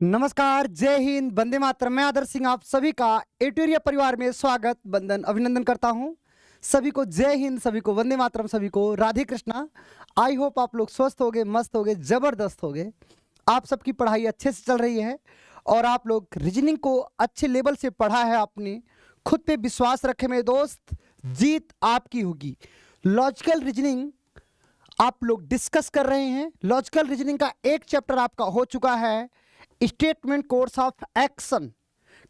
नमस्कार, जय हिंद, वंदे मातरम। मैं आदर्श सिंह आप सभी का एटोरिया परिवार में स्वागत, वंदन, अभिनंदन करता हूं। सभी को जय हिंद, सभी को वंदे मातरम, सभी को राधे कृष्णा। आई होप आप लोग स्वस्थ होगे, मस्त होगे, जबरदस्त होगे। आप सबकी पढ़ाई अच्छे से चल रही है और आप लोग रीजनिंग को अच्छे लेवल से पढ़ा है आपने। खुद पे विश्वास रखे मेरे दोस्त, जीत आपकी होगी। लॉजिकल रीजनिंग आप लोग डिस्कस कर रहे हैं। लॉजिकल रीजनिंग का एक चैप्टर आपका हो चुका है, स्टेटमेंट कोर्स ऑफ एक्शन,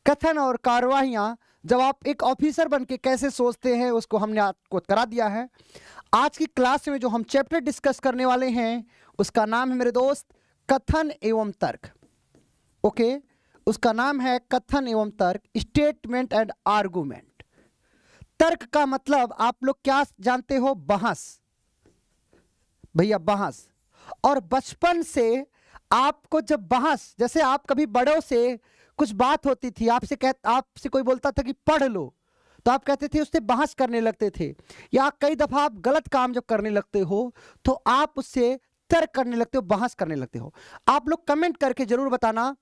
कथन और कार्यवाहियां। जब आप एक ऑफिसर बन के कैसे सोचते हैं उसको हमने आपको करा दिया है। आज की क्लास में जो हम चैप्टर डिस्कस करने वाले हैं उसका नाम है मेरे दोस्त कथन एवं तर्क। ओके, उसका नाम है कथन एवं तर्क, स्टेटमेंट एंड आर्गुमेंट। तर्क का मतलब आप लोग क्या जानते हो? बहस, भैया बहस। और बचपन से आपको जब बहस, जैसे आप कभी बड़ों से कुछ बात होती थी, आपसे कोई बोलता था कि पढ़ लो, तो आप कहते थे, उससे बहस करने लगते थे। या कई दफा आप गलत काम जब करने लगते हो तो आप उससे तर्क करने लगते हो, बहस करने लगते हो। आप लोग कमेंट करके जरूर बताना।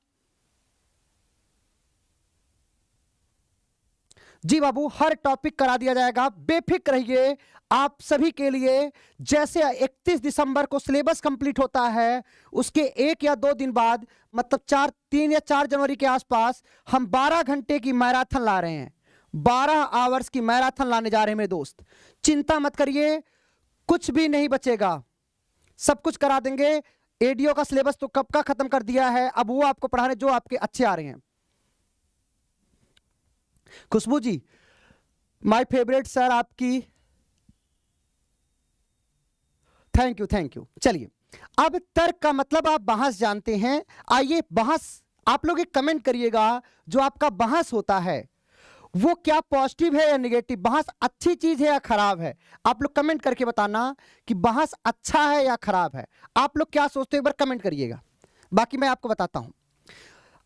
जी बाबू, हर टॉपिक करा दिया जाएगा, बेफिक्र रहिए। आप सभी के लिए जैसे 31 दिसंबर को सिलेबस कंप्लीट होता है, उसके 1 या 2 दिन बाद, मतलब 3 या 4 जनवरी के आसपास हम 12 घंटे की मैराथन ला रहे हैं। 12 आवर्स की मैराथन लाने जा रहे हैं मेरे दोस्त। चिंता मत करिए, कुछ भी नहीं बचेगा, सब कुछ करा देंगे। एडीओ का सिलेबस तो कब का खत्म कर दिया है, अब वो आपको पढ़ा रहे जो आपके अच्छे आ रहे हैं। खुशबू जी, माय फेवरेट सर आपकी, थैंक यू थैंक यू। चलिए, अब तर्क का मतलब आप बहस जानते हैं। आइए बहस, आप लोग एक कमेंट करिएगा, जो आपका बहस होता है वो क्या पॉजिटिव है या नेगेटिव? बहस अच्छी चीज है या खराब है? आप लोग कमेंट करके बताना कि बहस अच्छा है या खराब है। आप लोग क्या सोचते हो, एक बार कमेंट करिएगा। बाकी मैं आपको बताता हूं।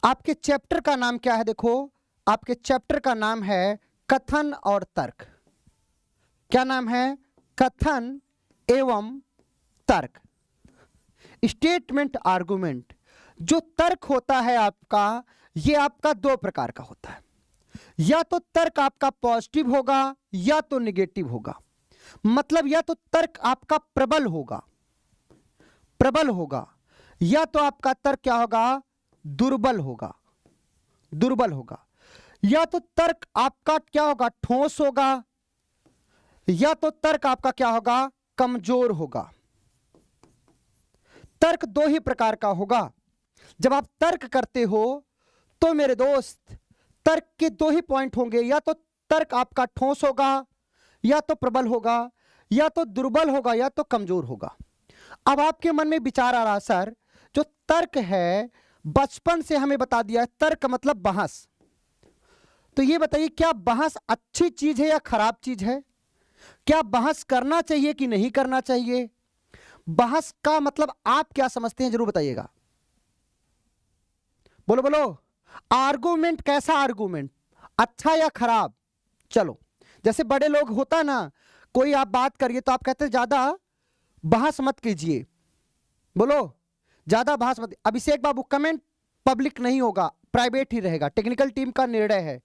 आपके चैप्टर का नाम क्या है? देखो, आपके चैप्टर का नाम है कथन और तर्क। क्या नाम है? कथन एवं तर्क, स्टेटमेंट आर्गुमेंट। जो तर्क होता है आपका, ये आपका 2 प्रकार का होता है। या तो तर्क आपका पॉजिटिव होगा या तो निगेटिव होगा। मतलब या तो तर्क आपका प्रबल होगा, या तो आपका तर्क क्या होगा? दुर्बल होगा, या तो तर्क आपका क्या होगा? ठोस होगा, या तो तर्क आपका क्या होगा? कमजोर होगा। तर्क 2 ही प्रकार का होगा। जब आप तर्क करते हो तो मेरे दोस्त, तर्क के 2 ही पॉइंट होंगे, या तो तर्क आपका ठोस होगा, या तो प्रबल होगा, या तो दुर्बल होगा, या तो कमजोर होगा। अब आपके मन में विचार आ रहा, सर जो तर्क है बचपन से हमें बता दिया है, तर्क मतलब बहस, तो ये बताइए क्या बहस अच्छी चीज है या खराब चीज है? क्या बहस करना चाहिए कि नहीं करना चाहिए? बहस का मतलब आप क्या समझते हैं, जरूर बताइएगा। बोलो बोलो। आर्गुमेंट, कैसा आर्गुमेंट, अच्छा या खराब? चलो, जैसे बड़े लोग होता ना, कोई आप बात करिए तो आप कहते हैं ज्यादा बहस मत कीजिए। बोलो, ज्यादा बहस मत। अभिषेक बाबू, कमेंट पब्लिक नहीं होगा, प्राइवेट ही रहेगा, टेक्निकल टीम का निर्णय है,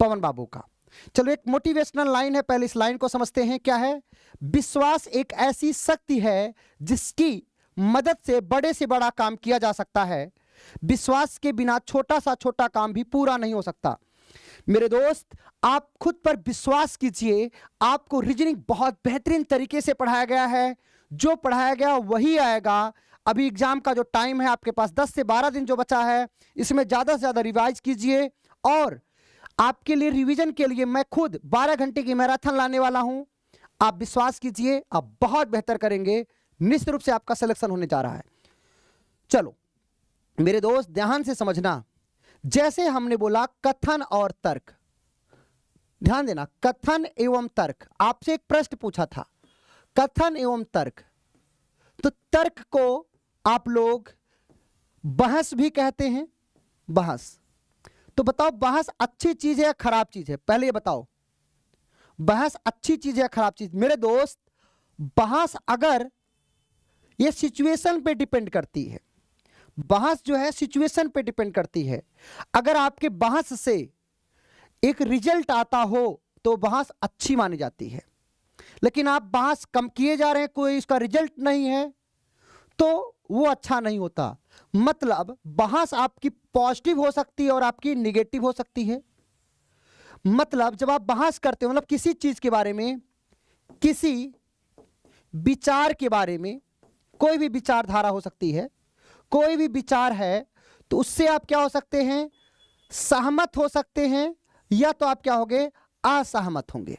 पवन बाबू का। चलो, एक मोटिवेशनल लाइन है, पहले इस लाइन को समझते हैं। क्या है? विश्वास एक ऐसी शक्ति है जिसकी मदद से बड़े से बड़ा काम किया जा सकता है। विश्वास के बिना छोटा सा छोटा काम भी पूरा नहीं हो सकता। मेरे दोस्त, आप खुद पर विश्वास कीजिए। आपको रीजनिंग बहुत बेहतरीन तरीके से पढ़ाया गया है, जो पढ़ाया गया वही आएगा। अभी एग्जाम का जो टाइम है आपके पास 10 से 12 दिन जो बचा है, इसमें ज्यादा से ज्यादा रिवाइज कीजिए। और आपके लिए रिवीजन के लिए मैं खुद 12 घंटे की मैराथन लाने वाला हूं। आप विश्वास कीजिए, आप बहुत बेहतर करेंगे। निश्चित रूप से आपका सिलेक्शन होने जा रहा है। चलो मेरे दोस्त, ध्यान से समझना। जैसे हमने बोला कथन और तर्क, ध्यान देना, कथन एवं तर्क। आपसे एक प्रश्न पूछा था, कथन एवं तर्क। तो तर्क को आप लोग बहस भी कहते हैं, बहस। तो बताओ, बहस अच्छी चीज है या खराब चीज है? पहले ये बताओ, बहस अच्छी चीज है या खराब चीज? मेरे दोस्त, बहस अगर, ये सिचुएशन पे डिपेंड करती है। बहस जो है सिचुएशन पे डिपेंड करती है। अगर आपके बहस से एक रिजल्ट आता हो तो बहस अच्छी मानी जाती है, लेकिन आप बहस कम किए जा रहे हैं, कोई इसका रिजल्ट नहीं है, तो वो अच्छा नहीं होता। मतलब बहस आपकी पॉजिटिव हो सकती है और आपकी निगेटिव हो सकती है। मतलब जब आप बहस करते हो, मतलब किसी चीज के बारे में, किसी विचार के बारे में, कोई भी विचारधारा हो सकती है, कोई भी विचार है, तो उससे आप क्या हो सकते हैं, सहमत हो सकते हैं, या तो आप क्या होंगे, असहमत होंगे,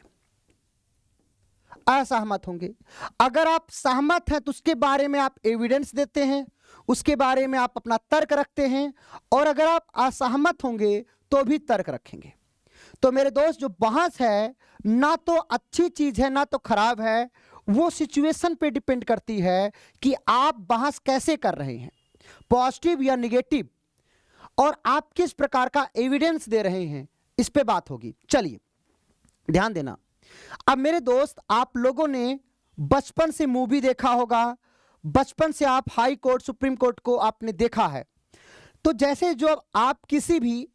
असहमत होंगे। अगर आप सहमत हैं तो उसके बारे में आप एविडेंस देते हैं, उसके बारे में आप अपना तर्क रखते हैं, और अगर आप असहमत होंगे तो भी तर्क रखेंगे। तो मेरे दोस्त, जो बहस है ना तो अच्छी चीज है ना तो खराब है, वो सिचुएशन पे डिपेंड करती है कि आप बहस कैसे कर रहे हैं, पॉजिटिव या निगेटिव, और आप किस प्रकार का एविडेंस दे रहे हैं, इस पे बात होगी। चलिए ध्यान देना। अब मेरे दोस्त, आप लोगों ने बचपन से मूवी देखा होगा, बचपन से आप हाई कोर्ट, सुप्रीम कोर्ट को आपने देखा है। तो जैसे जो आप किसी भी,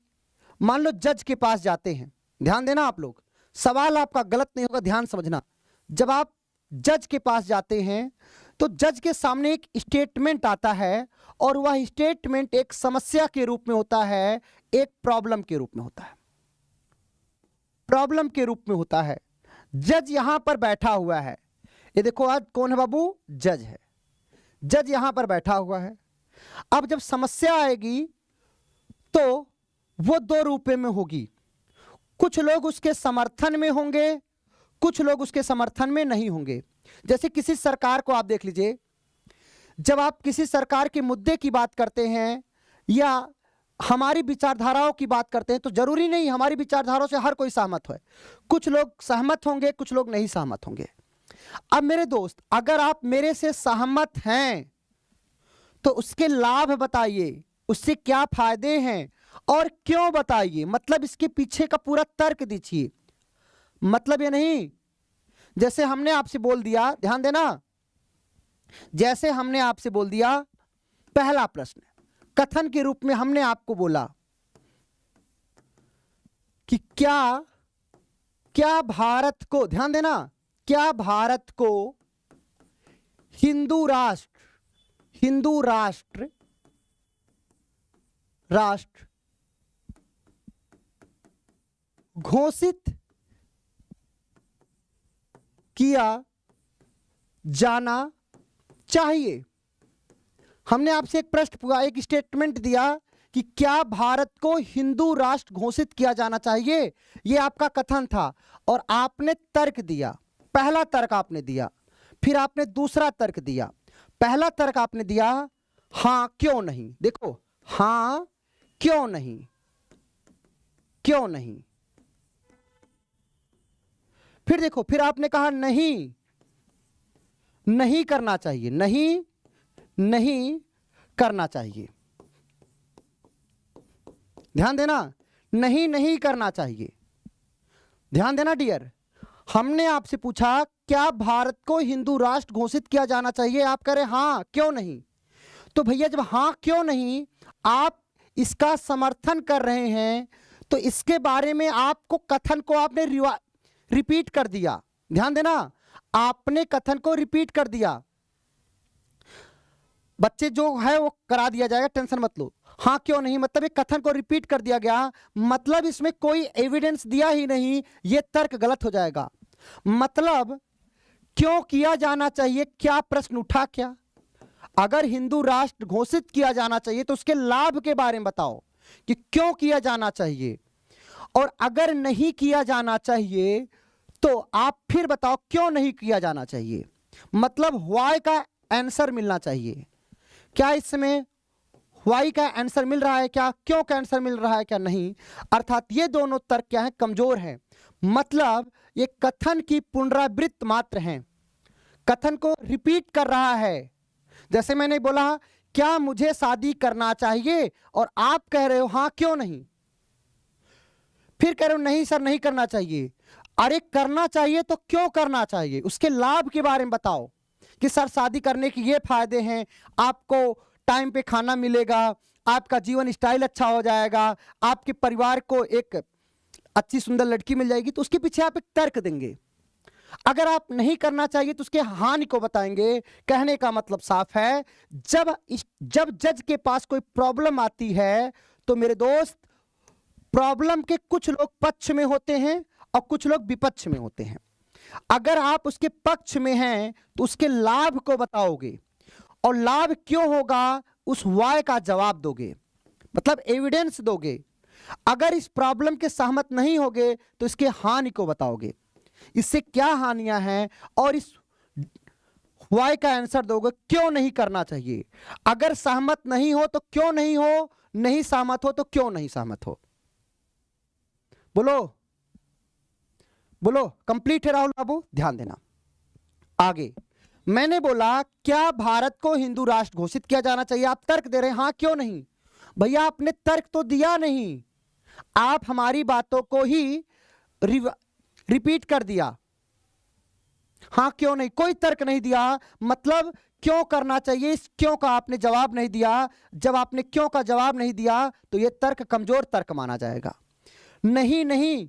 मान लो जज के पास जाते हैं, ध्यान देना आप लोग, सवाल आपका गलत नहीं होगा, ध्यान समझना। जब आप जज के पास जाते हैं तो जज के सामने एक स्टेटमेंट आता है, और वह स्टेटमेंट एक समस्या के रूप में होता है, एक प्रॉब्लम के रूप में होता है, प्रॉब्लम के रूप में होता है। जज यहां पर बैठा हुआ है, ये देखो आज कौन है बाबू, जज है, जज यहां पर बैठा हुआ है। अब जब समस्या आएगी तो वो दो रूपे में होगी, कुछ लोग उसके समर्थन में होंगे, कुछ लोग उसके समर्थन में नहीं होंगे। जैसे किसी सरकार को आप देख लीजिए, जब आप किसी सरकार के मुद्दे की बात करते हैं या हमारी विचारधाराओं की बात करते हैं, तो जरूरी नहीं हमारी विचारधाराओं से हर कोई सहमत हो, कुछ लोग सहमत होंगे, कुछ लोग नहीं सहमत होंगे। अब मेरे दोस्त, अगर आप मेरे से सहमत हैं तो उसके लाभ बताइए, उससे क्या फायदे हैं और क्यों बताइए, मतलब इसके पीछे का पूरा तर्क दीजिए। मतलब ये नहीं जैसे हमने आपसे बोल दिया, ध्यान देना, जैसे हमने आपसे बोल दिया, पहला प्रश्न कथन के रूप में हमने आपको बोला कि क्या भारत को, ध्यान देना, क्या भारत को हिंदू राष्ट्र घोषित किया जाना चाहिए। हमने आपसे एक प्रश्न पूछा, एक स्टेटमेंट दिया कि क्या भारत को हिंदू राष्ट्र घोषित किया जाना चाहिए, यह आपका कथन था, और आपने तर्क दिया। पहला तर्क आपने दिया, फिर आपने दूसरा तर्क दिया। पहला तर्क आपने दिया, हां क्यों नहीं, देखो, हां क्यों नहीं, क्यों नहीं। फिर देखो, फिर आपने कहा नहीं, नहीं करना चाहिए, नहीं करना चाहिए। ध्यान देना, नहीं करना चाहिए। ध्यान देना डियर, हमने आपसे पूछा क्या भारत को हिंदू राष्ट्र घोषित किया जाना चाहिए, आप कह रहे हां क्यों नहीं। तो भैया जब हां क्यों नहीं आप इसका समर्थन कर रहे हैं, तो इसके बारे में आपको कथन को आपने रिपीट कर दिया। ध्यान देना, आपने कथन को रिपीट कर दिया। बच्चे जो है वो करा दिया जाएगा, टेंशन मत लो। हाँ क्यों नहीं मतलब एक कथन को रिपीट कर दिया गया, मतलब इसमें कोई एविडेंस दिया ही नहीं, ये तर्क गलत हो जाएगा। मतलब क्यों किया जाना चाहिए, क्या प्रश्न उठा क्या? अगर हिंदू राष्ट्र घोषित किया जाना चाहिए तो उसके लाभ के बारे में बताओ कि क्यों किया जाना चाहिए, और अगर नहीं किया जाना चाहिए तो आप फिर बताओ क्यों नहीं किया जाना चाहिए। मतलब व्हाई का आंसर मिलना चाहिए। क्या इसमें व्हाई का आंसर मिल रहा है क्या, क्यों का आंसर मिल रहा है क्या, नहीं। अर्थात ये दोनों तर्क क्या है, कमजोर हैं। मतलब ये कथन की पुनरावृत्ति मात्र हैं, कथन को रिपीट कर रहा है। जैसे मैंने बोला क्या मुझे शादी करना चाहिए, और आप कह रहे हो हां क्यों नहीं, फिर कह रहे हो नहीं सर नहीं करना चाहिए। अरे करना चाहिए तो क्यों करना चाहिए, उसके लाभ के बारे में बताओ कि सर शादी करने के ये फायदे हैं, आपको टाइम पे खाना मिलेगा, आपका जीवन स्टाइल अच्छा हो जाएगा, आपके परिवार को एक अच्छी सुंदर लड़की मिल जाएगी, तो उसके पीछे आप एक तर्क देंगे। अगर आप नहीं करना चाहिए तो उसके हानि को बताएंगे। कहने का मतलब साफ है, जब जज के पास कोई प्रॉब्लम आती है तो मेरे दोस्त, प्रॉब्लम के कुछ लोग पक्ष में होते हैं और कुछ लोग विपक्ष में होते हैं। अगर आप उसके पक्ष में हैं तो उसके लाभ को बताओगे, और लाभ क्यों होगा उस वाय का जवाब दोगे, मतलब एविडेंस दोगे। अगर इस प्रॉब्लम के सहमत नहीं होगे तो इसके हानि को बताओगे, इससे क्या हानियां हैं, और इस वाई का आंसर दोगे, क्यों नहीं करना चाहिए। अगर सहमत नहीं हो तो क्यों नहीं हो, नहीं सहमत हो तो क्यों नहीं सहमत हो। बोलो बोलो, कंप्लीट है राहुल बाबू, ध्यान देना। आगे मैंने बोला क्या भारत को हिंदू राष्ट्र घोषित किया जाना चाहिए, आप तर्क दे रहे हैं हाँ क्यों नहीं। भैया आपने तर्क तो दिया नहीं, आप हमारी बातों को ही रिपीट कर दिया। हाँ क्यों नहीं, कोई तर्क नहीं दिया, मतलब क्यों करना चाहिए इस क्यों का आपने जवाब नहीं दिया। जब आपने क्यों का जवाब नहीं दिया तो यह तर्क कमजोर तर्क माना जाएगा। नहीं नहीं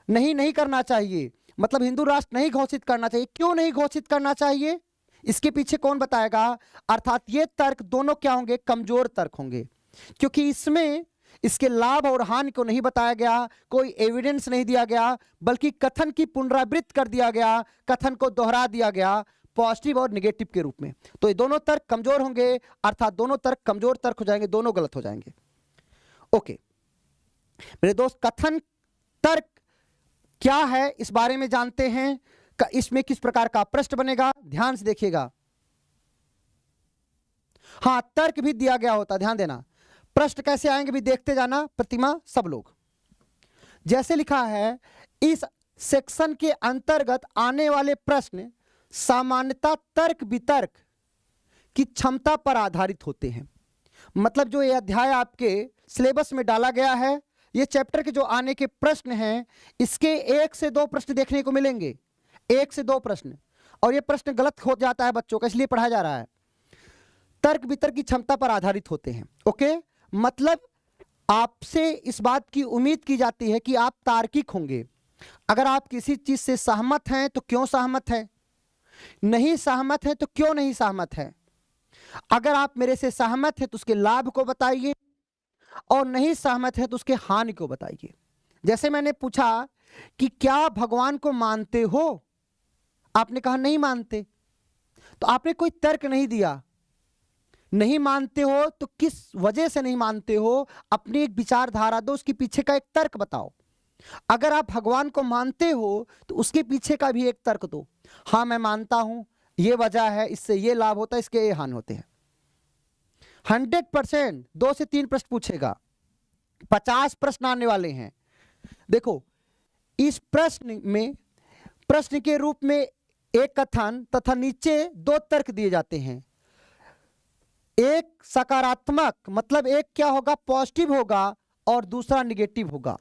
नहीं नहीं करना चाहिए मतलब हिंदू राष्ट्र नहीं घोषित करना चाहिए, क्यों नहीं घोषित करना चाहिए, इसके पीछे कौन बताएगा। अर्थात ये तर्क दोनों क्या होंगे, कमजोर तर्क होंगे, क्योंकि इसमें इसके लाभ और हानि को नहीं बताया गया, कोई एविडेंस नहीं दिया गया, बल्कि कथन की पुनरावृत्ति कर दिया गया, कथन को दोहरा दिया गया पॉजिटिव और नेगेटिव के रूप में। तो ये दोनों तर्क कमजोर होंगे, अर्थात दोनों तर्क कमजोर तर्क हो जाएंगे, दोनों गलत हो जाएंगे। ओके मेरे दोस्त, कथन तर्क क्या है इस बारे में जानते हैं, इसमें किस प्रकार का प्रश्न बनेगा, ध्यान से देखिएगा। हां तर्क भी दिया गया होता, ध्यान देना। प्रश्न कैसे आएंगे भी देखते जाना प्रतिमा सब लोग। जैसे लिखा है, इस सेक्शन के अंतर्गत आने वाले प्रश्न सामान्यतः तर्क वितर्क की क्षमता पर आधारित होते हैं। मतलब जो ये अध्याय आपके सिलेबस में डाला गया है, ये चैप्टर के जो आने के प्रश्न हैं, इसके 1 से 2 प्रश्न देखने को मिलेंगे, 1 से 2 प्रश्न, और ये प्रश्न गलत हो जाता है बच्चों का, इसलिए पढ़ाया जा रहा है। तर्क वितर्क की क्षमता पर आधारित होते हैं। ओके मतलब आपसे इस बात की उम्मीद की जाती है कि आप तार्किक होंगे। अगर आप किसी चीज से सहमत हैं तो क्यों सहमत हैं, नहीं सहमत हैं तो क्यों नहीं सहमत हैं। अगर आप मेरे से सहमत हैं तो उसके लाभ को बताइए, और नहीं सहमत है तो उसके हानि को बताइए। जैसे मैंने पूछा कि क्या भगवान को मानते हो, आपने कहा नहीं मानते, तो आपने कोई तर्क नहीं दिया। नहीं मानते हो तो किस वजह से नहीं मानते हो, अपनी एक विचारधारा दो, उसके पीछे का एक तर्क बताओ। अगर आप भगवान को मानते हो तो उसके पीछे का भी एक तर्क दो। हाँ मैं मानता हूं, ये वजह है, इससे ये लाभ होता है, इसके ये हानि होते हैं। 100% 2 से 3 प्रश्न पूछेगा, 50 प्रश्न आने वाले हैं। देखो इस प्रश्न में प्रश्न के रूप में एक कथन तथा नीचे 2 तर्क दिए जाते हैं। एक सकारात्मक मतलब एक क्या होगा, पॉजिटिव होगा, और दूसरा निगेटिव होगा।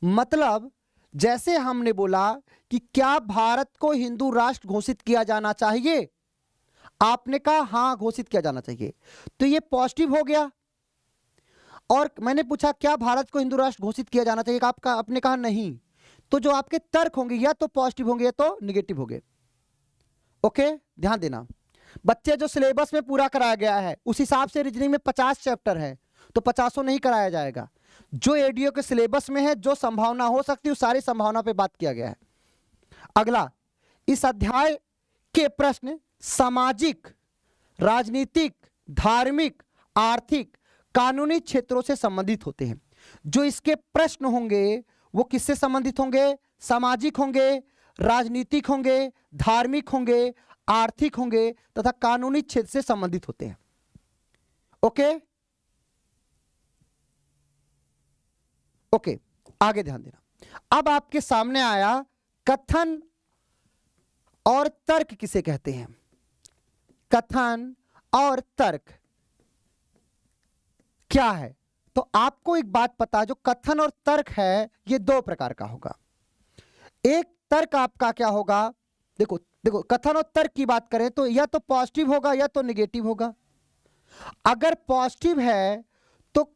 मतलब जैसे हमने बोला कि क्या भारत को हिंदू राष्ट्र घोषित किया जाना चाहिए, आपने कहा हां घोषित किया जाना चाहिए, तो ये पॉजिटिव हो गया। और मैंने पूछा क्या भारत को हिंदू राष्ट्र घोषित किया जाना चाहिए, आपने कहा नहीं, तो जो आपके तर्क होंगे या तो पॉजिटिव होंगे या तो निगेटिव होंगे। ओके ध्यान देना बच्चे, जो सिलेबस में पूरा कराया गया है उस हिसाब से रीजनिंग में 50 चैप्टर है, तो 50 नहीं कराया जाएगा। जो एडीओ के सिलेबस में है, जो संभावना हो सकती है उस सारी संभावना पे बात किया गया है। अगला, इस अध्याय के प्रश्न सामाजिक, राजनीतिक, धार्मिक, आर्थिक, कानूनी क्षेत्रों से संबंधित होते हैं। जो इसके प्रश्न होंगे वो किससे संबंधित होंगे, सामाजिक होंगे, राजनीतिक होंगे, धार्मिक होंगे, आर्थिक होंगे तथा कानूनी क्षेत्र से संबंधित होते हैं। ओके ओके आगे ध्यान देना। अब आपके सामने आया कथन और तर्क किसे कहते हैं। कथन और तर्क क्या है, तो आपको एक बात पता है, जो कथन और तर्क है ये 2 प्रकार का होगा। एक तर्क आपका क्या होगा, देखो कथन और तर्क की बात करें तो या तो पॉजिटिव होगा या तो निगेटिव होगा। अगर पॉजिटिव है तो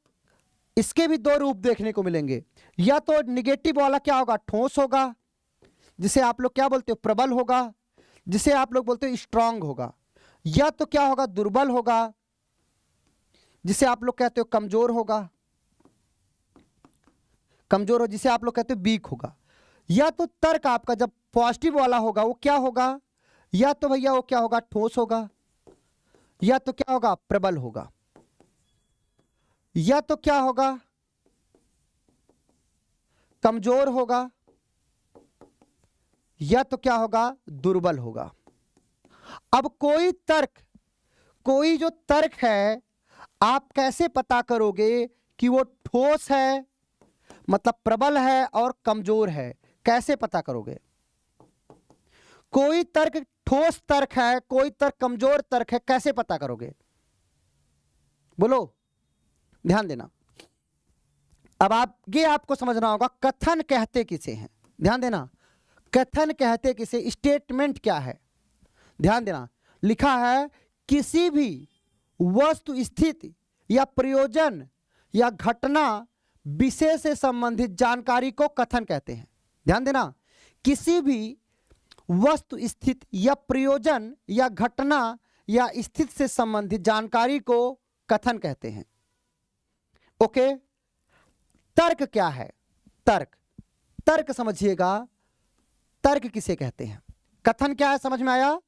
इसके भी दो रूप देखने को मिलेंगे, या तो निगेटिव वाला क्या होगा, ठोस होगा, जिसे आप लोग क्या बोलते हो, प्रबल होगा, जिसे आप लोग बोलते हो स्ट्रांग होगा, या तो क्या होगा, दुर्बल होगा, जिसे आप लोग कहते हो कमजोर होगा, कमजोर हो जिसे आप लोग कहते हो वीक होगा। या तो तर्क आपका जब पॉजिटिव वाला होगा वो क्या होगा, या तो भैया वो क्या होगा, ठोस होगा, या तो क्या होगा, प्रबल होगा, या तो क्या होगा, कमजोर होगा, या तो क्या होगा, दुर्बल होगा। अब कोई जो तर्क है आप कैसे पता करोगे कि वो ठोस है, मतलब प्रबल है और कमजोर है, कैसे पता करोगे? कोई तर्क ठोस तर्क है, कोई तर्क कमजोर तर्क है, कैसे पता करोगे? बोलो, ध्यान देना। अब आगे आपको समझना होगा कथन कहते किसे हैं। ध्यान देना, कथन कहते किसे, स्टेटमेंट क्या है, ध्यान देना। लिखा है किसी भी वस्तु, स्थिति या प्रयोजन या घटना विषय से संबंधित जानकारी को कथन कहते हैं। ध्यान देना, किसी भी वस्तु, स्थिति या प्रयोजन या घटना या स्थिति से संबंधित जानकारी को कथन कहते हैं। ओके, तर्क क्या है? तर्क समझिएगा, तर्क किसे कहते हैं? कथन क्या है, समझ में आया?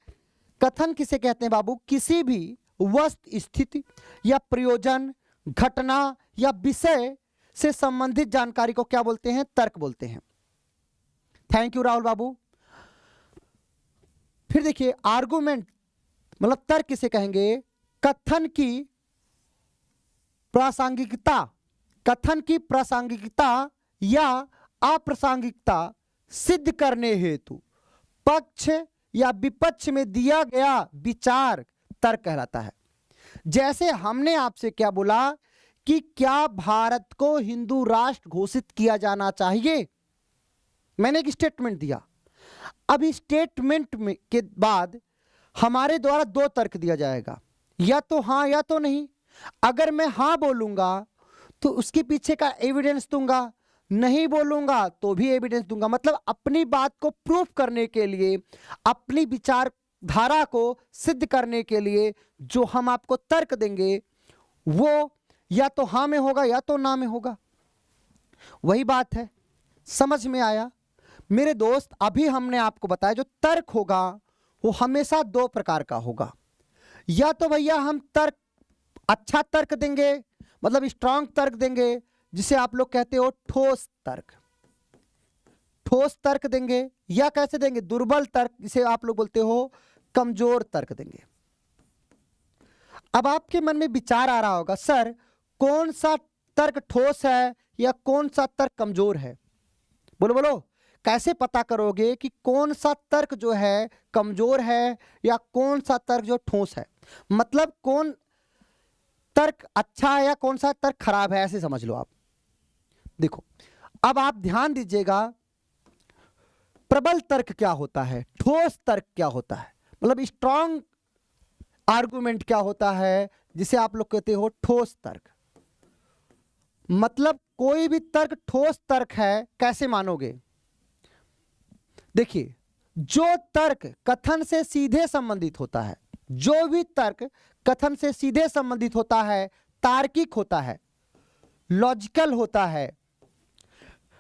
कथन किसे कहते हैं बाबू? किसी भी वस्तु, स्थिति या प्रयोजन, घटना या विषय से संबंधित जानकारी को क्या बोलते हैं? तर्क बोलते हैं। थैंक यू राहुल बाबू। फिर देखिए, आर्गुमेंट मतलब तर्क किसे कहेंगे? कथन की प्रासंगिकता, कथन की प्रासंगिकता या अप्रासंगिकता सिद्ध करने हेतु पक्ष या विपक्ष में दिया गया विचार तर्क कहलाता है। जैसे हमने आपसे क्या बोला कि क्या भारत को हिंदू राष्ट्र घोषित किया जाना चाहिए, मैंने एक स्टेटमेंट दिया। अब इस स्टेटमेंट में के बाद हमारे द्वारा दो तर्क दिया जाएगा, या तो हां या तो नहीं। अगर मैं हां बोलूंगा तो उसके पीछे का एविडेंस दूंगा, नहीं बोलूंगा तो भी एविडेंस दूंगा। मतलब अपनी बात को प्रूफ करने के लिए, अपनी विचारधारा को सिद्ध करने के लिए जो हम आपको तर्क देंगे वो या तो हां में होगा या तो ना में होगा। वही बात है, समझ में आया मेरे दोस्त? अभी हमने आपको बताया जो तर्क होगा वो हमेशा दो प्रकार का होगा। या तो भैया हम तर्क, अच्छा तर्क देंगे, मतलब स्ट्रांग तर्क देंगे, जिसे आप लोग कहते हो ठोस तर्क, ठोस तर्क देंगे। या कैसे देंगे? दुर्बल तर्क, जिसे आप लोग बोलते हो कमजोर तर्क देंगे। अब आपके मन में विचार आ रहा होगा, सर कौन सा तर्क ठोस है या कौन सा तर्क कमजोर है? बोलो बोलो, कैसे पता करोगे कि कौन सा तर्क जो है कमजोर है या कौन सा तर्क जो ठोस है? मतलब कौन तर्क अच्छा है या कौन सा तर्क खराब है, ऐसे समझ लो आप। देखो, अब आप ध्यान दीजिएगा, प्रबल तर्क क्या होता है, ठोस तर्क क्या होता है, मतलब स्ट्रांग आर्गुमेंट क्या होता है, जिसे आप लोग कहते हो ठोस तर्क। मतलब कोई भी तर्क ठोस तर्क है, कैसे मानोगे? देखिए, जो तर्क कथन से सीधे संबंधित होता है, जो भी तर्क कथन से सीधे संबंधित होता है, तार्किक होता है, लॉजिकल होता है,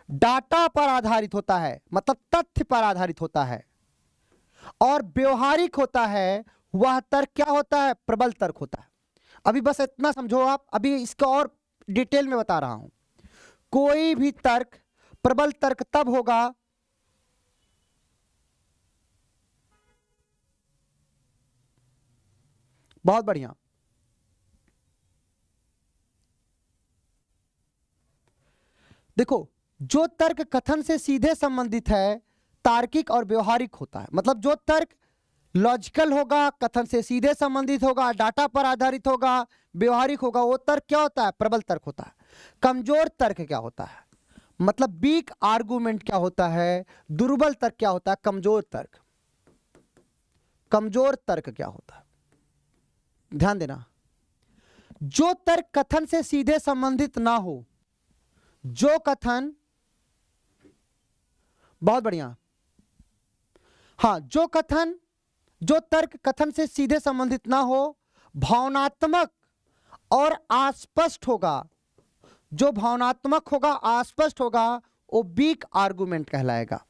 डाटा पर आधारित होता है, मतलब तथ्य पर आधारित होता है, और व्यवहारिक होता है, वह तर्क क्या होता है? प्रबल तर्क होता है। अभी बस इतना समझो आप, अभी इसका और डिटेल में बता रहा हूं। कोई भी तर्क प्रबल तर्क तब होगा बहुत बढ़िया। देखो, जो तर्क कथन से सीधे संबंधित है, तार्किक और व्यवहारिक होता है। मतलब जो तर्क लॉजिकल होगा, कथन से सीधे संबंधित होगा, डाटा पर आधारित होगा, व्यवहारिक होगा, वो तर्क क्या होता है? प्रबल तर्क होता है। कमजोर तर्क क्या होता है? मतलब वीक आर्गुमेंट क्या होता है? दुर्बल तर्क क्या होता है? कमजोर तर्क। कमजोर तर्क क्या होता है? ध्यान देना, जो तर्क कथन से सीधे संबंधित ना हो, जो कथन, बहुत बढ़िया, हाँ, जो तर्क कथन से सीधे संबंधित ना हो, भावनात्मक और अस्पष्ट होगा, जो भावनात्मक होगा, अस्पष्ट होगा, वो वीक आर्गुमेंट कहलाएगा।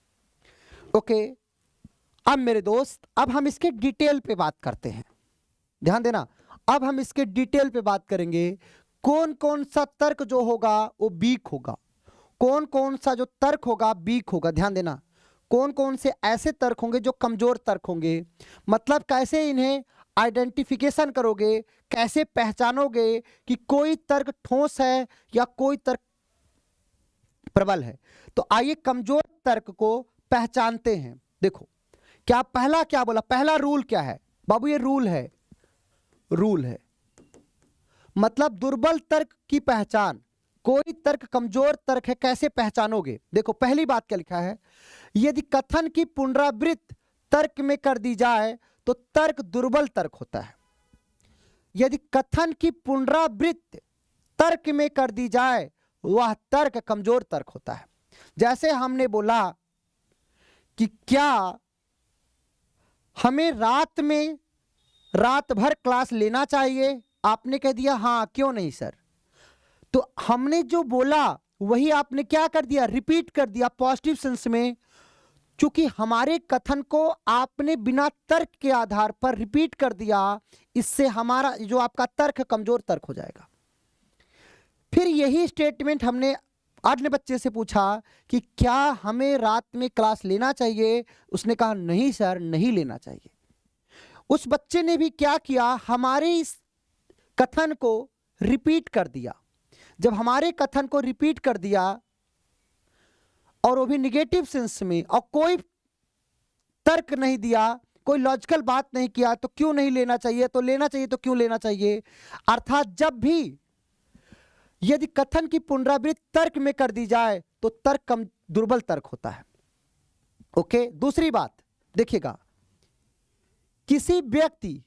ओके, अब मेरे दोस्त, अब हम इसके डिटेल पे बात करते हैं, ध्यान देना। अब हम इसके डिटेल पे बात करेंगे, कौन कौन सा तर्क जो होगा वो वीक होगा, कौन कौन सा जो तर्क होगा वीक होगा। ध्यान देना, कौन कौन से ऐसे तर्क होंगे जो कमजोर तर्क होंगे, मतलब कैसे इन्हें आइडेंटिफिकेशन करोगे, कैसे पहचानोगे कि कोई तर्क ठोस है या कोई तर्क प्रबल है। तो आइए कमजोर तर्क को पहचानते हैं। देखो, क्या पहला क्या बोला, पहला रूल क्या है बाबू, ये रूल है, रूल है मतलब दुर्बल तर्क की पहचान, कोई तर्क कमजोर तर्क है कैसे पहचानोगे। देखो पहली बात क्या लिखा है, यदि कथन की पुनरावृत्ति तर्क में कर दी जाए तो तर्क दुर्बल तर्क होता है। यदि कथन की पुनरावृत्ति तर्क में कर दी जाए वह तर्क कमजोर तर्क होता है। जैसे हमने बोला कि क्या हमें रात भर क्लास लेना चाहिए, आपने कह दिया हाँ, क्यों नहीं सर। तो हमने जो बोला वही आपने क्या कर दिया, रिपीट कर दिया पॉजिटिव सेंस में, क्योंकि हमारे कथन को आपने बिना तर्क के आधार पर रिपीट कर दिया, इससे हमारा जो आपका तर्क कमजोर तर्क हो जाएगा। फिर यही स्टेटमेंट हमने अन्य बच्चे से पूछा कि क्या हमें रात में क्लास लेना चाहिए, उसने कहा नहीं सर, नहीं लेना चाहिए। उस बच्चे ने भी क्या किया, हमारे इस कथन को रिपीट कर दिया। जब हमारे कथन को रिपीट कर दिया और वो भी निगेटिव सेंस में, और कोई तर्क नहीं दिया, कोई लॉजिकल बात नहीं किया, तो क्यों नहीं लेना चाहिए, तो लेना चाहिए, तो क्यों लेना चाहिए। अर्थात जब भी यदि कथन की पुनरावृत्ति तर्क में कर दी जाए तो तर्क कम दुर्बल तर्क होता है। ओके, दूसरी बात देखिएगा, किसी व्यक्ति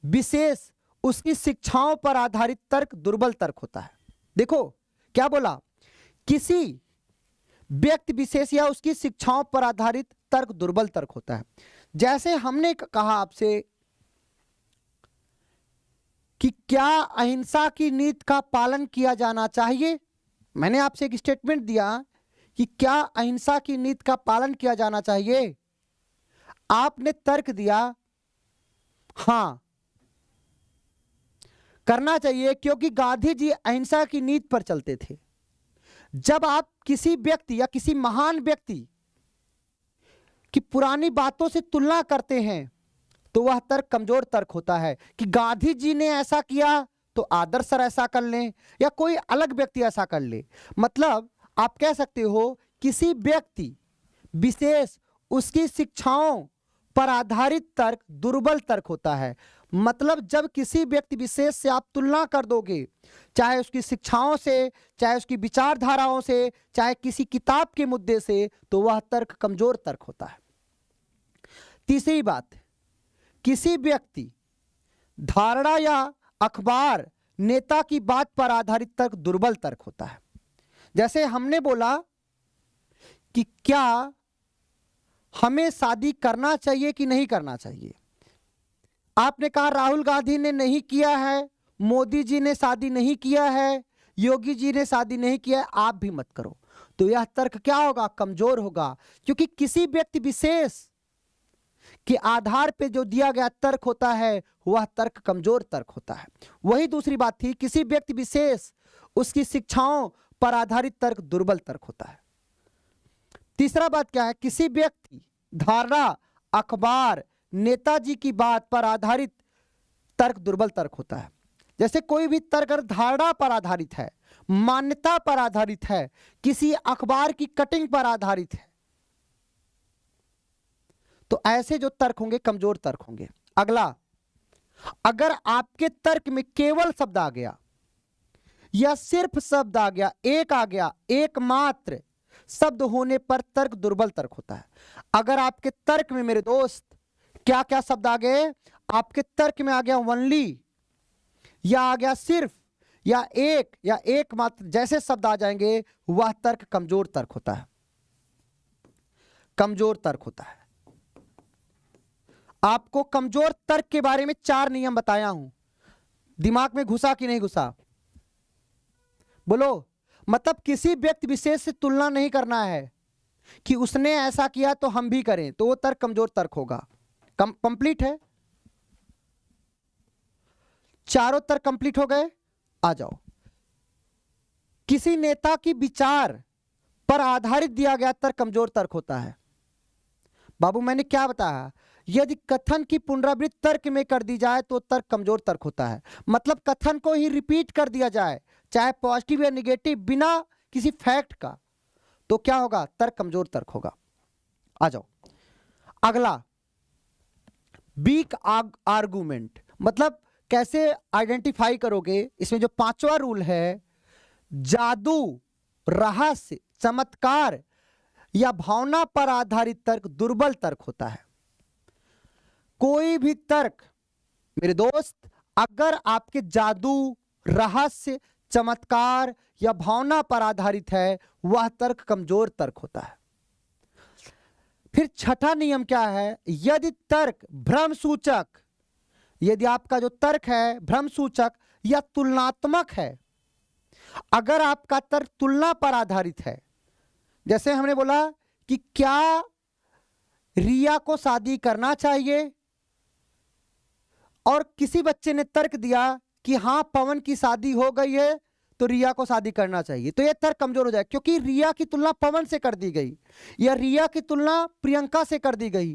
विशेष उसकी शिक्षाओं पर आधारित तर्क दुर्बल तर्क होता है। देखो क्या बोला, किसी व्यक्ति विशेष या उसकी शिक्षाओं पर आधारित तर्क दुर्बल तर्क होता है। जैसे हमने कहा आपसे कि क्या अहिंसा की नीति का पालन किया जाना चाहिए, मैंने आपसे एक स्टेटमेंट दिया कि क्या अहिंसा की नीति का पालन किया जाना चाहिए, आपने तर्क दिया हां करना चाहिए, क्योंकि गांधी जी अहिंसा की नीति पर चलते थे। जब आप किसी व्यक्ति या किसी महान व्यक्ति की पुरानी बातों से तुलना करते हैं तो वह तर्क कमजोर तर्क होता है कि गांधी जी ने ऐसा किया तो आदर्श सर ऐसा कर लें, या कोई अलग व्यक्ति ऐसा कर ले। मतलब आप कह सकते हो किसी व्यक्ति विशेष उसकी शिक्षाओं पर आधारित तर्क दुर्बल तर्क होता है। मतलब जब किसी व्यक्ति विशेष से आप तुलना कर दोगे, चाहे उसकी शिक्षाओं से, चाहे उसकी विचारधाराओं से, चाहे किसी किताब के मुद्दे से, तो वह तर्क कमजोर तर्क होता है। तीसरी बात, किसी व्यक्ति धारणा या अखबार नेता की बात पर आधारित तर्क दुर्बल तर्क होता है। जैसे हमने बोला कि क्या हमें शादी करना चाहिए कि नहीं करना चाहिए, आपने कहा राहुल गांधी ने नहीं किया है, मोदी जी ने शादी नहीं किया है, योगी जी ने शादी नहीं किया है, आप भी मत करो। तो यह तर्क क्या होगा, कमजोर होगा, क्योंकि किसी व्यक्ति विशेष के आधार पे जो दिया गया तर्क होता है वह तर्क कमजोर तर्क होता है। वही दूसरी बात थी, किसी व्यक्ति विशेष उसकी शिक्षाओं पर आधारित तर्क दुर्बल तर्क होता है। तीसरा बात क्या है, किसी व्यक्ति धारणा अखबार नेताजी की बात पर आधारित तर्क दुर्बल तर्क होता है। जैसे कोई भी तर्क धारणा पर आधारित है, मान्यता पर आधारित है, किसी अखबार की कटिंग पर आधारित है, तो ऐसे जो तर्क होंगे कमजोर तर्क होंगे। अगला, अगर आपके तर्क में केवल शब्द आ गया या सिर्फ शब्द आ गया, एकमात्र शब्द होने पर तर्क दुर्बल तर्क होता है। अगर आपके तर्क में मेरे दोस्त क्या-क्या शब्द आ गए, आपके तर्क में आ गया ओनली, या आ गया सिर्फ, या एक मात्र जैसे शब्द आ जाएंगे, वह तर्क कमजोर तर्क होता है। कमजोर तर्क होता है। आपको कमजोर तर्क के बारे में 4 नियम बताया हूं, दिमाग में घुसा कि नहीं घुसा? बोलो। मतलब किसी व्यक्ति विशेष से तुलना नहीं करना है कि उसने ऐसा किया तो हम भी करें, तो वो तर्क कमजोर तर्क होगा। कंप्लीट है? चारों तर्क कंप्लीट हो गए? आ जाओ। किसी नेता की विचार पर आधारित दिया गया तर्क कमजोर तर्क होता है। बाबू मैंने क्या बताया? यदि कथन की पुनरावृत्ति तर्क में कर दी जाए तो तर्क कमजोर तर्क होता है। मतलब कथन को ही रिपीट कर दिया जाए, चाहे पॉजिटिव या निगेटिव, बिना किसी फैक्ट का, तो क्या होगा? तर्क कमजोर तर्क होगा। आ जाओ अगला, वीक आर्गुमेंट। मतलब कैसे आइडेंटिफाई करोगे? इसमें जो 5वां रूल है, जादू, रहस्य, चमत्कार या भावना पर आधारित तर्क दुर्बल तर्क होता है। कोई भी तर्क मेरे दोस्त अगर आपके जादू, रहस्य, चमत्कार या भावना पर आधारित है, वह तर्क कमजोर तर्क होता है। फिर छठा नियम क्या है? यदि तर्क भ्रम सूचक, यदि आपका जो तर्क है भ्रम सूचक या तुलनात्मक है, अगर आपका तर्क तुलना पर आधारित है, जैसे हमने बोला कि क्या रिया को शादी करना चाहिए, और किसी बच्चे ने तर्क दिया कि हां पवन की शादी हो गई है तो रिया को शादी करना चाहिए, तो यह तर्क कमजोर हो जाए, क्योंकि रिया की तुलना पवन से कर दी गई या रिया की तुलना प्रियंका से कर दी गई।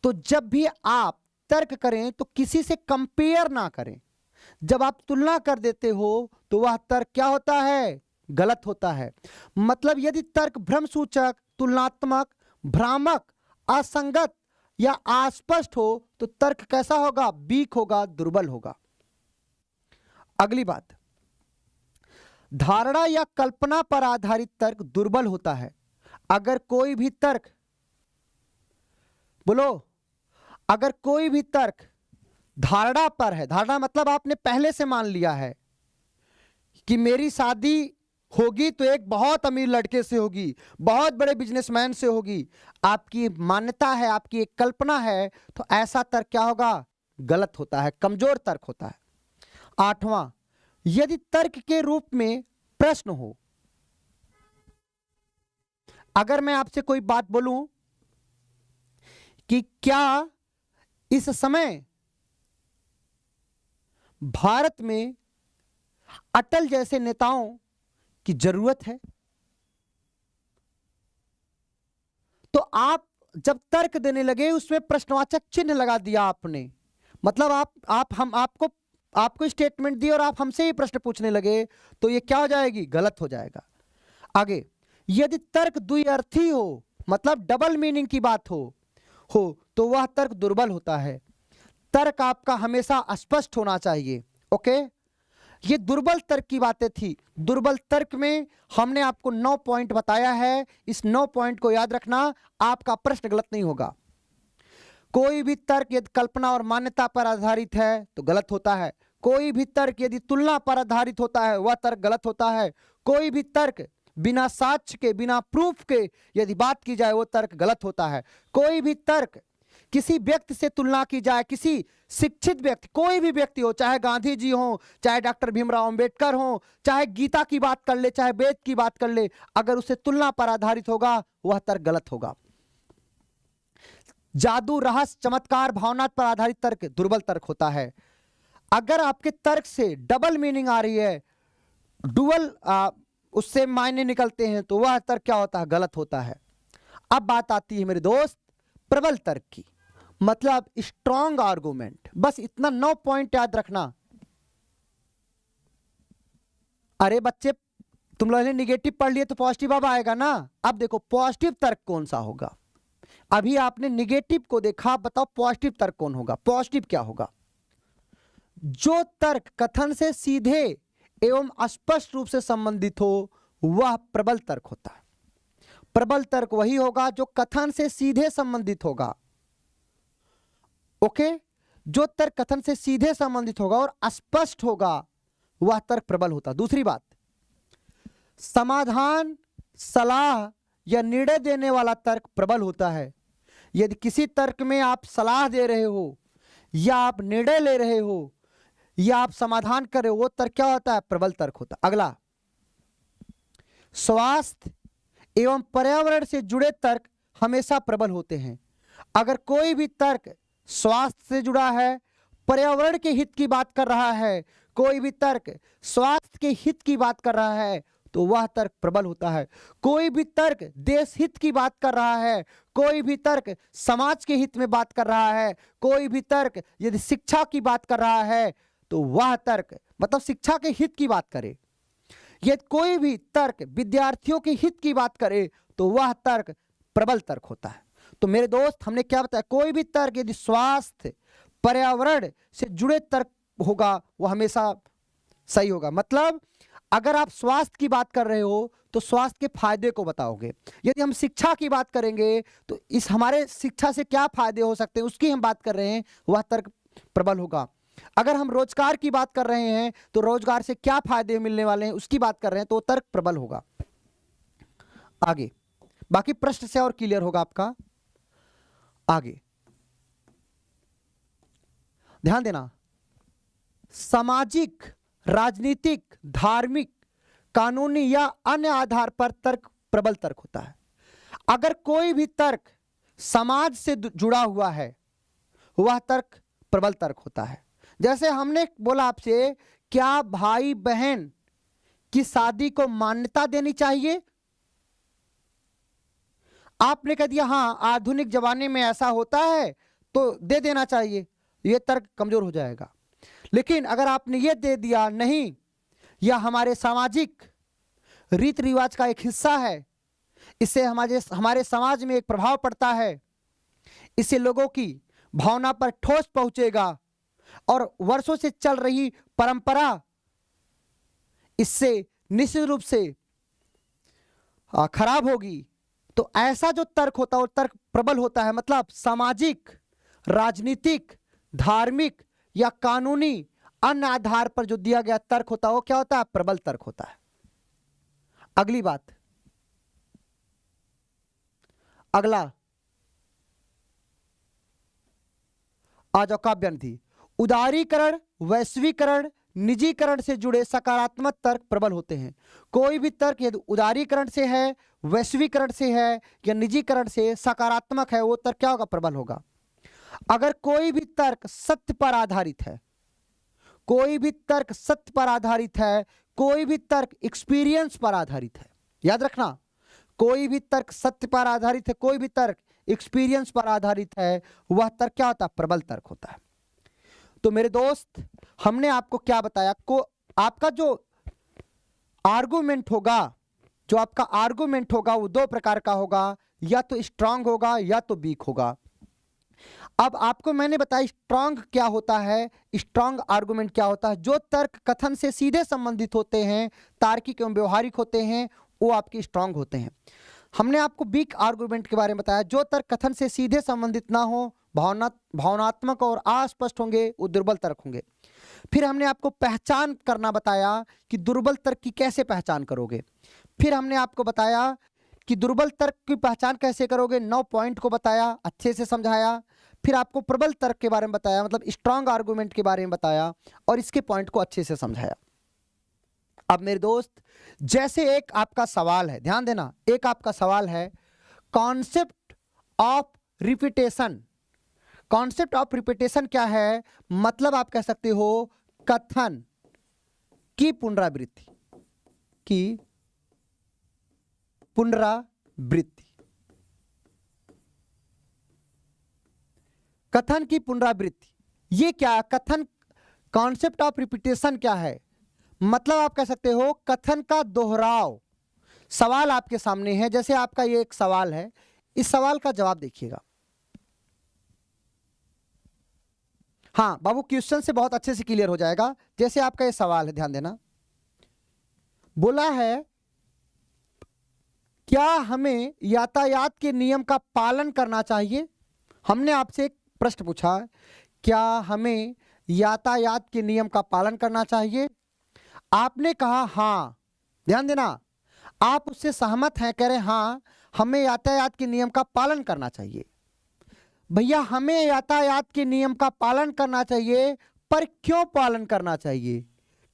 तो जब भी आप तर्क करें तो किसी से कंपेयर ना करें। जब आप तुलना कर देते हो तो वह तर्क क्या होता है? गलत होता है। मतलब यदि तर्क भ्रम सूचक, तुलनात्मक, भ्रामक, असंगत या अस्पष्ट हो तो तर्क कैसा होगा? वीक होगा, दुर्बल होगा। अगली बात, धारणा या कल्पना पर आधारित तर्क दुर्बल होता है। अगर कोई भी तर्क, बोलो, अगर कोई भी तर्क धारणा पर है, धारणा मतलब आपने पहले से मान लिया है कि मेरी शादी होगी तो एक बहुत अमीर लड़के से होगी, बहुत बड़े बिजनेसमैन से होगी, आपकी मान्यता है, आपकी एक कल्पना है, तो ऐसा तर्क क्या होगा? गलत होता है, कमजोर तर्क होता है। 8वां, यदि तर्क के रूप में प्रश्न हो। अगर मैं आपसे कोई बात बोलूं कि क्या इस समय भारत में अटल जैसे नेताओं की जरूरत है, तो आप जब तर्क देने लगे उसमें प्रश्नवाचक चिन्ह लगा दिया आपने। मतलब आपको स्टेटमेंट दी और आप हमसे ही प्रश्न पूछने लगे, तो ये क्या हो जाएगी? गलत हो जाएगा। आगे, यदि तर्क द्विअर्थी हो, मतलब डबल मीनिंग की बात हो तो वह तर्क दुर्बल होता है। तर्क आपका हमेशा स्पष्ट होना चाहिए। ओके, ये दुर्बल तर्क की बातें थी। दुर्बल तर्क में हमने आपको 9 पॉइंट बताया है। इस 9 पॉइंट को याद रखना, आपका प्रश्न गलत नहीं होगा। कोई भी तर्क यदि कल्पना और मान्यता पर आधारित है तो गलत होता है। कोई भी तर्क यदि तुलना पर आधारित होता है वह तर्क गलत होता है। कोई भी तर्क बिना साक्ष्य के, बिना प्रूफ के यदि बात की जाए वो तर्क गलत होता है। कोई भी तर्क किसी व्यक्ति से तुलना की जाए, किसी शिक्षित व्यक्ति, कोई भी व्यक्ति हो, चाहे गांधी जी हो, चाहे डॉक्टर भीमराव अंबेडकर हो, चाहे गीता की बात कर ले, चाहे वेद की बात कर ले, अगर उससे तुलना पर आधारित होगा वह तर्क गलत होगा। जादू, रहस्य, चमत्कार, भावना पर आधारित तर्क दुर्बल तर्क होता है। अगर आपके तर्क से डबल मीनिंग आ रही है, डुअल उससे मायने निकलते हैं, तो वह तर्क क्या होता है? गलत होता है। अब बात आती है मेरे दोस्त प्रबल तर्क की, मतलब स्ट्रॉन्ग आर्गुमेंट। बस इतना 9 पॉइंट याद रखना। अरे बच्चे, तुम लोगों ने निगेटिव पढ़ लिए तो पॉजिटिव अब आएगा ना। अब देखो पॉजिटिव तर्क कौन सा होगा। अभी आपने निगेटिव को देखा, बताओ पॉजिटिव तर्क कौन होगा? पॉजिटिव क्या होगा? जो तर्क कथन से सीधे एवं स्पष्ट रूप से संबंधित हो वह प्रबल तर्क होता है। प्रबल तर्क वही होगा जो कथन से सीधे संबंधित होगा। ओके, जो तर्क कथन से सीधे संबंधित होगा और स्पष्ट होगा वह तर्क प्रबल होता है। दूसरी बात, समाधान, सलाह या निर्णय देने वाला तर्क प्रबल होता है। यदि किसी तर्क में आप सलाह दे रहे हो या आप निर्णय ले रहे हो या आप समाधान कर रहे हो, वो तर्क क्या होता है? प्रबल तर्क होता है। अगला, स्वास्थ्य एवं पर्यावरण से जुड़े तर्क हमेशा प्रबल होते हैं। अगर कोई भी तर्क स्वास्थ्य से जुड़ा है, पर्यावरण के हित की बात कर रहा है, कोई भी तर्क स्वास्थ्य के हित की बात कर रहा है, तो वह तर्क प्रबल होता है। कोई भी तर्क देश हित की बात कर रहा है, कोई भी तर्क समाज के हित में बात कर रहा है, कोई भी तर्क यदि शिक्षा की बात कर रहा है, तो वह तर्क मतलब शिक्षा के हित की बात करे। यदि कोई भी तर्क विद्यार्थियों के हित की बात करे, तो वह तर्क प्रबल तर्क होता है। तो मेरे दोस्त, हमने क्या बताया? कोई भी तर्क यदि स्वास्थ्य, पर्यावरण से जुड़े तर्क होगा, वह हमेशा सही होगा। मतलब अगर आप स्वास्थ्य की बात कर रहे हो तो स्वास्थ्य के फायदे को बताओगे। यदि हम शिक्षा की बात करेंगे तो इस हमारे शिक्षा से क्या फायदे हो सकते हैं उसकी हम बात कर रहे हैं, वह तर्क प्रबल होगा। अगर हम रोजगार की बात कर रहे हैं तो रोजगार से क्या फायदे मिलने वाले हैं उसकी बात कर रहे हैं, तो तर्क प्रबल होगा। आगे बाकी प्रश्न से और क्लियर होगा आपका। आगे ध्यान देना, सामाजिक, राजनीतिक, धार्मिक, कानूनी या अन्य आधार पर तर्क प्रबल तर्क होता है। अगर कोई भी तर्क समाज से जुड़ा हुआ है, वह तर्क प्रबल तर्क होता है। जैसे हमने बोला आपसे, क्या भाई बहन की शादी को मान्यता देनी चाहिए? आपने कह दिया हाँ, आधुनिक जमाने में ऐसा होता है तो दे देना चाहिए, यह तर्क कमजोर हो जाएगा। लेकिन अगर आपने ये दे दिया नहीं, यह हमारे सामाजिक रीति रिवाज का एक हिस्सा है, इससे हमारे समाज में एक प्रभाव पड़ता है, इससे लोगों की भावना पर ठोस पहुंचेगा और वर्षों से चल रही परंपरा इससे निश्चित रूप से खराब होगी, तो ऐसा जो तर्क होता है वो तर्क प्रबल होता है। मतलब सामाजिक, राजनीतिक, धार्मिक या कानूनी अन्य आधार पर जो दिया गया तर्क होता है वो क्या होता है? प्रबल तर्क होता है। अगली बात, अगला आ जाओ काव्यानिधि। उदारीकरण, वैश्वीकरण, निजीकरण से जुड़े सकारात्मक तर्क प्रबल होते हैं। कोई भी तर्क यदि उदारीकरण से है, वैश्वीकरण से है या निजीकरण से सकारात्मक है, वो तर्क क्या होगा? प्रबल होगा। अगर कोई भी तर्क सत्य पर आधारित है, कोई भी तर्क सत्य पर आधारित है, कोई भी तर्क एक्सपीरियंस पर आधारित है, याद रखना, कोई भी तर्क सत्य पर आधारित है, कोई भी तर्क एक्सपीरियंस पर आधारित है, वह तर्क क्या होता है? प्रबल तर्क होता है। तो मेरे दोस्त, हमने आपको क्या बताया? आपका जो आर्गुमेंट होगा, जो आपका आर्गुमेंट होगा वो दो प्रकार का होगा, या तो स्ट्रांग होगा या तो वीक होगा। अब आपको मैंने बताया स्ट्रांग क्या होता है, स्ट्रांग आर्गुमेंट क्या होता है। जो तर्क कथन से सीधे संबंधित होते हैं, तार्किक एवं व्यवहारिक होते हैं, वो आपके स्ट्रांग होते हैं। हमने आपको वीक आर्गुमेंट के बारे में बताया, जो तर्क कथन से सीधे संबंधित ना हो, भावनात्मक और अस्पष्ट होंगे, वो दुर्बल तर्क होंगे। फिर हमने आपको पहचान करना बताया कि दुर्बल तर्क की कैसे पहचान करोगे। फिर हमने आपको बताया कि दुर्बल तर्क की पहचान कैसे करोगे, 9 पॉइंट को बताया, अच्छे से समझाया। फिर आपको प्रबल तर्क के बारे में बताया, मतलब स्ट्रांग आर्गुमेंट के बारे में बताया और इसके पॉइंट को अच्छे से समझाया। अब मेरे दोस्त, जैसे एक आपका सवाल है, ध्यान देना, एक आपका सवाल है concept of repetition. Concept of repetition क्या है? मतलब आप कह सकते हो कथन की पुनरावृत्ति, की पुनरावृत्ति, कथन की पुनरावृत्ति। ये क्या कथन, कॉन्सेप्ट ऑफ रिपीटेशन क्या है? मतलब आप कह सकते हो कथन का दोहराव। सवाल आपके सामने है, जैसे आपका ये एक सवाल है, इस सवाल का जवाब देखिएगा। हाँ बाबू, क्वेश्चन से बहुत अच्छे से क्लियर हो जाएगा। जैसे आपका ये सवाल है, ध्यान देना, बोला है क्या हमें यातायात के नियम का पालन करना चाहिए? हमने आपसे एक प्रश्न पूछा, क्या हमें यातायात के नियम का पालन करना चाहिए? आपने कहा हाँ, ध्यान देना, आप उससे सहमत हैं, कह रहे हाँ हमें यातायात के नियम का पालन करना चाहिए। भैया हमें यातायात के नियम का पालन करना चाहिए, पर क्यों पालन करना चाहिए?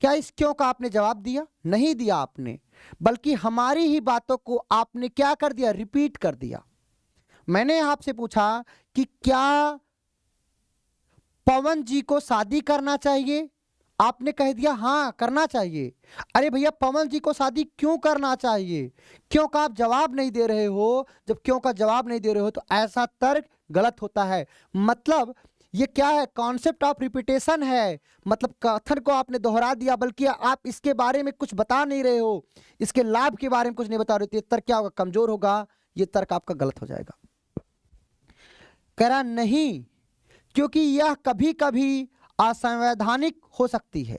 क्या इस क्यों का आपने जवाब दिया? नहीं दिया आपने, बल्कि हमारी ही बातों को आपने क्या कर दिया? रिपीट कर दिया। मैंने आपसे पूछा कि क्या पवन जी को शादी करना चाहिए? आपने कह दिया हाँ करना चाहिए। अरे भैया पवन जी को शादी क्यों करना चाहिए? क्यों का आप जवाब नहीं दे रहे हो। जब क्यों का जवाब नहीं दे रहे हो तो ऐसा तर्क गलत होता है। मतलब ये क्या है? कॉन्सेप्ट ऑफ रिपीटेशन है। मतलब कथन को आपने दोहरा दिया, बल्कि आप इसके बारे में कुछ बता नहीं रहे हो, इसके लाभ के बारे में कुछ नहीं बता रहे हो। ये तर्क क्या होगा? कमजोर होगा। ये तर्क आपका गलत हो जाएगा। कह रहा नहीं, क्योंकि यह कभी कभी असंवैधानिक हो सकती है।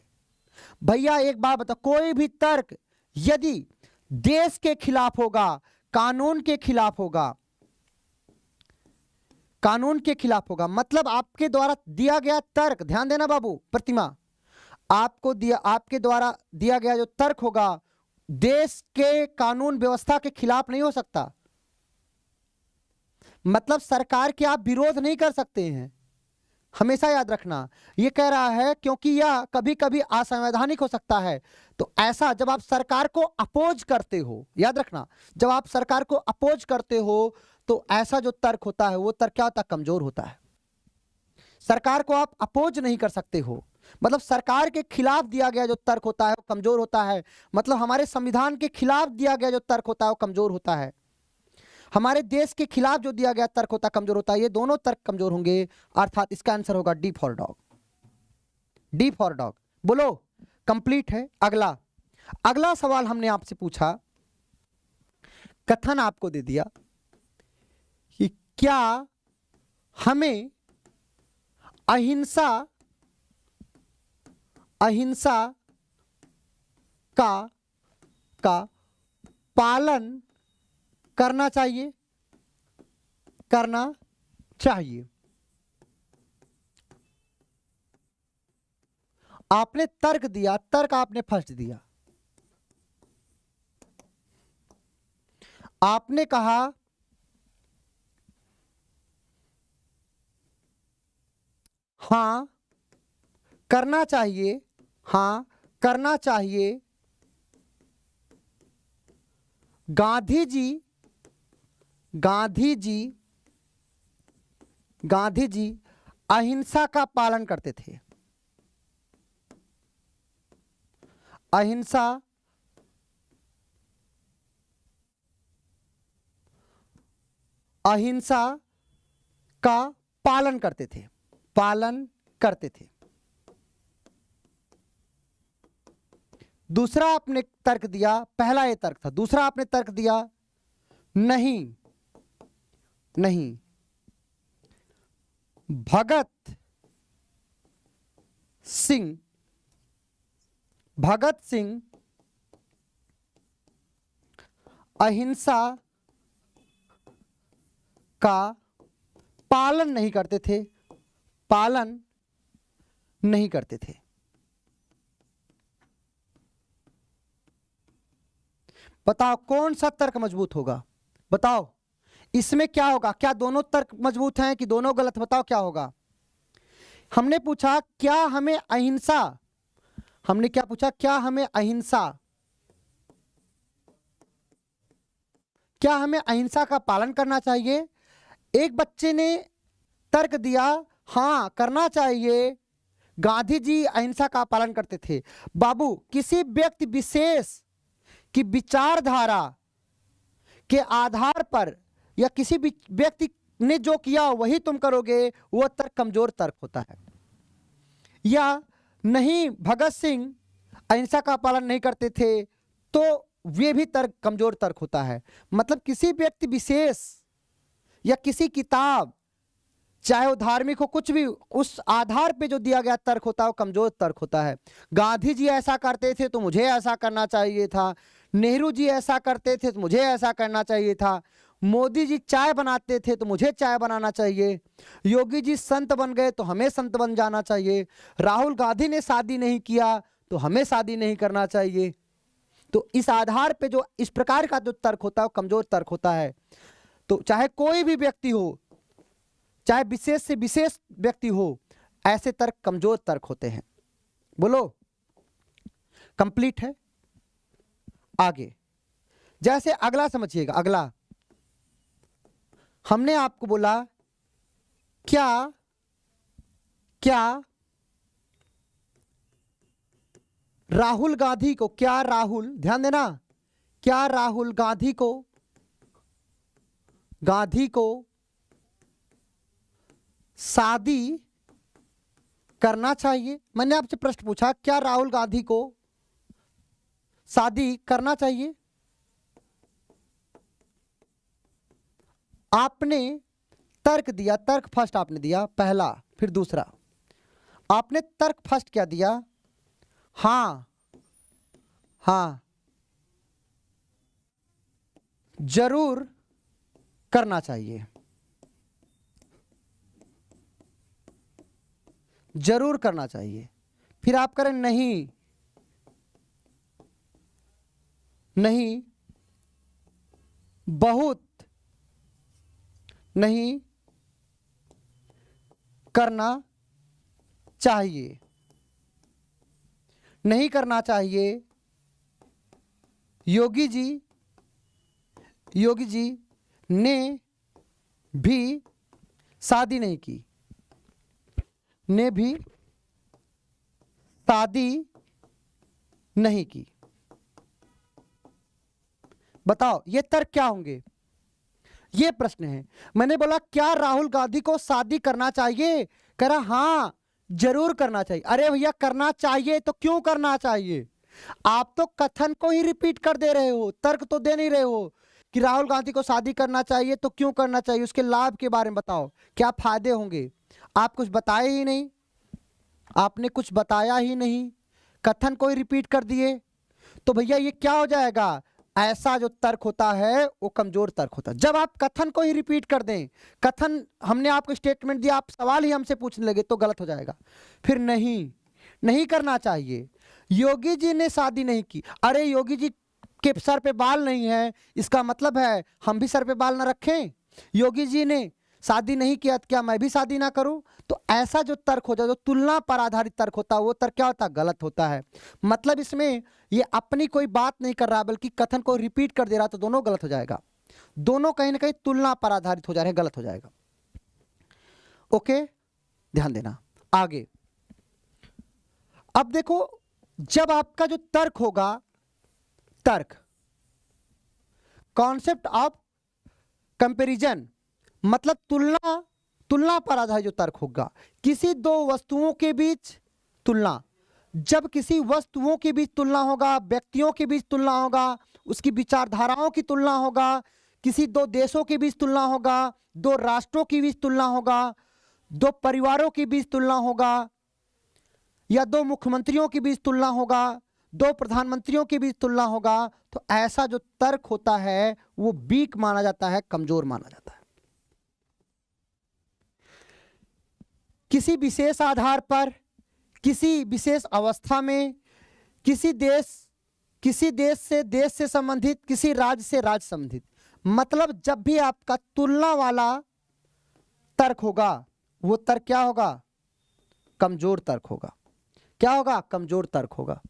भैया एक बात बताओ, कोई भी तर्क यदि देश के खिलाफ होगा, कानून के खिलाफ होगा, कानून के खिलाफ होगा, मतलब आपके द्वारा दिया गया तर्क, ध्यान देना बाबू, प्रतिमा, आपको दिया, आपके द्वारा दिया गया जो तर्क होगा देश के कानून व्यवस्था के खिलाफ नहीं हो सकता। मतलब सरकार के आप विरोध नहीं कर सकते हैं, हमेशा याद रखना। ये कह रहा है क्योंकि यह कभी कभी असंवैधानिक हो सकता है। तो ऐसा जब आप सरकार को अपोज करते हो, याद रखना, जब आप सरकार को अपोज करते हो तो ऐसा जो तर्क होता है वो तर्क क्या होता है? कमजोर होता है। सरकार को आप अपोज नहीं कर सकते हो, मतलब सरकार के खिलाफ दिया गया जो तर्क होता है वो कमजोर होता है। मतलब हमारे संविधान के खिलाफ दिया गया जो तर्क होता है वो कमजोर होता है। हमारे देश के खिलाफ जो दिया गया तर्क होता है कमजोर होता है। ये दोनों तर्क कमजोर होंगे, अर्थात इसका आंसर होगा D for dog. D for dog. बोलो कंप्लीट है। अगला, अगला सवाल हमने आपसे पूछा, कथन आपको दे दिया कि क्या हमें अहिंसा का पालन करना चाहिए? करना चाहिए। आपने तर्क दिया, तर्क आपने फर्स्ट दिया। आपने कहा हां करना चाहिए, हां करना चाहिए। गांधी जी अहिंसा का पालन करते थे। अहिंसा का पालन करते थे, पालन करते थे। दूसरा आपने तर्क दिया, पहला ये तर्क था, दूसरा आपने तर्क दिया नहीं, भगत सिंह अहिंसा का पालन नहीं करते थे, पालन नहीं करते थे। बताओ कौन सा तर्क मजबूत होगा? बताओ इसमें क्या होगा? क्या दोनों तर्क मजबूत हैं कि दोनों गलत? बताओ क्या होगा? हमने पूछा क्या हमें अहिंसा, हमने क्या पूछा? क्या हमें अहिंसा, क्या हमें अहिंसा का पालन करना चाहिए? एक बच्चे ने तर्क दिया हां करना चाहिए, गांधी जी अहिंसा का पालन करते थे। बाबू किसी व्यक्ति विशेष की विचारधारा के आधार पर या किसी भी व्यक्ति ने जो किया वही तुम करोगे, वह तर्क कमजोर तर्क होता है। या नहीं भगत सिंह अहिंसा का पालन नहीं करते थे तो वे भी तर्क कमजोर तर्क होता है। मतलब किसी व्यक्ति विशेष या किसी किताब, चाहे वो धार्मिक हो, कुछ भी, उस आधार पे जो दिया गया तर्क होता है वो कमजोर तर्क होता है। गांधी जी ऐसा करते थे तो मुझे ऐसा करना चाहिए था, नेहरू जी ऐसा करते थे तो मुझे ऐसा करना चाहिए था, मोदी जी चाय बनाते थे तो मुझे चाय बनाना चाहिए, योगी जी संत बन गए तो हमें संत बन जाना चाहिए, राहुल गांधी ने शादी नहीं किया तो हमें शादी नहीं करना चाहिए। तो इस आधार पे जो इस प्रकार का जो तर्क होता है वो कमजोर तर्क होता है। तो चाहे कोई भी व्यक्ति हो, चाहे विशेष से विशेष व्यक्ति हो, ऐसे तर्क कमजोर तर्क होते हैं। बोलो, कंप्लीट है? आगे जैसे अगला समझिएगा। अगला हमने आपको बोला क्या राहुल गांधी को, क्या राहुल, ध्यान देना, क्या राहुल गांधी को शादी करना चाहिए? मैंने आपसे प्रश्न पूछा, क्या राहुल गांधी को शादी करना चाहिए? आपने तर्क दिया, तर्क फर्स्ट आपने दिया, पहला, फिर दूसरा। आपने तर्क फर्स्ट क्या दिया? हाँ, जरूर करना चाहिए, जरूर करना चाहिए। फिर आप करें नहीं, बहुत नहीं करना चाहिए, नहीं करना चाहिए। योगी जी ने भी शादी नहीं की, ने भी शादी नहीं की। बताओ ये तर्क क्या होंगे? ये प्रश्न है। मैंने बोला क्या राहुल गांधी को शादी करना चाहिए? कह रहा हाँ जरूर करना चाहिए। अरे भैया करना चाहिए तो क्यों करना चाहिए? आप तो कथन को ही रिपीट कर दे रहे हो, तर्क तो दे नहीं रहे हो कि राहुल गांधी को शादी करना चाहिए तो क्यों करना चाहिए, उसके लाभ के बारे में बताओ, क्या फायदे होंगे। आप कुछ बताए ही नहीं, आपने कुछ बताया ही नहीं, कथन को ही रिपीट कर दिए। तो भैया ये क्या हो जाएगा? ऐसा जो तर्क होता है वो कमजोर तर्क होता है। जब आप कथन को ही रिपीट कर दें, कथन हमने आपको स्टेटमेंट दिया, आप सवाल ही हमसे पूछने लगे तो गलत हो जाएगा। फिर नहीं करना चाहिए। योगी जी ने शादी नहीं की। अरे योगी जी के सर पे बाल नहीं है, इसका मतलब है हम भी सर पे बाल ना रखें? योगी जी ने शादी नहीं किया तो क्या मैं भी शादी ना करूं? तो ऐसा जो तर्क होता है, जो तुलना पर आधारित तर्क होता है, वो तर्क क्या होता है? गलत होता है। मतलब इसमें ये अपनी कोई बात नहीं कर रहा बल्कि कथन को रिपीट कर दे रहा, तो दोनों गलत हो जाएगा। दोनों कहीं ना कहीं तुलना पर आधारित हो जा रहे हैं, गलत हो जाएगा। ओके, ध्यान देना। आगे अब देखो, जब आपका जो तर्क होगा, तर्क कॉन्सेप्ट ऑफ कंपैरिजन, मतलब तुलना पर आधारित जो तर्क होगा, किसी दो वस्तुओं के बीच तुलना, जब किसी वस्तुओं के बीच तुलना होगा, व्यक्तियों के बीच तुलना होगा, उसकी विचारधाराओं की तुलना होगा, किसी दो देशों के बीच तुलना होगा, दो राष्ट्रों के बीच तुलना होगा, दो परिवारों के बीच तुलना होगा, या दो मुख्यमंत्रियों के बीच तुलना होगा, दो प्रधानमंत्रियों के बीच तुलना होगा, तो ऐसा जो तर्क होता है वो वीक माना जाता है, कमजोर माना जाता है। किसी विशेष आधार पर, किसी विशेष अवस्था में, किसी देश से संबंधित, किसी राज्य से राज्य संबंधित, मतलब जब भी आपका तुलना वाला तर्क होगा वो तर्क क्या होगा? कमजोर तर्क होगा। क्या होगा? कमजोर तर्क होगा।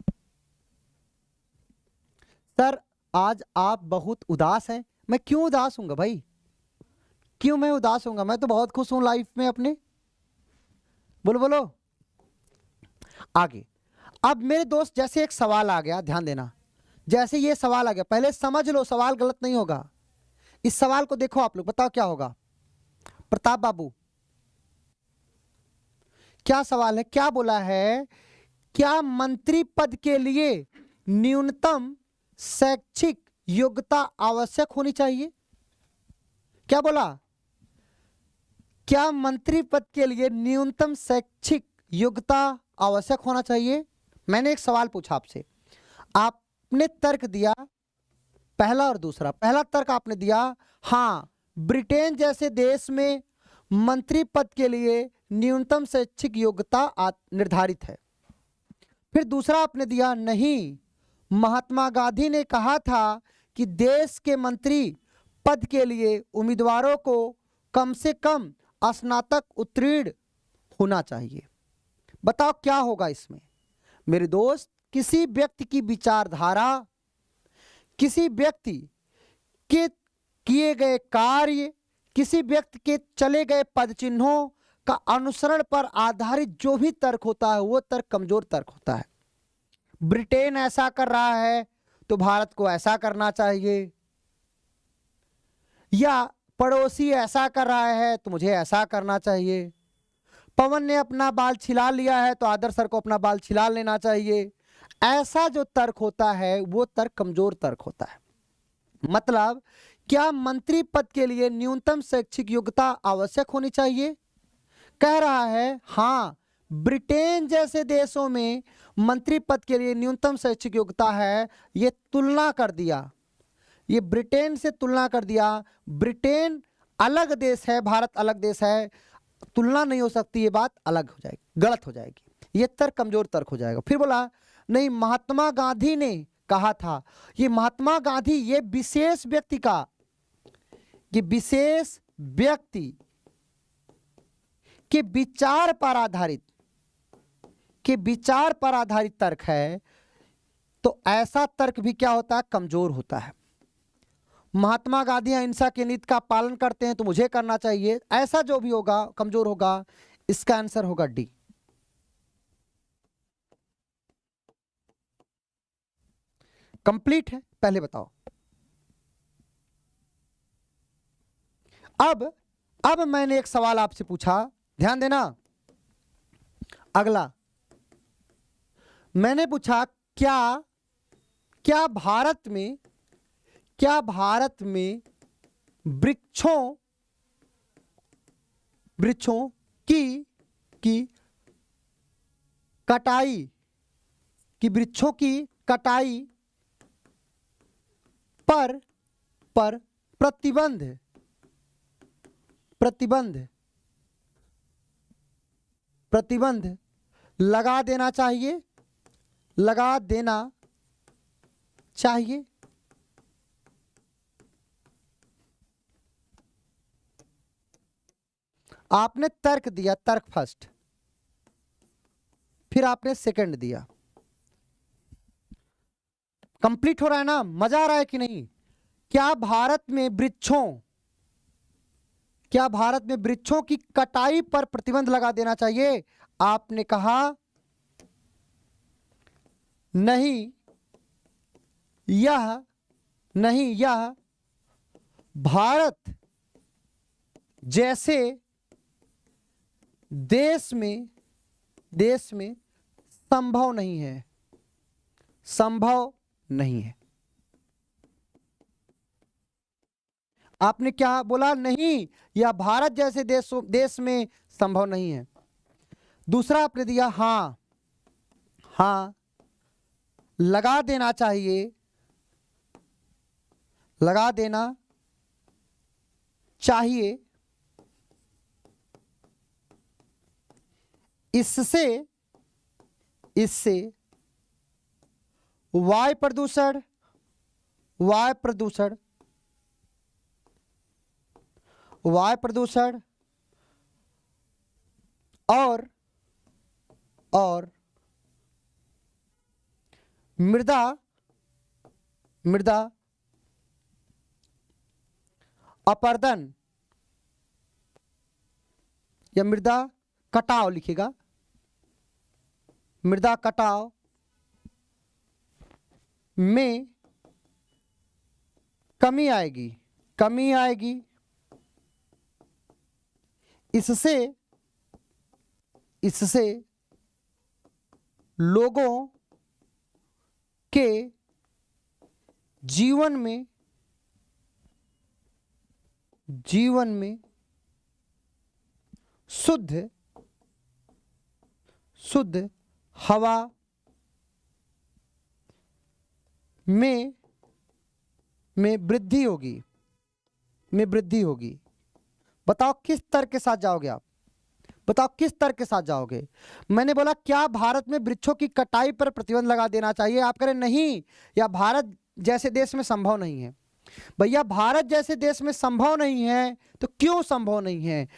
सर आज आप बहुत उदास हैं। मैं क्यों उदास हूंगा भाई? क्यों मैं उदास हूंगा? मैं तो बहुत खुश हूं लाइफ में अपने। बोलो। आगे अब मेरे दोस्त, जैसे एक सवाल आ गया, ध्यान देना, जैसे ये सवाल आ गया, पहले समझ लो सवाल गलत नहीं होगा। इस सवाल को देखो आप लोग, बताओ क्या होगा? प्रताप बाबू क्या सवाल है? क्या बोला है? क्या मंत्री पद के लिए न्यूनतम शैक्षिक योग्यता आवश्यक होनी चाहिए? क्या बोला? क्या मंत्री पद के लिए न्यूनतम शैक्षिक योग्यता आवश्यक होना चाहिए? मैंने एक सवाल पूछा आपसे, आपने तर्क दिया पहला और दूसरा। पहला तर्क आपने दिया हाँ ब्रिटेन जैसे देश में मंत्री पद के लिए न्यूनतम शैक्षिक योग्यता निर्धारित है। फिर दूसरा आपने दिया, नहीं, महात्मा गांधी ने कहा था कि देश के मंत्री पद के लिए उम्मीदवारों को कम से कम स्नातक उत्तीर्ण होना चाहिए। बताओ क्या होगा इसमें मेरे दोस्त। किसी व्यक्ति की विचारधारा, किसी व्यक्ति के किए गए कार्य, किसी व्यक्ति के चले गए पद चिन्हों का अनुसरण पर आधारित जो भी तर्क होता है वो तर्क कमजोर तर्क होता है। ब्रिटेन ऐसा कर रहा है तो भारत को ऐसा करना चाहिए, या पड़ोसी ऐसा कर रहा है तो मुझे ऐसा करना चाहिए। पवन ने अपना बाल छिला लिया है तो आदर्श सर को अपना बाल छिला लेना चाहिए। ऐसा जो तर्क होता है वो तर्क कमजोर तर्क होता है। मतलब क्या मंत्री पद के लिए न्यूनतम शैक्षिक योग्यता आवश्यक होनी चाहिए? कह रहा है हाँ, ब्रिटेन जैसे देशों में मंत्री पद के लिए न्यूनतम शैक्षिक योग्यता है। ये तुलना कर दिया, ये ब्रिटेन से तुलना कर दिया। ब्रिटेन अलग देश है, भारत अलग देश है, तुलना नहीं हो सकती, ये बात अलग हो जाएगी, गलत हो जाएगी, ये तर्क कमजोर तर्क हो जाएगा। फिर बोला नहीं, महात्मा गांधी ने कहा था। ये महात्मा गांधी ये विशेष व्यक्ति का, ये विशेष व्यक्ति के विचार पर आधारित, के विचार पर आधारित तर्क है, तो ऐसा तर्क भी क्या होता है? कमजोर होता है। महात्मा गांधी अहिंसा के नीति का पालन करते हैं तो मुझे करना चाहिए, ऐसा जो भी होगा कमजोर होगा। इसका आंसर होगा डी। कंप्लीट है? पहले बताओ। अब मैंने एक सवाल आपसे पूछा, ध्यान देना। अगला मैंने पूछा क्या भारत में वृक्षों की कटाई, कि वृक्षों की कटाई पर प्रतिबंध लगा देना चाहिए, लगा देना चाहिए। आपने तर्क दिया, तर्क फर्स्ट, फिर आपने सेकंड दिया। कंप्लीट हो रहा है ना? मजा आ रहा है कि नहीं? क्या भारत में वृक्षों की कटाई पर प्रतिबंध लगा देना चाहिए? आपने कहा नहीं, यह भारत जैसे देश में संभव नहीं है, संभव नहीं है। आपने क्या बोला? नहीं, यह भारत जैसे देश में संभव नहीं है। दूसरा आपने दिया हाँ, लगा देना चाहिए, लगा देना चाहिए। इससे वायु प्रदूषण और मृदा अपरदन या मृदा कटाव लिखेगा, मृदा कटाव में कमी आएगी। इससे लोगों के जीवन में शुद्ध हवा में वृद्धि होगी। बताओ किस तर्क के साथ जाओगे आप? बताओ किस तर्क के साथ जाओगे? मैंने बोला क्या भारत में वृक्षों की कटाई पर प्रतिबंध लगा देना चाहिए, आप कह रहे नहीं, या भारत जैसे देश में संभव नहीं है। भैया भारत जैसे देश में संभव नहीं है तो क्यों संभव नहीं है?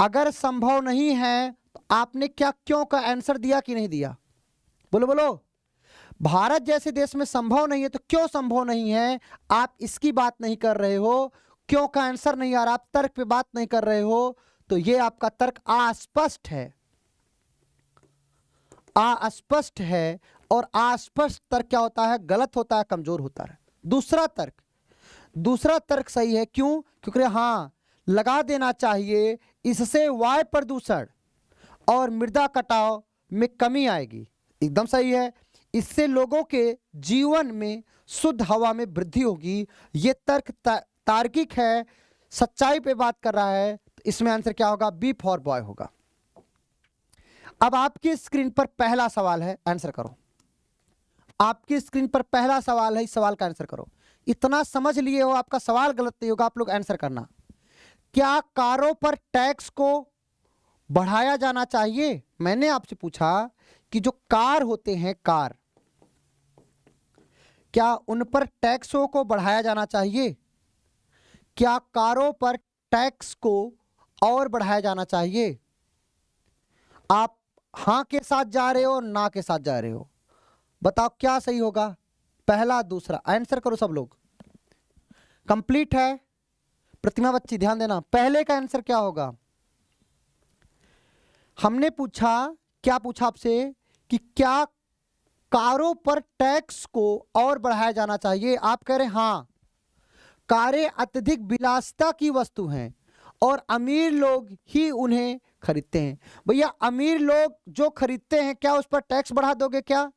अगर संभव नहीं है तो आपने क्या क्यों का आंसर दिया कि नहीं दिया? बोलो बोलो। भारत जैसे देश में संभव नहीं है तो क्यों संभव नहीं है, आप इसकी बात नहीं कर रहे हो, क्यों का आंसर नहीं आ रहा, आप तर्क पे बात नहीं कर रहे हो, तो ये आपका तर्क अस्पष्ट है, अस्पष्ट है। और अस्पष्ट तर्क क्या होता है? गलत होता है, कमजोर होता है। दूसरा तर्क सही है। क्यों? क्योंकि हाँ लगा देना चाहिए, इससे वायु प्रदूषण और मृदा कटाव में कमी आएगी, एकदम सही है। इससे लोगों के जीवन में शुद्ध हवा में वृद्धि होगी। ये तर्क तार्किक है, सच्चाई पे बात कर रहा है, तो इसमें आंसर क्या होगा? बी फॉर बॉय होगा। अब आपकी स्क्रीन पर पहला सवाल है, आंसर करो। आपकी स्क्रीन पर पहला सवाल है, इस सवाल का आंसर करो। इतना समझ लिए हो, आपका सवाल गलत नहीं होगा, आप लोग आंसर करना। क्या कारों पर टैक्स को बढ़ाया जाना चाहिए? मैंने आपसे पूछा कि जो कार होते हैं, कार, क्या उन पर टैक्सों को बढ़ाया जाना चाहिए? क्या कारों पर टैक्स को और बढ़ाया जाना चाहिए? आप हां के साथ जा रहे हो, ना के साथ जा रहे हो? बताओ क्या सही होगा? पहला दूसरा, आंसर करो सब लोग। कंप्लीट है? प्रतिमा बच्ची ध्यान देना, पहले का आंसर क्या होगा? हमने पूछा, क्या पूछा आपसे कि क्या कारों पर टैक्स को और बढ़ाया जाना चाहिए? आप कह रहे हैं हां, कारें अत्यधिक विलासिता की वस्तु हैं और अमीर लोग ही उन्हें खरीदते हैं। भैया अमीर लोग जो खरीदते हैं, क्या उस पर टैक्स बढ़ा दोगे क्या?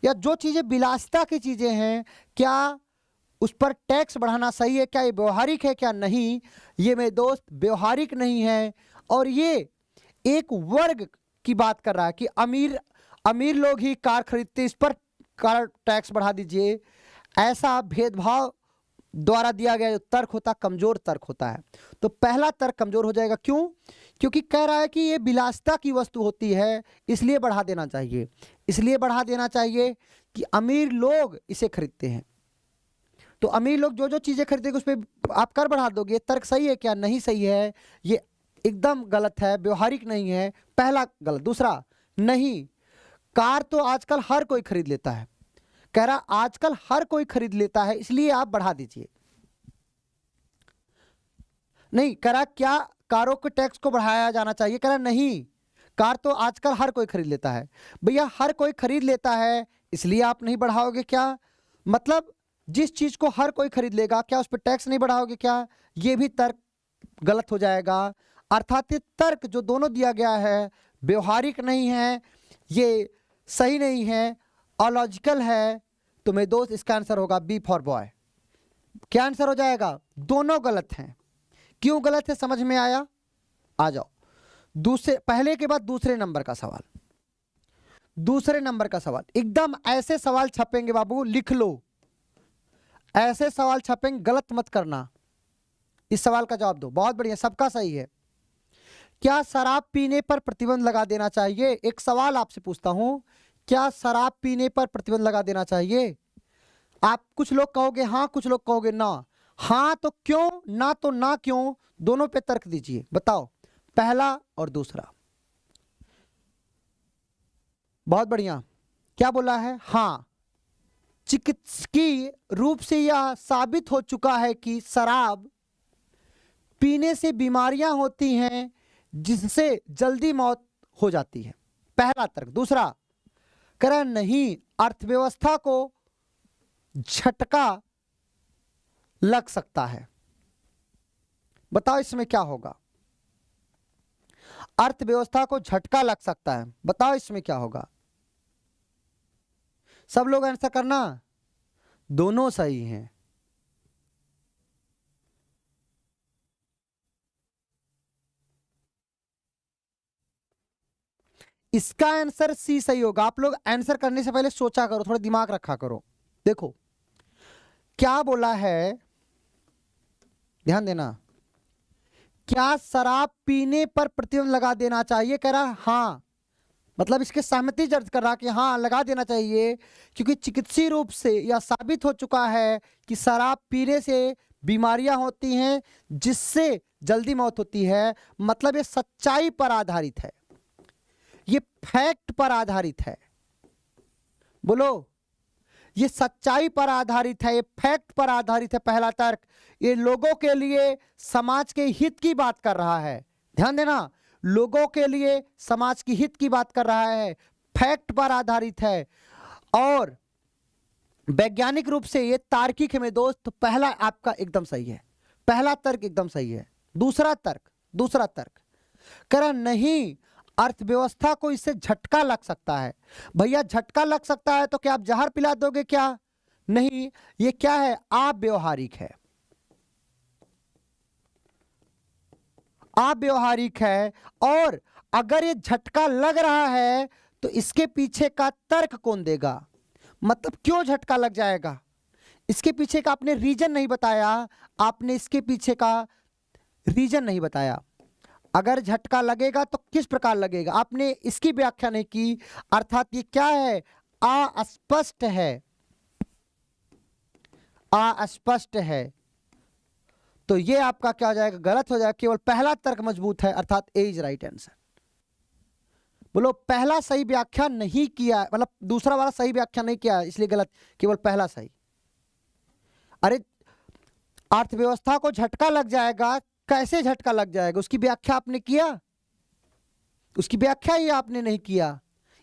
या जो चीजें विलासिता की चीजें हैं, क्या उस पर टैक्स बढ़ाना सही है? क्या ये व्यवहारिक है? क्या नहीं, ये मेरे दोस्त व्यवहारिक नहीं है। और ये एक वर्ग की बात कर रहा है कि अमीर लोग ही कार खरीदते, इस पर कार टैक्स बढ़ा दीजिए। ऐसा भेदभाव द्वारा दिया गया जो तर्क होता है, कमजोर तर्क होता है। तो पहला तर्क कमजोर हो जाएगा। क्यों? क्योंकि कह रहा है कि ये विलासिता की वस्तु होती है, इसलिए बढ़ा देना चाहिए। इसलिए बढ़ा देना चाहिए कि अमीर लोग इसे खरीदते हैं, तो अमीर लोग जो जो चीजें खरीदेंगे उस पर आप कर बढ़ा दोगे। तर्क सही है क्या? नहीं सही है, ये एकदम गलत है, व्यवहारिक नहीं है। पहला गलत। दूसरा, नहीं, कार तो आजकल हर कोई खरीद लेता है। कह रहा आजकल हर कोई खरीद लेता है, इसलिए आप बढ़ा दीजिए। नहीं, कह रहा क्या कारों के टैक्स को बढ़ाया जाना चाहिए? कह रहा नहीं, कार तो आजकल हर कोई खरीद लेता है। भैया हर कोई खरीद लेता है, इसलिए आप नहीं बढ़ाओगे क्या? मतलब जिस चीज को हर कोई खरीद लेगा, क्या उस पर टैक्स नहीं बढ़ाओगे क्या? ये भी तर्क गलत हो जाएगा। अर्थात तर्क जो दोनों दिया गया है व्यवहारिक नहीं है, ये सही नहीं है, अलॉजिकल है। तो मेरे दोस्त इसका आंसर होगा बी फॉर बॉय। क्या आंसर हो जाएगा? दोनों गलत हैं। क्यों गलत है समझ में आया? आ जाओ दूसरे, पहले के बाद दूसरे नंबर का सवाल। दूसरे नंबर का सवाल, एकदम ऐसे सवाल छपेंगे बाबू, लिख लो, ऐसे सवाल छपेंगे, गलत मत करना। इस सवाल का जवाब दो। बहुत बढ़िया, सबका सही है। क्या शराब पीने पर प्रतिबंध लगा देना चाहिए? एक सवाल आपसे पूछता हूं, क्या शराब पीने पर प्रतिबंध लगा देना चाहिए? आप कुछ लोग कहोगे हाँ, कुछ लोग कहोगे ना। हाँ तो क्यों, ना तो ना क्यों, दोनों पे तर्क दीजिए। बताओ पहला और दूसरा। बहुत बढ़िया, क्या बोला है? हाँ, चिकित्सकीय रूप से यह साबित हो चुका है कि शराब पीने से बीमारियां होती हैं जिससे जल्दी मौत हो जाती है। पहला तर्क। दूसरा, कह रहा नहीं, अर्थव्यवस्था को झटका लग सकता है। बताओ इसमें क्या होगा? अर्थव्यवस्था को झटका लग सकता है, बताओ इसमें क्या होगा? सब लोग आंसर करना। दोनों सही हैं। इसका आंसर सी सही होगा। आप लोग आंसर करने से पहले सोचा करो, थोड़ा दिमाग रखा करो। देखो क्या बोला है, ध्यान देना। क्या शराब पीने पर प्रतिबंध लगा देना चाहिए? कह रहा हाँ, मतलब इसके सहमति दर्ज कर रहा कि हाँ लगा देना चाहिए, क्योंकि चिकित्सीय रूप से यह साबित हो चुका है कि शराब पीने से बीमारियां होती हैं जिससे जल्दी मौत होती है। मतलब ये सच्चाई पर आधारित है, ये फैक्ट पर आधारित है। बोलो, ये सच्चाई पर आधारित है, ये फैक्ट पर आधारित है। पहला तर्क ये लोगों के लिए समाज के हित की बात कर रहा है। ध्यान देना, लोगों के लिए समाज की हित की बात कर रहा है, फैक्ट पर आधारित है और वैज्ञानिक रूप से ये तार्किक है मेरे दोस्त। तो पहला आपका एकदम सही है, पहला तर्क एकदम सही है। दूसरा तर्क कह रहा नहीं, अर्थव्यवस्था को इससे झटका लग सकता है। भैया झटका लग सकता है तो क्या आप जहर पिला दोगे क्या? नहीं, ये क्या है? अव्यवहारिक है, अव्यवहारिक है। और अगर ये झटका लग रहा है तो इसके पीछे का तर्क कौन देगा? मतलब क्यों झटका लग जाएगा? इसके पीछे का आपने रीजन नहीं बताया, आपने इसके पीछे का रीजन नहीं बताया। अगर झटका लगेगा तो किस प्रकार लगेगा, आपने इसकी व्याख्या नहीं की। अर्थात ये क्या है? अस्पष्ट है, अस्पष्ट है। तो ये आपका क्या हो जाएगा? गलत हो जाएगा। केवल पहला तर्क मजबूत है, अर्थात ए इज राइट आंसर। बोलो, पहला सही व्याख्या नहीं किया, मतलब दूसरा वाला सही व्याख्या नहीं किया इसलिए गलत, केवल पहला सही। अरे अर्थव्यवस्था को झटका लग जाएगा, कैसे झटका लग जाएगा? उसकी व्याख्या आपने किया? उसकी व्याख्या ही आपने नहीं किया,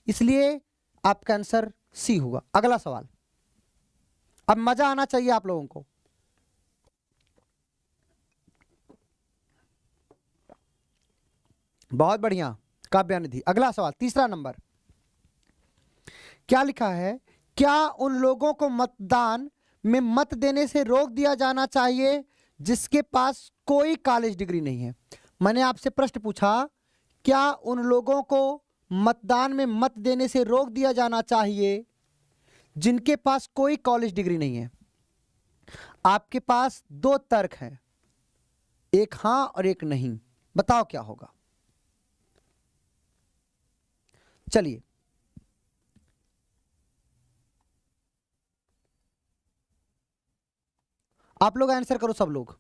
इसलिए आपका आंसर सी होगा। अगला सवाल, अब मजा आना चाहिए आप लोगों को। बहुत बढ़िया काव्यानिधि। अगला सवाल, तीसरा नंबर, क्या लिखा है? क्या उन लोगों को मतदान में मत देने से रोक दिया जाना चाहिए जिसके पास कोई कॉलेज डिग्री नहीं है? मैंने आपसे प्रश्न पूछा, क्या उन लोगों को मतदान में मत देने से रोक दिया जाना चाहिए जिनके पास कोई कॉलेज डिग्री नहीं है? आपके पास दो तर्क हैं, एक हां और एक नहीं। बताओ क्या होगा? चलिए, आप लोग आंसर करो, सब लोग।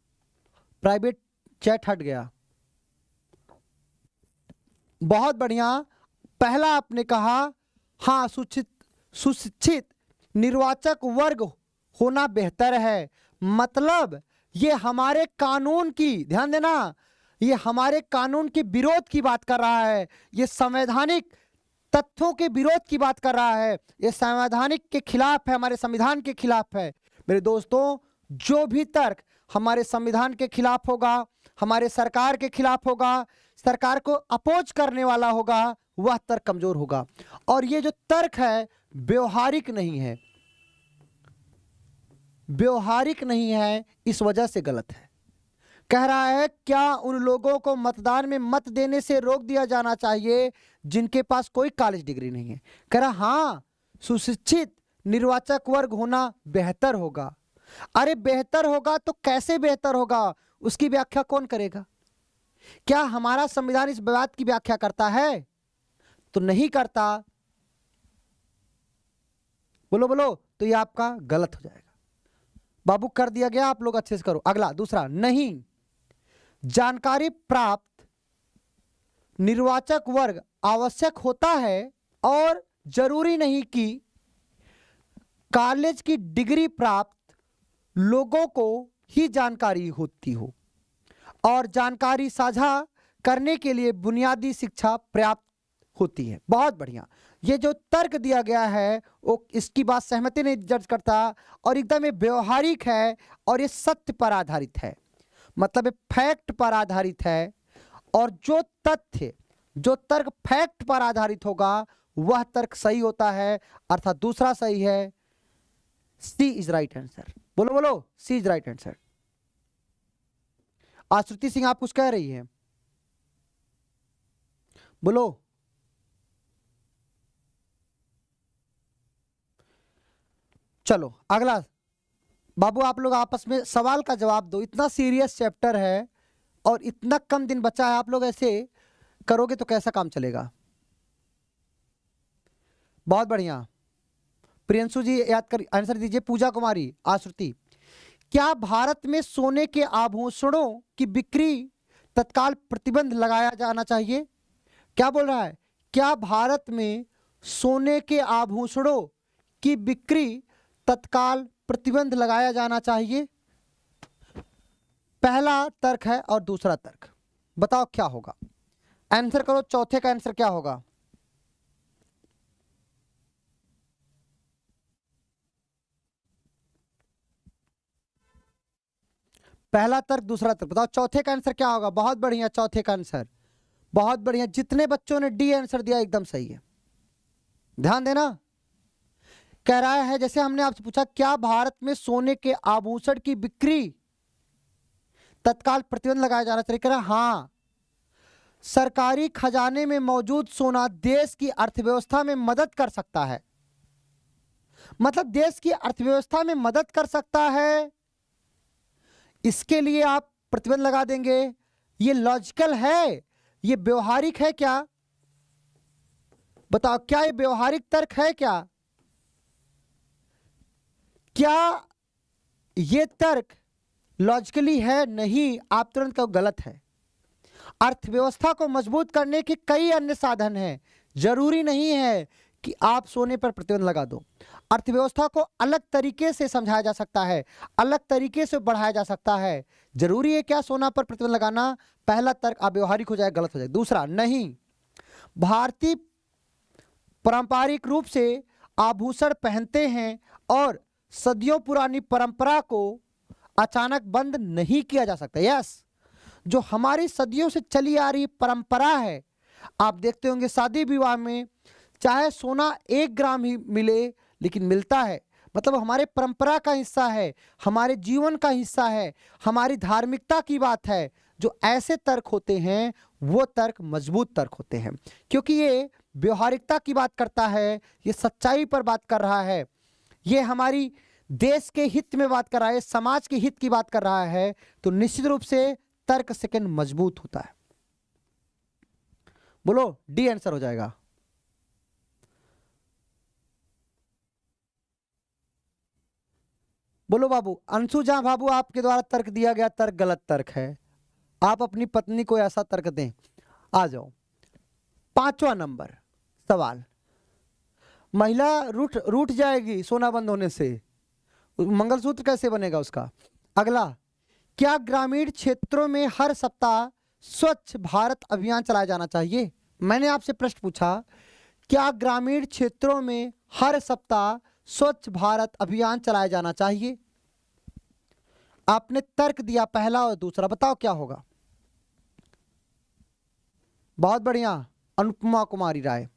प्राइवेट चैट हट गया। बहुत बढ़िया। पहला आपने कहा हाँ, सुशिक्षित निर्वाचक वर्ग होना बेहतर है। मतलब ये हमारे कानून की, ध्यान देना, ये हमारे कानून के विरोध की बात कर रहा है, ये संवैधानिक तथ्यों के विरोध की बात कर रहा है, ये संवैधानिक के खिलाफ है, हमारे संविधान के खिलाफ है। मेरे दोस्तों, जो भी तर्क हमारे संविधान के खिलाफ होगा, हमारे सरकार के खिलाफ होगा, सरकार को अपोज करने वाला होगा, वह तर्क कमजोर होगा। और ये जो तर्क है व्यवहारिक नहीं है, व्यवहारिक नहीं है, इस वजह से गलत है। कह रहा है क्या उन लोगों को मतदान में मत देने से रोक दिया जाना चाहिए जिनके पास कोई कॉलेज डिग्री नहीं है? कह रहा हाँ, सुशिक्षित निर्वाचक वर्ग होना बेहतर होगा। अरे बेहतर होगा तो कैसे बेहतर होगा, उसकी व्याख्या कौन करेगा? क्या हमारा संविधान इस बात की व्याख्या करता है? तो नहीं करता। बोलो बोलो, तो ये आपका गलत हो जाएगा। बाबू कर दिया गया, आप लोग अच्छे से करो। अगला, दूसरा, नहीं, जानकारी प्राप्त निर्वाचक वर्ग आवश्यक होता है और जरूरी नहीं कि कॉलेज की डिग्री प्राप्त लोगों को ही जानकारी होती हो, और जानकारी साझा करने के लिए बुनियादी शिक्षा पर्याप्त होती है। बहुत बढ़िया। ये जो तर्क दिया गया है वो इसकी बात सहमति नहीं दर्ज करता और एकदम ये व्यवहारिक है और ये सत्य पर आधारित है, मतलब ये फैक्ट पर आधारित है। और जो तथ्य, जो तर्क फैक्ट पर आधारित होगा वह तर्क सही होता है, अर्थात दूसरा सही है। सी इज राइट आंसर। बोलो बोलो, सी इज राइट आंसर। आश्रुति सिंह आप कुछ कह रही हैं? बोलो। चलो अगला। बाबू आप लोग आपस में सवाल का जवाब दो, इतना सीरियस चैप्टर है और इतना कम दिन बचा है, आप लोग ऐसे करोगे तो कैसा काम चलेगा। बहुत बढ़िया, प्रियंशु जी याद कर आंसर दीजिए। पूजा कुमारी, आश्रुति, क्या भारत में सोने के आभूषणों की बिक्री तत्काल प्रतिबंध लगाया जाना चाहिए? क्या बोल रहा है? क्या भारत में सोने के आभूषणों की बिक्री तत्काल प्रतिबंध लगाया जाना चाहिए? पहला तर्क है और दूसरा तर्क, बताओ क्या होगा? आंसर करो, चौथे का आंसर क्या होगा? पहला तर्क, दूसरा तर्क, बताओ चौथे का आंसर क्या होगा? बहुत बढ़िया, चौथे का आंसर, बहुत बढ़िया। जितने बच्चों ने डी आंसर दिया एकदम सही है, ध्यान देना। कह रहा है, जैसे हमने आपसे पूछा क्या भारत में सोने के आभूषण की बिक्री तत्काल प्रतिबंध लगाया जाना चाहिए, कह रहा हाँ, सरकारी खजाने में मौजूद सोना देश की अर्थव्यवस्था में मदद कर सकता है। मतलब देश की अर्थव्यवस्था में मदद कर सकता है, इसके लिए आप प्रतिबंध लगा देंगे। ये लॉजिकल है, ये व्यवहारिक है क्या? बताओ, क्या ये व्यवहारिक तर्क है क्या? क्या ये तर्क लॉजिकली है? नहीं, आप तुरंत कहो गलत है। अर्थव्यवस्था को मजबूत करने के कई अन्य साधन हैं, जरूरी नहीं है कि आप सोने पर प्रतिबंध लगा दो। अर्थव्यवस्था को अलग तरीके से समझाया जा सकता है, अलग तरीके से बढ़ाया जा सकता है। जरूरी है क्या सोना पर प्रतिबंध लगाना? पहला तर्क अव्यवहारिक हो जाए, गलत हो जाए। दूसरा, नहीं, भारतीय पारंपरिक रूप से आभूषण पहनते हैं और सदियों पुरानी परंपरा को अचानक बंद नहीं किया जा सकता। यस, जो हमारी सदियों से चली आ रही परंपरा है, आप देखते होंगे शादी विवाह में चाहे सोना 1 ग्राम ही मिले लेकिन मिलता है, मतलब हमारे परंपरा का हिस्सा है, हमारे जीवन का हिस्सा है, हमारी धार्मिकता की बात है। जो ऐसे तर्क होते हैं वो तर्क मजबूत तर्क होते हैं, क्योंकि ये व्यवहारिकता की बात करता है, ये सच्चाई पर बात कर रहा है, ये हमारी देश के हित में बात कर रहा है, समाज के हित की बात कर रहा है। तो निश्चित रूप से तर्क सेकंड मजबूत होता है। बोलो, डी आंसर हो जाएगा। बोलो बाबू, अंशु जहां बाबू आपके द्वारा तर्क दिया गया तर्क गलत तर्क है, आप अपनी पत्नी को ऐसा तर्क दें। आ जाओ, 5वां नंबर सवाल, महिला रूठ जाएगी सोना बंद होने से, मंगलसूत्र कैसे बनेगा उसका? अगला, क्या ग्रामीण क्षेत्रों में हर सप्ताह स्वच्छ भारत अभियान चलाया जाना चाहिए? मैंने आपसे प्रश्न पूछा, क्या ग्रामीण क्षेत्रों में हर सप्ताह स्वच्छ भारत अभियान चलाया जाना चाहिए? आपने तर्क दिया पहला और दूसरा, बताओ क्या होगा? बहुत बढ़िया, अनुपमा कुमारी राय,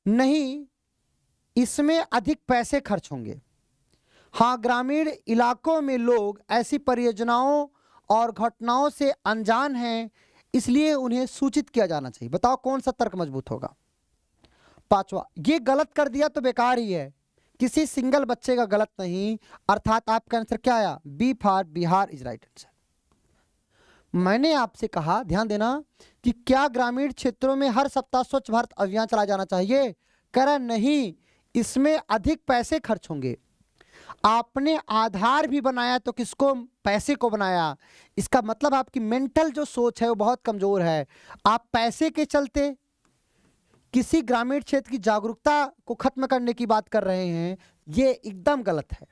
नहीं, इसमें अधिक पैसे खर्च होंगे। हाँ, ग्रामीण इलाकों में लोग ऐसी परियोजनाओं और घटनाओं से अनजान हैं, इसलिए उन्हें सूचित किया जाना चाहिए। बताओ कौन सा तर्क मजबूत होगा? 5वां, ये गलत कर दिया तो बेकार ही है, किसी सिंगल बच्चे का गलत नहीं, अर्थात आपका आंसर क्या आया? B for Bihar is right answer. मैंने आपसे कहा, ध्यान देना, कि क्या ग्रामीण क्षेत्रों में हर सप्ताह स्वच्छ भारत अभियान चलाया जाना चाहिए? कह रहा नहीं, इसमें अधिक पैसे खर्च होंगे। आपने आधार भी बनाया तो किसको? पैसे को बनाया। इसका मतलब आपकी मेंटल जो सोच है वो बहुत कमजोर है। आप पैसे के चलते किसी ग्रामीण क्षेत्र की जागरूकता को खत्म करने की बात कर रहे हैं, ये एकदम गलत है।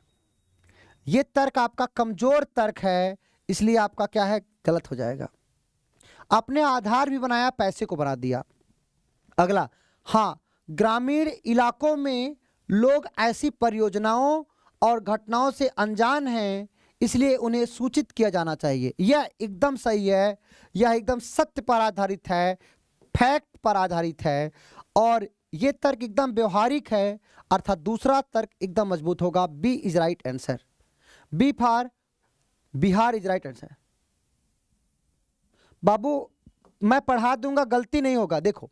ये तर्क आपका कमजोर तर्क है, इसलिए आपका क्या है? गलत हो जाएगा। आपने आधार भी बनाया, पैसे को बना दिया। अगला, हाँ, ग्रामीण इलाकों में लोग ऐसी परियोजनाओं और घटनाओं से अनजान हैं, इसलिए उन्हें सूचित किया जाना चाहिए। यह एकदम सही है, यह एकदम सत्य पर आधारित है, फैक्ट पर आधारित है, और यह तर्क एकदम व्यवहारिक है, अर्थात दूसरा तर्क एकदम मजबूत होगा। B is right answer, B for Bihar is right answer. बाबू मैं पढ़ा दूंगा, गलती नहीं होगा। देखो,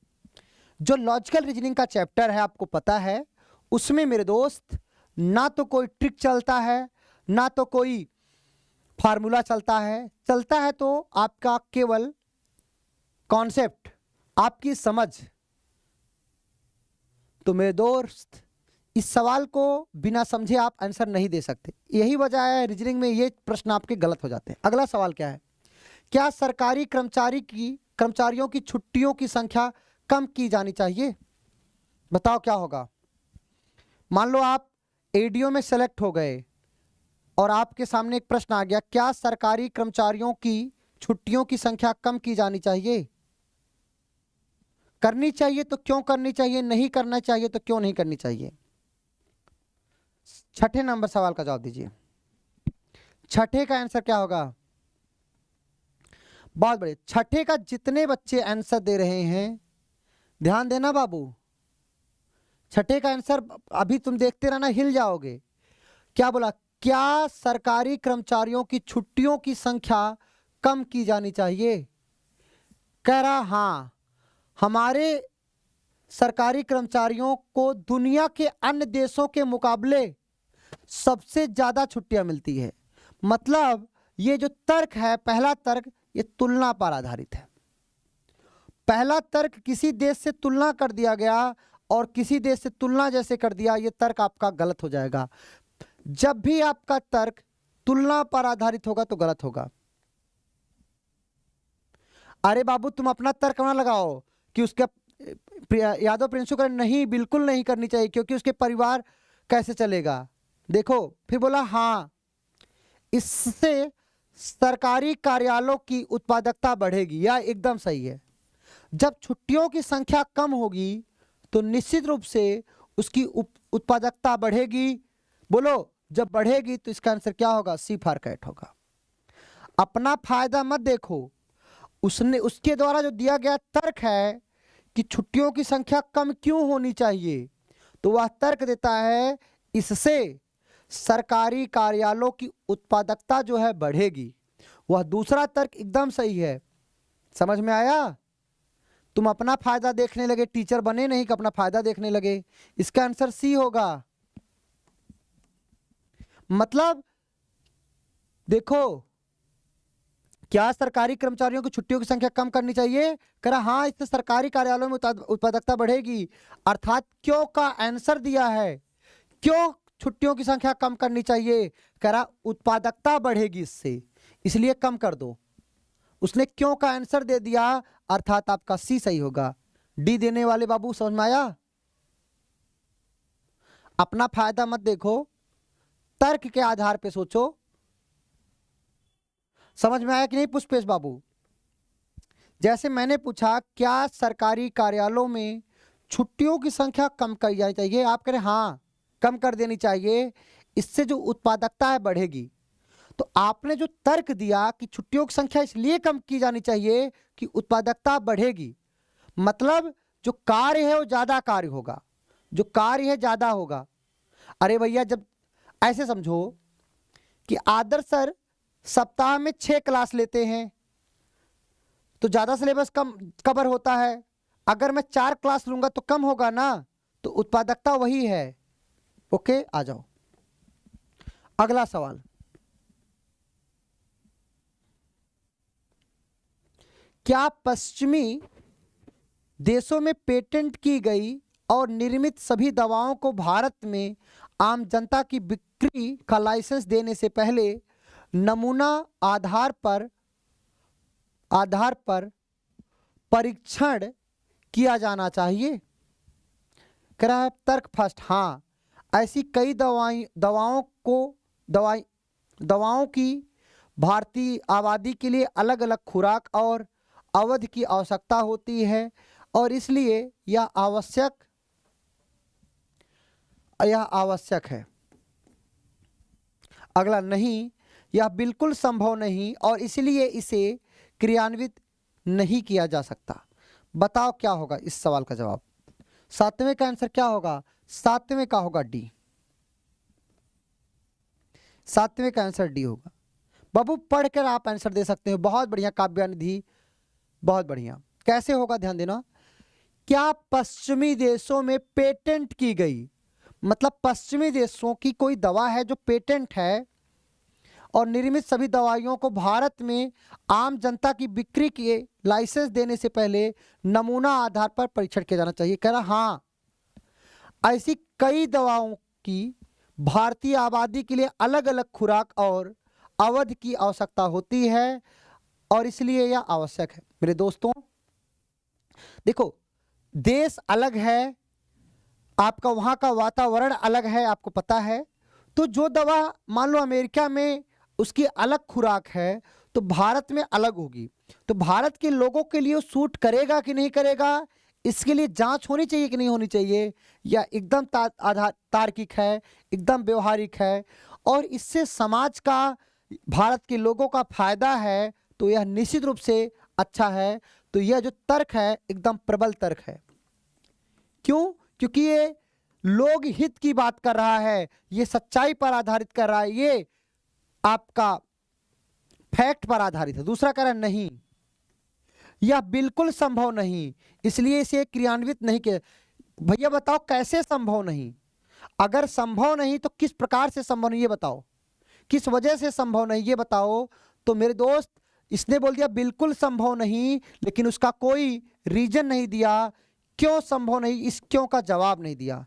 जो लॉजिकल रीजनिंग का चैप्टर है आपको पता है, उसमें मेरे दोस्त ना तो कोई ट्रिक चलता है, ना तो कोई फार्मूला चलता है तो आपका केवल कॉन्सेप्ट, आपकी समझ। तो मेरे दोस्त, इस सवाल को बिना समझे आप आंसर नहीं दे सकते। यही वजह है रीजनिंग में ये प्रश्न आपके गलत हो जाते हैं। अगला सवाल क्या है? क्या सरकारी कर्मचारियों की छुट्टियों की संख्या कम की जानी चाहिए? बताओ क्या होगा। मान लो आप एडीओ में सेलेक्ट हो गए और आपके सामने एक प्रश्न आ गया, क्या सरकारी कर्मचारियों की छुट्टियों की संख्या कम की जानी चाहिए? करनी चाहिए तो क्यों करनी चाहिए, नहीं करना चाहिए तो क्यों नहीं करनी चाहिए? छठे नंबर सवाल का जवाब दीजिए। छठे का आंसर क्या होगा? बहुत बढ़िया। छठे का जितने बच्चे आंसर दे रहे हैं, ध्यान देना बाबू, छठे का आंसर अभी तुम देखते रहना, हिल जाओगे। क्या बोला? क्या सरकारी कर्मचारियों की छुट्टियों की संख्या कम की जानी चाहिए? कह रहा हां, हमारे सरकारी कर्मचारियों को दुनिया के अन्य देशों के मुकाबले सबसे ज्यादा छुट्टियां मिलती है। मतलब ये जो तर्क है, पहला तर्क, ये तुलना पर आधारित है। पहला तर्क किसी देश से तुलना कर दिया गया और किसी देश से तुलना जैसे कर दिया, ये तर्क आपका गलत हो जाएगा। जब भी आपका तर्क तुलना पर आधारित होगा तो गलत होगा। अरे बाबू, तुम अपना तर्क ना लगाओ कि उसके यादव प्रिंसू का नहीं, बिल्कुल नहीं करनी चाहिए क्योंकि उसके परिवार कैसे चलेगा। देखो फिर बोला हाँ, इससे सरकारी कार्यालयों की उत्पादकता बढ़ेगी। यह एकदम सही है। जब छुट्टियों की संख्या कम होगी तो निश्चित रूप से उसकी उत्पादकता बढ़ेगी। बोलो, जब बढ़ेगी तो इसका आंसर क्या होगा? सी फॉर कैट होगा। अपना फायदा मत देखो, उसके द्वारा जो दिया गया तर्क है कि छुट्टियों की संख्या कम क्यों होनी चाहिए, तो वह तर्क देता है इससे सरकारी कार्यालयों की उत्पादकता जो है बढ़ेगी। वह दूसरा तर्क एकदम सही है। समझ में आया? तुम अपना फायदा देखने लगे, टीचर बने नहीं कि अपना फायदा देखने लगे। इसका आंसर सी होगा। मतलब देखो, क्या सरकारी कर्मचारियों की छुट्टियों की संख्या कम करनी चाहिए? कह रहा हाँ, इससे सरकारी कार्यालयों में उत्पादकता बढ़ेगी। अर्थात क्यों का आंसर दिया है। क्यों छुट्टियों की संख्या कम करनी चाहिए? कह रहा उत्पादकता बढ़ेगी इससे, इसलिए कम कर दो। उसने क्यों का आंसर दे दिया, अर्थात आपका सी सही होगा। डी देने वाले बाबू समझ में आया? अपना फायदा मत देखो, तर्क के आधार पे सोचो। समझ में आया कि नहीं पुष्पेश बाबू? जैसे मैंने पूछा क्या सरकारी कार्यालयों में छुट्टियों की संख्या कम कर जानी चाहिए, आप कह रहे हाँ कम कर देनी चाहिए, इससे जो उत्पादकता है बढ़ेगी। तो आपने जो तर्क दिया कि छुट्टियों की संख्या इसलिए कम की जानी चाहिए कि उत्पादकता बढ़ेगी, मतलब जो कार्य है वो ज्यादा कार्य होगा, जो कार्य है ज्यादा होगा। अरे भैया, जब ऐसे समझो कि आदर्श सर सप्ताह में 6 क्लास लेते हैं तो ज्यादा सिलेबस कम कवर होता है। अगर मैं 4 क्लास लूंगा तो कम होगा ना, तो उत्पादकता वही है। ओके, आ जाओ अगला सवाल। क्या पश्चिमी देशों में पेटेंट की गई और निर्मित सभी दवाओं को भारत में आम जनता की बिक्री का लाइसेंस देने से पहले नमूना आधार पर परीक्षण किया जाना चाहिए? कह रहा है तर्क फर्स्ट, हाँ, ऐसी कई दवाओं की भारतीय आबादी के लिए अलग अलग खुराक और अवधि की आवश्यकता होती है और इसलिए यह आवश्यक है। अगला, नहीं, यह बिल्कुल संभव नहीं और इसलिए इसे क्रियान्वित नहीं किया जा सकता। बताओ क्या होगा इस सवाल का जवाब? 7वें का आंसर क्या होगा? 7वें का होगा डी। 7वें का आंसर डी होगा। बाबू पढ़कर आप आंसर दे सकते हो। बहुत बढ़िया काव्यानिधि, बहुत बढ़िया। कैसे होगा ध्यान देना। क्या पश्चिमी देशों में पेटेंट की गई, मतलब पश्चिमी देशों की कोई दवा है जो पेटेंट है और निर्मित सभी दवाइयों को भारत में आम जनता की बिक्री के लाइसेंस देने से पहले नमूना आधार पर परीक्षण किया जाना चाहिए। कह रहा हाँ, ऐसी कई दवाओं की भारतीय आबादी के लिए अलग अलग खुराक और अवधि की आवश्यकता होती है और इसलिए यह आवश्यक है। मेरे दोस्तों देखो, देश अलग है, आपका वहाँ का वातावरण अलग है, आपको पता है। तो जो दवा मान लो अमेरिका में उसकी अलग खुराक है तो भारत में अलग होगी, तो भारत के लोगों के लिए सूट करेगा कि नहीं करेगा, इसके लिए जांच होनी चाहिए कि नहीं होनी चाहिए, या एकदम तार्किक है, एकदम व्यवहारिक है और इससे समाज का, भारत के लोगों का फायदा है, तो यह निश्चित रूप से अच्छा है। तो यह जो तर्क है एकदम प्रबल तर्क है। क्यों? क्योंकि ये लोग हित की बात कर रहा है, ये सच्चाई पर आधारित कर रहा है, ये आपका फैक्ट पर आधारित है। दूसरा कह रहा है नहीं, यह बिल्कुल संभव नहीं, इसलिए इसे क्रियान्वित नहीं किया। भैया बताओ कैसे संभव नहीं? अगर संभव नहीं तो किस प्रकार से संभव नहीं ये बताओ, किस वजह से संभव नहीं ये बताओ। तो मेरे दोस्त, इसने बोल दिया बिल्कुल संभव नहीं, लेकिन उसका कोई रीजन नहीं दिया क्यों संभव नहीं, इस क्यों का जवाब नहीं दिया।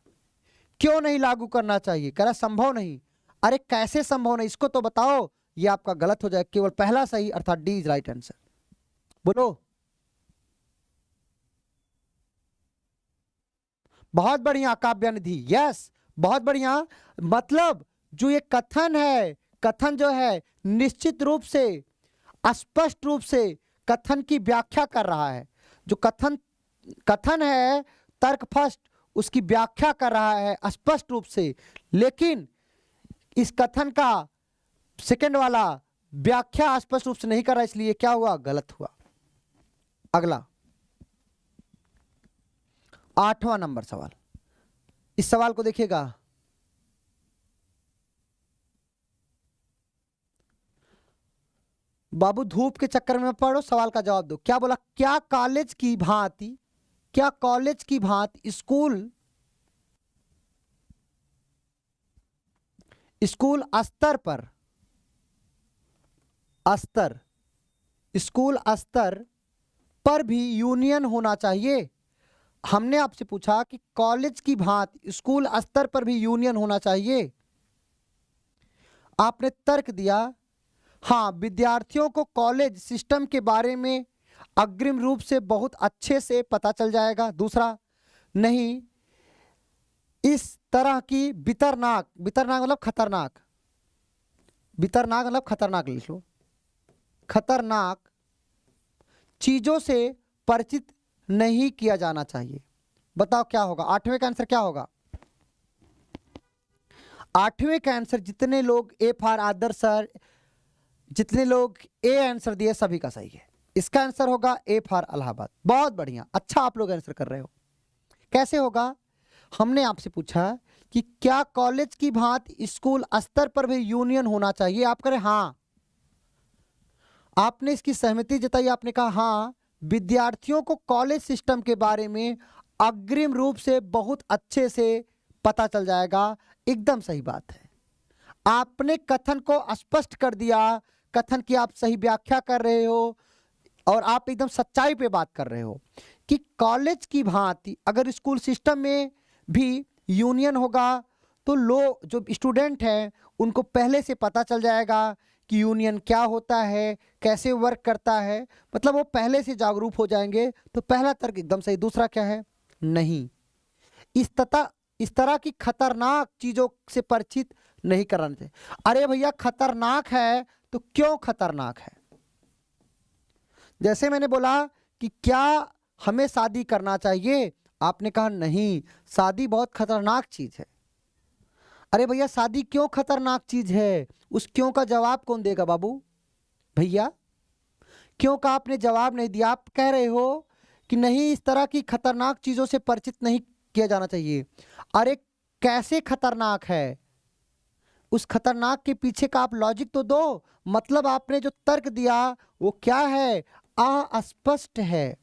क्यों नहीं लागू करना चाहिए? कह रहा संभव नहीं। अरे कैसे संभव नहीं, इसको तो बताओ। ये आपका गलत हो जाए, केवल पहला सही अर्थात डी इज राइट आंसर। बोलो। बहुत बढ़िया काव्यानिधि, यस बहुत बढ़िया। मतलब जो ये कथन है, कथन जो है निश्चित रूप से स्पष्ट रूप से कथन की व्याख्या कर रहा है। जो कथन है तर्क फर्स्ट, उसकी व्याख्या कर रहा है स्पष्ट रूप से, लेकिन इस कथन का सेकंड वाला व्याख्या स्पष्ट रूप से नहीं कर रहा, इसलिए क्या हुआ, गलत हुआ। अगला 8वां नंबर सवाल, इस सवाल को देखिएगा। बाबू धूप के चक्कर में पढ़ो, सवाल का जवाब दो। क्या बोला? क्या कॉलेज की भांति, क्या कॉलेज की भांति स्कूल स्कूल स्तर पर भी यूनियन होना चाहिए? हमने आपसे पूछा कि कॉलेज की भांति स्कूल स्तर पर भी यूनियन होना चाहिए। आपने तर्क दिया हाँ, विद्यार्थियों को कॉलेज सिस्टम के बारे में अग्रिम रूप से बहुत अच्छे से पता चल जाएगा। दूसरा, नहीं, इस तरह की बितरनाक मतलब खतरनाक, बितरनाक मतलब खतरनाक लिख लो, खतरनाक चीजों से परिचित नहीं किया जाना चाहिए। बताओ क्या होगा? 8वें का आंसर क्या होगा? 8वें का आंसर, जितने लोग ए फॉर आदर्श सर, जितने लोग ए आंसर दिए सभी का सही है। इसका आंसर होगा ए फॉर इलाहाबाद। बहुत बढ़िया, अच्छा आप लोग आंसर कर रहे हो। कैसे होगा? हमने आपसे पूछा कि क्या कॉलेज की भांति स्कूल स्तर पर भी यूनियन होना चाहिए? आप करें हाँ, आपने इसकी सहमति जताई, आपने कहा हाँ, विद्यार्थियों को कॉलेज सिस्टम के बारे में अग्रिम रूप से बहुत अच्छे से पता चल जाएगा। एकदम सही बात है, आपने कथन को स्पष्ट कर दिया, कथन की आप सही व्याख्या कर रहे हो और आप एकदम सच्चाई पे बात कर रहे हो कि कॉलेज की भांति अगर स्कूल सिस्टम में भी यूनियन होगा तो लोग जो स्टूडेंट हैं उनको पहले से पता चल जाएगा कि यूनियन क्या होता है, कैसे वर्क करता है, मतलब वो पहले से जागरूक हो जाएंगे। तो पहला तर्क एकदम सही। दूसरा क्या है? नहीं, इस तरह की खतरनाक चीजों से परिचित नहीं कराना चाहिए। अरे भैया खतरनाक है तो क्यों खतरनाक है? जैसे मैंने बोला कि क्या हमें शादी करना चाहिए, आपने कहा नहीं, शादी बहुत खतरनाक चीज है। अरे भैया शादी क्यों खतरनाक चीज है? उस क्यों का जवाब कौन देगा बाबू? भैया क्यों का आपने जवाब नहीं दिया। आप कह रहे हो कि नहीं, इस तरह की खतरनाक चीजों से परिचित नहीं किया जाना चाहिए। अरे कैसे खतरनाक है, उस खतरनाक के पीछे का आप लॉजिक तो दो। मतलब आपने जो तर्क दिया वो क्या है? अस्पष्ट है,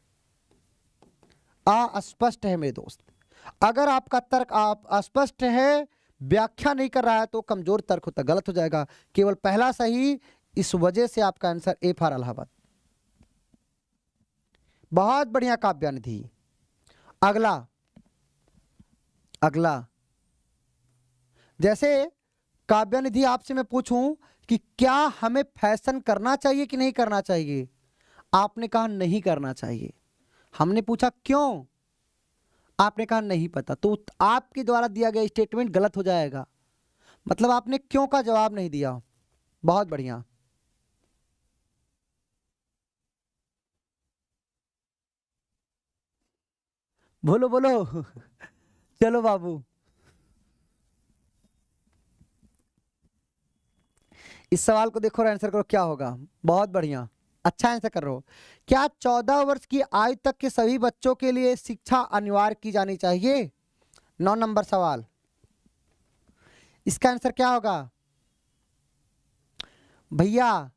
अस्पष्ट है मेरे दोस्त। अगर आपका तर्क आप अस्पष्ट है, व्याख्या नहीं कर रहा है तो कमजोर तर्क होता, गलत हो जाएगा। केवल पहला सही, इस वजह से आपका आंसर ए फॉर इलाहाबाद। बहुत बढ़िया काव्यानिधि। अगला अगला जैसे काव्यानिधि आपसे मैं पूछूं कि क्या हमें फैशन करना चाहिए कि नहीं करना चाहिए, आपने कहा नहीं करना चाहिए। हमने पूछा क्यों, आपने कहा नहीं पता, तो आपके द्वारा दिया गया स्टेटमेंट गलत हो जाएगा, मतलब आपने क्यों का जवाब नहीं दिया। बहुत बढ़िया। बोलो बोलो चलो बाबू, इस सवाल को देखो और आंसर करो क्या होगा। बहुत बढ़िया, अच्छा आंसर कर रहे हो। क्या 14 वर्ष की आयु तक के सभी बच्चों के लिए शिक्षा अनिवार्य की जानी चाहिए? 9 नंबर सवाल, इसका आंसर क्या होगा भैया?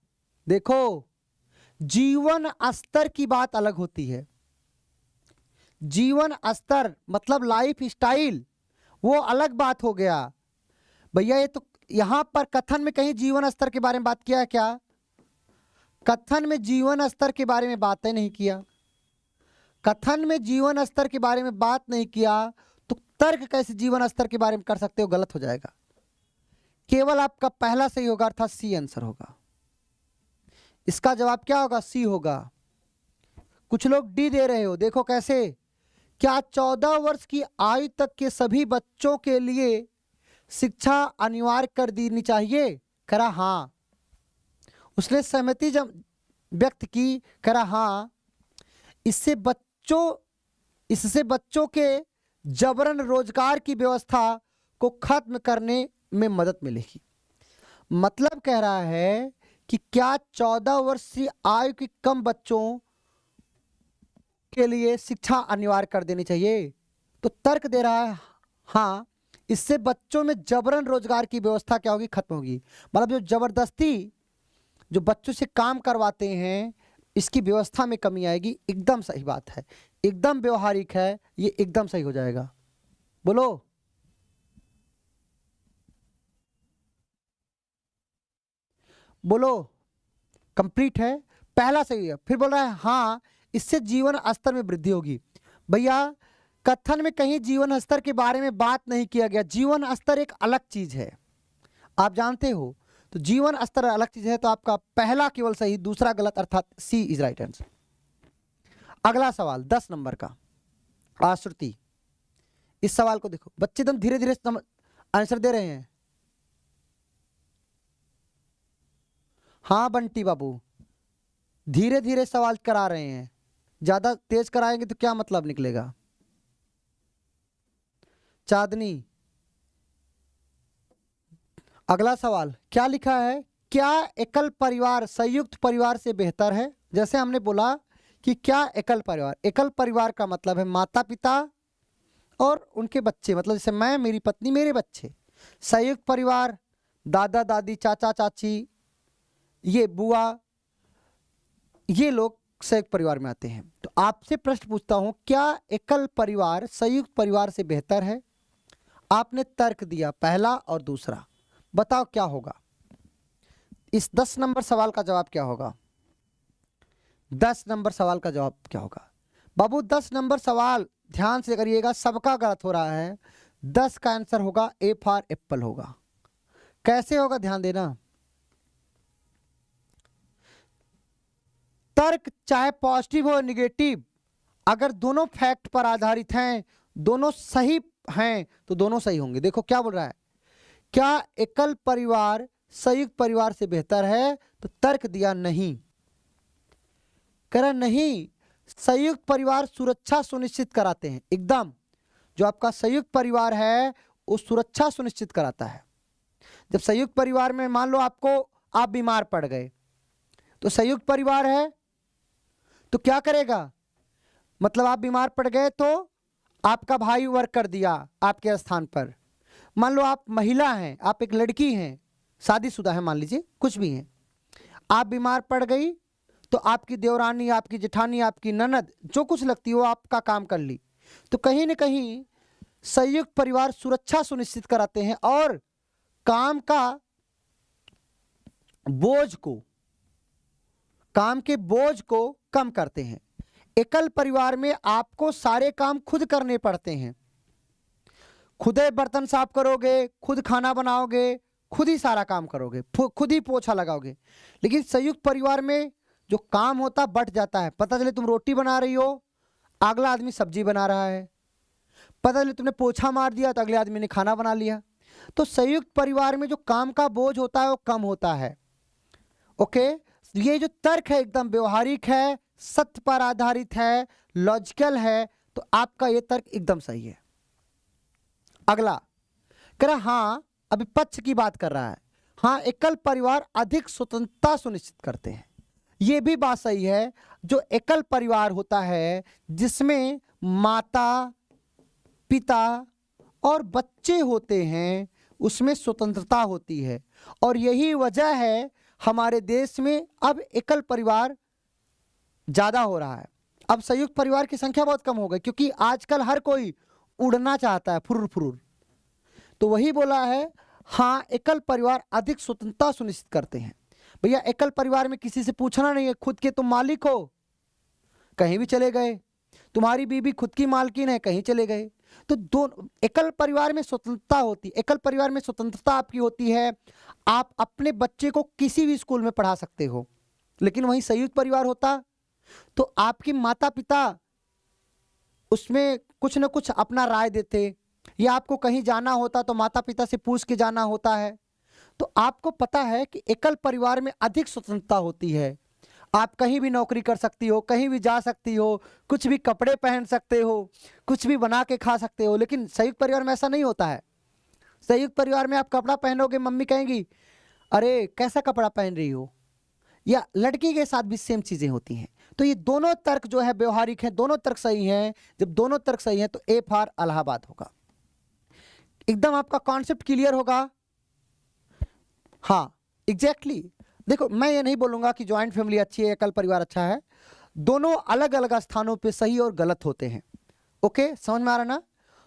देखो, जीवन स्तर की बात अलग होती है। जीवन स्तर मतलब लाइफ स्टाइल, वो अलग बात हो गया भैया। ये तो यहां पर कथन में कहीं जीवन स्तर के बारे में बात किया है क्या? कथन में जीवन स्तर के बारे में बात नहीं किया। कथन में जीवन स्तर के बारे में बात नहीं किया तो तर्क कैसे जीवन स्तर के बारे में कर सकते हो? गलत हो जाएगा। केवल आपका पहला सही होगा, अर्थात सी आंसर होगा। इसका जवाब क्या होगा? सी होगा। कुछ लोग डी दे रहे हो, देखो कैसे। क्या 14 वर्ष की आयु तक के सभी बच्चों के लिए शिक्षा अनिवार्य कर देनी चाहिए? करा हाँ। उसने सहमति जब व्यक्त की, करा हाँ। इससे बच्चों के जबरन रोजगार की व्यवस्था को खत्म करने में मदद मिलेगी। मतलब कह रहा है कि क्या 14 वर्ष की आयु के कम बच्चों के लिए शिक्षा अनिवार्य कर देनी चाहिए? तो तर्क दे रहा है हाँ, इससे बच्चों में जबरन रोजगार की व्यवस्था क्या होगी? खत्म होगी। मतलब जो जबरदस्ती जो बच्चों से काम करवाते हैं, इसकी व्यवस्था में कमी आएगी। एकदम सही बात है, एकदम व्यवहारिक है, ये एकदम सही हो जाएगा। बोलो बोलो, कंप्लीट है, पहला सही है। फिर बोल रहा है हाँ, इससे जीवन स्तर में वृद्धि होगी। भैया कथन में कहीं जीवन स्तर के बारे में बात नहीं किया गया। जीवन स्तर एक अलग चीज है, आप जानते हो। तो जीवन स्तर अलग चीज है, तो आपका पहला केवल सही, दूसरा गलत, अर्थात सी इज राइट आंसर। अगला सवाल 10 नंबर का, आश्रुति। इस सवाल को देखो, बच्चे एकदम धीरे धीरे आंसर दे रहे हैं। हाँ बंटी बाबू, धीरे धीरे सवाल करा रहे हैं, ज्यादा तेज कराएंगे तो क्या मतलब निकलेगा? चांदनी, अगला सवाल क्या लिखा है? क्या एकल परिवार संयुक्त परिवार से बेहतर है? जैसे हमने बोला कि क्या एकल परिवार, एकल परिवार का मतलब है माता पिता और उनके बच्चे, मतलब जैसे मैं, मेरी पत्नी, मेरे बच्चे। संयुक्त परिवार दादा दादी, चाचा चाची, ये बुआ, ये लोग संयुक्त परिवार में आते हैं। तो आपसे प्रश्न पूछता हूं, क्या एकल परिवार संयुक्त परिवार से बेहतर है? आपने तर्क दिया पहला और दूसरा, बताओ क्या होगा? इस 10 नंबर सवाल का जवाब क्या होगा? 10 नंबर सवाल का जवाब क्या होगा बाबू? 10 नंबर सवाल ध्यान से करिएगा, सबका गलत हो रहा है। 10 का आंसर होगा ए फॉर एप्पल होगा। कैसे होगा ध्यान देना। तर्क चाहे पॉजिटिव हो निगेटिव, अगर दोनों फैक्ट पर आधारित हैं, दोनों सही हैं, तो दोनों सही होंगे। देखो क्या बोल रहा है, क्या एकल परिवार संयुक्त परिवार से बेहतर है? तो तर्क दिया नहीं, कह रहा नहीं, संयुक्त परिवार सुरक्षा सुनिश्चित कराते हैं। एकदम, जो आपका संयुक्त परिवार है वो सुरक्षा सुनिश्चित कराता है। जब संयुक्त परिवार में मान लो आप बीमार पड़ गए, तो संयुक्त परिवार है तो क्या करेगा? मतलब आप बीमार पड़ गए तो आपका भाई वर्क कर दिया आपके स्थान पर। मान लो आप महिला हैं, आप एक लड़की हैं, शादीशुदा है मान लीजिए, कुछ भी हैं, आप बीमार पड़ गई तो आपकी देवरानी, आपकी जेठानी, आपकी ननद, जो कुछ लगती हो आपका काम कर ली। तो कहीं ना कहीं संयुक्त परिवार सुरक्षा सुनिश्चित कराते हैं और काम के बोझ को कम करते हैं। एकल परिवार में आपको सारे काम खुद करने पड़ते हैं, खुद ही बर्तन साफ करोगे, खुद खाना बनाओगे, खुद ही सारा काम करोगे, खुद ही पोछा लगाओगे। लेकिन संयुक्त परिवार में जो काम होता बढ़ जाता है। पता चले तुम रोटी बना रही हो, अगला आदमी सब्जी बना रहा है। पता चले तुमने पोछा मार दिया तो अगले आदमी ने खाना बना लिया। तो संयुक्त परिवार में जो काम का बोझ होता है वो कम होता है। ओके, ये जो तर्क है एकदम व्यवहारिक है, सत्य पर आधारित है, लॉजिकल है, तो आपका ये तर्क एकदम सही है। अगला कह रहा हाँ, अभी पक्ष की बात कर रहा है। हाँ, एकल परिवार अधिक स्वतंत्रता सुनिश्चित करते हैं। ये भी बात सही है। जो एकल परिवार होता है जिसमें माता, पिता और बच्चे होते हैं, उसमें स्वतंत्रता होती है। और यही वजह है हमारे देश में अब एकल परिवार ज्यादा हो रहा है। अब संयुक्त परिवार की संख्या बहुत कम हो गई, क्योंकि आजकल हर कोई उड़ना चाहता है, फुरुर फुरुर। तो वही बोला है, हाँ, एकल परिवार अधिक स्वतंत्रता सुनिश्चित करते हैं। भैया एकल परिवार में किसी से पूछना नहीं है, खुद के तुम मालिक हो, कहीं भी चले गए। तुम्हारी बीवी खुद की मालकिन है, कहीं चले गए। तो दोनों एकल परिवार में स्वतंत्रता होती है। एकल परिवार में स्वतंत्रता आपकी होती है, आप अपने बच्चे को किसी भी स्कूल में पढ़ा सकते हो। लेकिन वहीं संयुक्त परिवार होता तो आपकी माता पिता उसमें कुछ न कुछ अपना राय देते, या आपको कहीं जाना होता तो माता पिता से पूछ के जाना होता है। तो आपको पता है कि एकल परिवार में अधिक स्वतंत्रता होती है। आप कहीं भी नौकरी कर सकती हो, कहीं भी जा सकती हो, कुछ भी कपड़े पहन सकते हो, कुछ भी बना के खा सकते हो। लेकिन संयुक्त परिवार में ऐसा नहीं होता है। संयुक्त परिवार में आप कपड़ा पहनोगे, मम्मी कहेंगी अरे कैसा कपड़ा पहन रही हो, या लड़की के साथ भी सेम चीजें होती हैं। तो ये दोनों तर्क जो है व्यवहारिक है, दोनों तर्क सही हैं। जब दोनों तर्क सही हैं तो ए फॉर इलाहाबाद होगा। एकदम आपका कॉन्सेप्ट क्लियर होगा। हाँ एग्जैक्टली देखो, मैं ये नहीं बोलूंगा कि ज्वाइंट फैमिली अच्छी है, एकल परिवार अच्छा है। दोनों अलग अलग स्थानों पे सही और गलत होते हैं। ओके, समझ में आ रहा ना?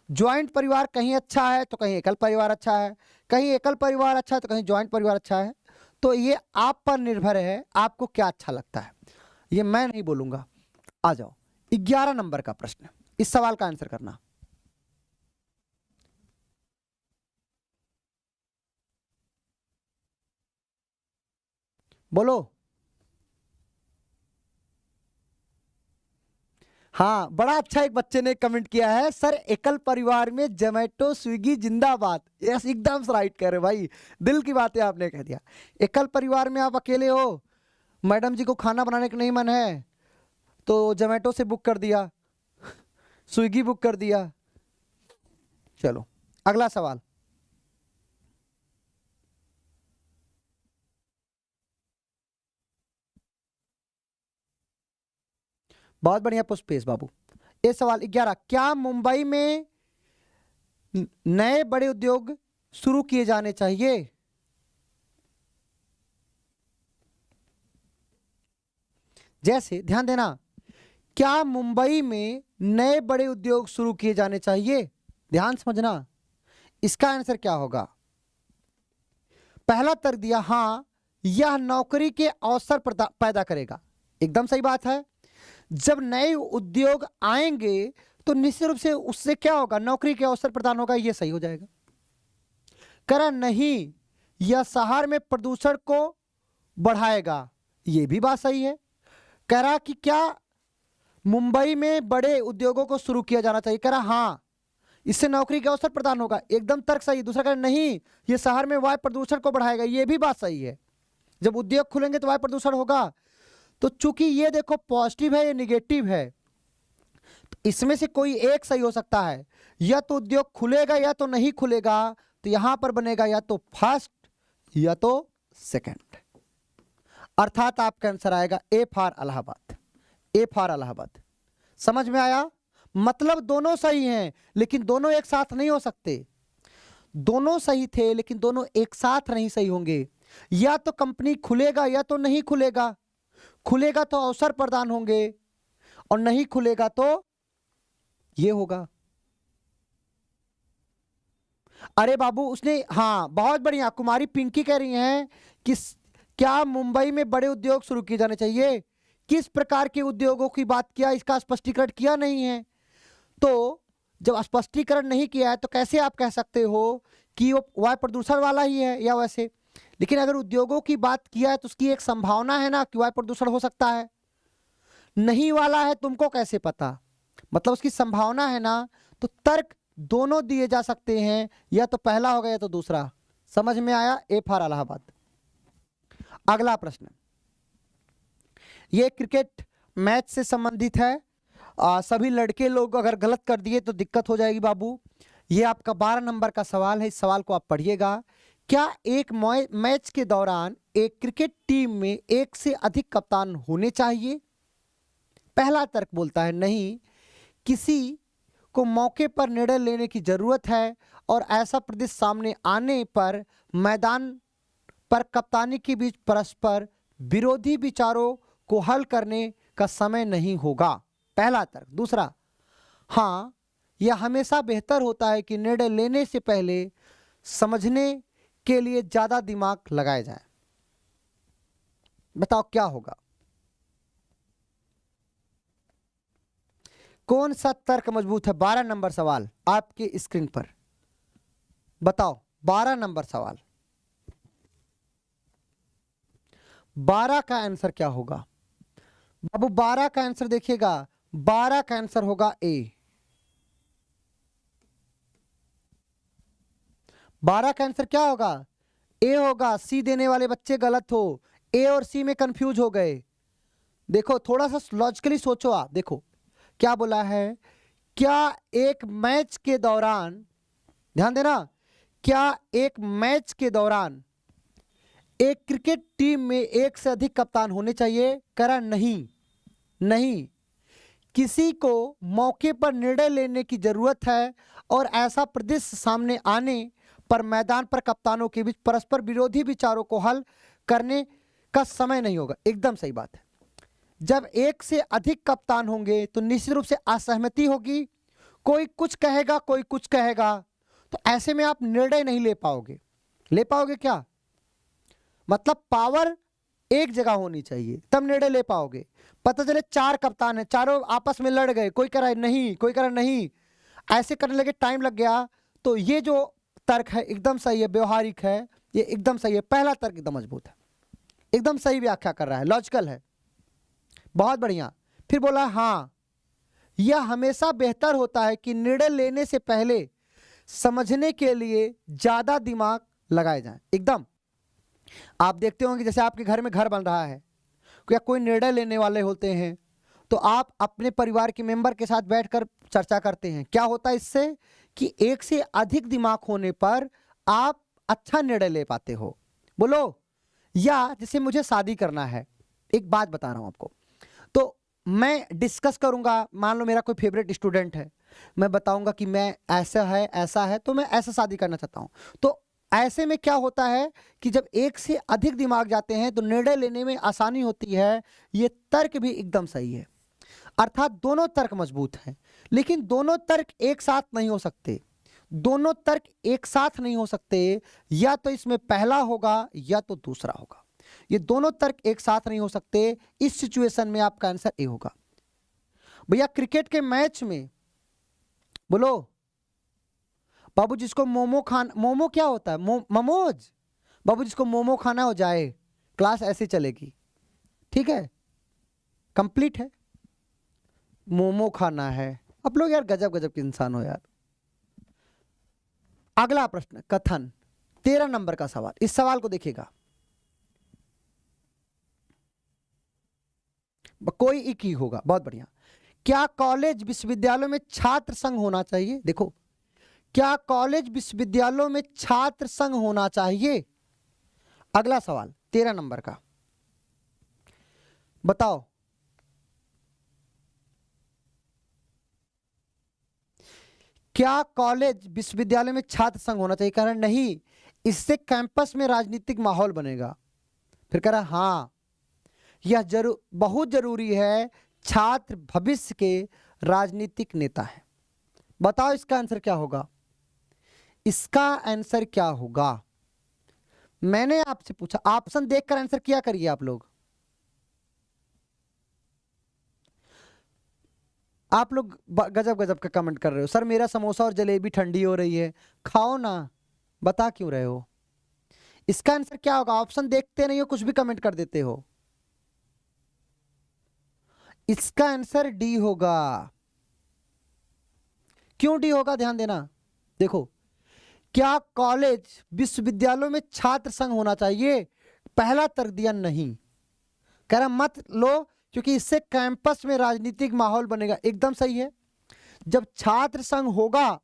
ज्वाइंट परिवार कहीं अच्छा है तो कहीं एकल परिवार अच्छा है, कहीं एकल परिवार अच्छा है तो कहीं ज्वाइंट परिवार अच्छा है। तो ये आप पर निर्भर है, आपको क्या अच्छा लगता है, ये मैं नहीं बोलूंगा। आ जाओ 11 नंबर का प्रश्न, इस सवाल का आंसर करना। बोलो। हाँ, बड़ा अच्छा एक बच्चे ने कमेंट किया है, सर एकल परिवार में जोमेटो स्विगी जिंदाबाद। यस, एकदम राइट कह रहे भाई, दिल की बातें आपने कह दिया। एकल परिवार में आप अकेले हो, मैडम जी को खाना बनाने का नहीं मन है तो जोमेटो से बुक कर दिया, स्विगी बुक कर दिया। चलो अगला सवाल। बहुत बढ़िया पुष्पेश बाबू। ये सवाल 11, क्या मुंबई में नए बड़े उद्योग शुरू किए जाने चाहिए? जैसे ध्यान देना, क्या मुंबई में नए बड़े उद्योग शुरू किए जाने चाहिए? ध्यान समझना, इसका आंसर क्या होगा? पहला तर्क दिया हाँ, यह नौकरी के अवसर पैदा करेगा। एकदम सही बात है। जब नए उद्योग आएंगे तो निश्चित रूप से उससे क्या होगा, नौकरी के अवसर प्रदान होगा, यह सही हो जाएगा। करा नहीं, यह शहर में प्रदूषण को बढ़ाएगा, यह भी बात सही है। कह रहा कि क्या मुंबई में बड़े उद्योगों को शुरू किया जाना चाहिए? कह रहा हाँ, इससे नौकरी के अवसर प्रदान होगा, एकदम तर्क सही। दूसरा कह नहीं, यह शहर में वायु प्रदूषण को बढ़ाएगा, यह भी बात सही है। जब उद्योग खुलेंगे तो वायु प्रदूषण होगा। तो चूंकि ये देखो पॉजिटिव है, ये निगेटिव है, तो इसमें से कोई एक सही हो सकता है। या तो उद्योग खुलेगा या तो नहीं खुलेगा, तो यहां पर बनेगा या तो फर्स्ट या तो सेकंड। अर्थात आपका आंसर आएगा A for Allahabad. A for Allahabad. समझ में आया? मतलब दोनों सही हैं लेकिन दोनों एक साथ नहीं हो सकते। दोनों सही थे लेकिन दोनों एक साथ नहीं सही होंगे। या तो कंपनी खुलेगा या तो नहीं खुलेगा। खुलेगा तो अवसर प्रदान होंगे और नहीं खुलेगा तो ये होगा। अरे बाबू उसने, हाँ बहुत बढ़िया, कुमारी पिंकी कह रही हैं कि क्या मुंबई में बड़े उद्योग शुरू किए जाने चाहिए, किस प्रकार के उद्योगों की बात किया, इसका स्पष्टीकरण किया नहीं है। तो जब स्पष्टीकरण नहीं किया है तो कैसे आप कह सकते हो कि वो वायु प्रदूषण वाला ही है या वैसे। लेकिन अगर उद्योगों की बात किया है तो उसकी एक संभावना है ना कि वायु प्रदूषण हो सकता है, नहीं वाला है तुमको कैसे पता, मतलब उसकी संभावना है ना। तो तर्क दोनों दिए जा सकते हैं, या तो पहला होगा या तो दूसरा। समझ में आया? A for Allahabad. अगला प्रश्न, ये क्रिकेट मैच से संबंधित है। सभी लड़के लोग अगर गलत कर दिए तो दिक्कत हो जाएगी बाबू। ये आपका 12 नंबर का सवाल है, इस सवाल को आप पढ़िएगा। क्या एक मैच के दौरान एक क्रिकेट टीम में एक से अधिक कप्तान होने चाहिए? पहला तर्क बोलता है नहीं, किसी को मौके पर निर्णय लेने की जरूरत है और ऐसा परिदृश्य सामने आने पर मैदान पर कप्तानी के बीच परस्पर विरोधी विचारों को हल करने का समय नहीं होगा। पहला तर्क। दूसरा, हाँ यह हमेशा बेहतर होता है कि निर्णय लेने से पहले समझने के लिए ज्यादा दिमाग लगाया जाए। बताओ क्या होगा, कौन सा तर्क मजबूत है? 12 नंबर सवाल आपके स्क्रीन पर, बताओ 12 नंबर सवाल, 12 का आंसर क्या होगा बाबू? 12 का आंसर देखिएगा, 12 का आंसर होगा ए। 12 का आंसर क्या होगा? ए होगा। सी देने वाले बच्चे गलत हो, ए और सी में कंफ्यूज हो गए। देखो थोड़ा सा लॉजिकली सोचो आप, देखो क्या बोला है, क्या एक मैच के दौरान, ध्यान देना, क्या एक मैच के दौरान एक क्रिकेट टीम में एक से अधिक कप्तान होने चाहिए? करा नहीं, नहीं, किसी को मौके पर निर्णय लेने की जरूरत है और ऐसा परिदृश्य सामने आने पर मैदान पर कप्तानों के बीच परस्पर विरोधी विचारों को हल करने का समय नहीं होगा। एकदम सही बात है। जब एक से अधिक कप्तान होंगे तो निश्चित रूप से असहमति होगी, कोई कुछ कहेगा कोई कुछ कहेगा, तो ऐसे में आप निर्णय नहीं ले पाओगे। ले पाओगे क्या? मतलब पावर एक जगह होनी चाहिए तब निर्णय ले पाओगे। पता चले 4 कप्तान है, चारों आपस में लड़ गए, कोई कह रहा है नहीं, कोई कह रहा है नहीं, ऐसे करने लगे, टाइम लग गया। तो ये जो तर्क है एकदम सही है, व्यवहारिक है, ये एकदम सही है। पहला तर्क एकदम मजबूत है, एकदम सही व्याख्या कर रहा है, लॉजिकल है, बहुत बढ़िया। फिर बोला हाँ यह हमेशा बेहतर होता है कि निर्णय लेने से पहले समझने के लिए ज्यादा दिमाग लगाए जाए। एकदम आप देखते होंगे जैसे आपके घर में घर बन रहा है, क्या कोई निर्णय लेने वाले होते हैं तो आप अपने परिवार के मेंबर के साथ बैठकर चर्चा करते हैं। क्या होता है इससे कि एक से अधिक दिमाग होने पर आप अच्छा निर्णय ले पाते हो। बोलो, या जैसे मुझे शादी करना है, एक बात बता रहा हूं आपको, तो मैं डिस्कस करूंगा, मान लो मेरा कोई फेवरेट स्टूडेंट है, मैं बताऊंगा कि मैं ऐसा है तो मैं ऐसा शादी करना चाहता हूं। तो ऐसे में क्या होता है कि जब एक से अधिक दिमाग जाते हैं तो निर्णय लेने में आसानी होती है। ये तर्क भी एकदम सही है, अर्थात दोनों तर्क मजबूत हैं। लेकिन दोनों तर्क एक साथ नहीं हो सकते, दोनों तर्क एक साथ नहीं हो सकते, या तो इसमें पहला होगा या तो दूसरा होगा। ये दोनों तर्क एक साथ नहीं हो सकते। इस सिचुएशन में आपका आंसर ए होगा। भैया क्रिकेट के मैच में, बोलो बाबू जिसको मोमो क्या होता है? मोमोज। बाबू जिसको मोमो खाना हो जाए, क्लास ऐसे चलेगी, ठीक है, कंप्लीट है। मोमो खाना है, आप लोग यार गजब गजब के इंसान हो यार। अगला प्रश्न, कथन, 13 नंबर का सवाल। इस सवाल को देखिएगा, कोई एक ही होगा, बहुत बढ़िया। क्या कॉलेज विश्वविद्यालयों में छात्र संघ होना चाहिए? देखो, क्या कॉलेज विश्वविद्यालयों में छात्र संघ होना चाहिए? अगला सवाल 13 नंबर का, बताओ क्या कॉलेज विश्वविद्यालय में छात्र संघ होना चाहिए? कह रहा नहीं, इससे कैंपस में राजनीतिक माहौल बनेगा। फिर कह रहा हाँ यह बहुत जरूरी है, छात्र भविष्य के राजनीतिक नेता है। बताओ इसका आंसर क्या होगा? इसका आंसर क्या होगा? मैंने आपसे पूछा, ऑप्शन देखकर आंसर किया करिए आप लोग। आप लोग गजब गजब का कमेंट कर रहे हो। सर मेरा समोसा और जलेबी ठंडी हो रही है। खाओ ना, बता क्यों रहे हो? इसका आंसर क्या होगा? ऑप्शन देखते नहीं हो, कुछ भी कमेंट कर देते हो। इसका आंसर डी होगा। क्यों डी होगा, ध्यान देना। देखो, क्या कॉलेज विश्वविद्यालयों में छात्र संघ होना चाहिए? पहला तर्क दिया नहीं, कह रहा मत लो क्योंकि इससे कैंपस में राजनीतिक माहौल बनेगा। एकदम सही है, जब छात्र संघ होगा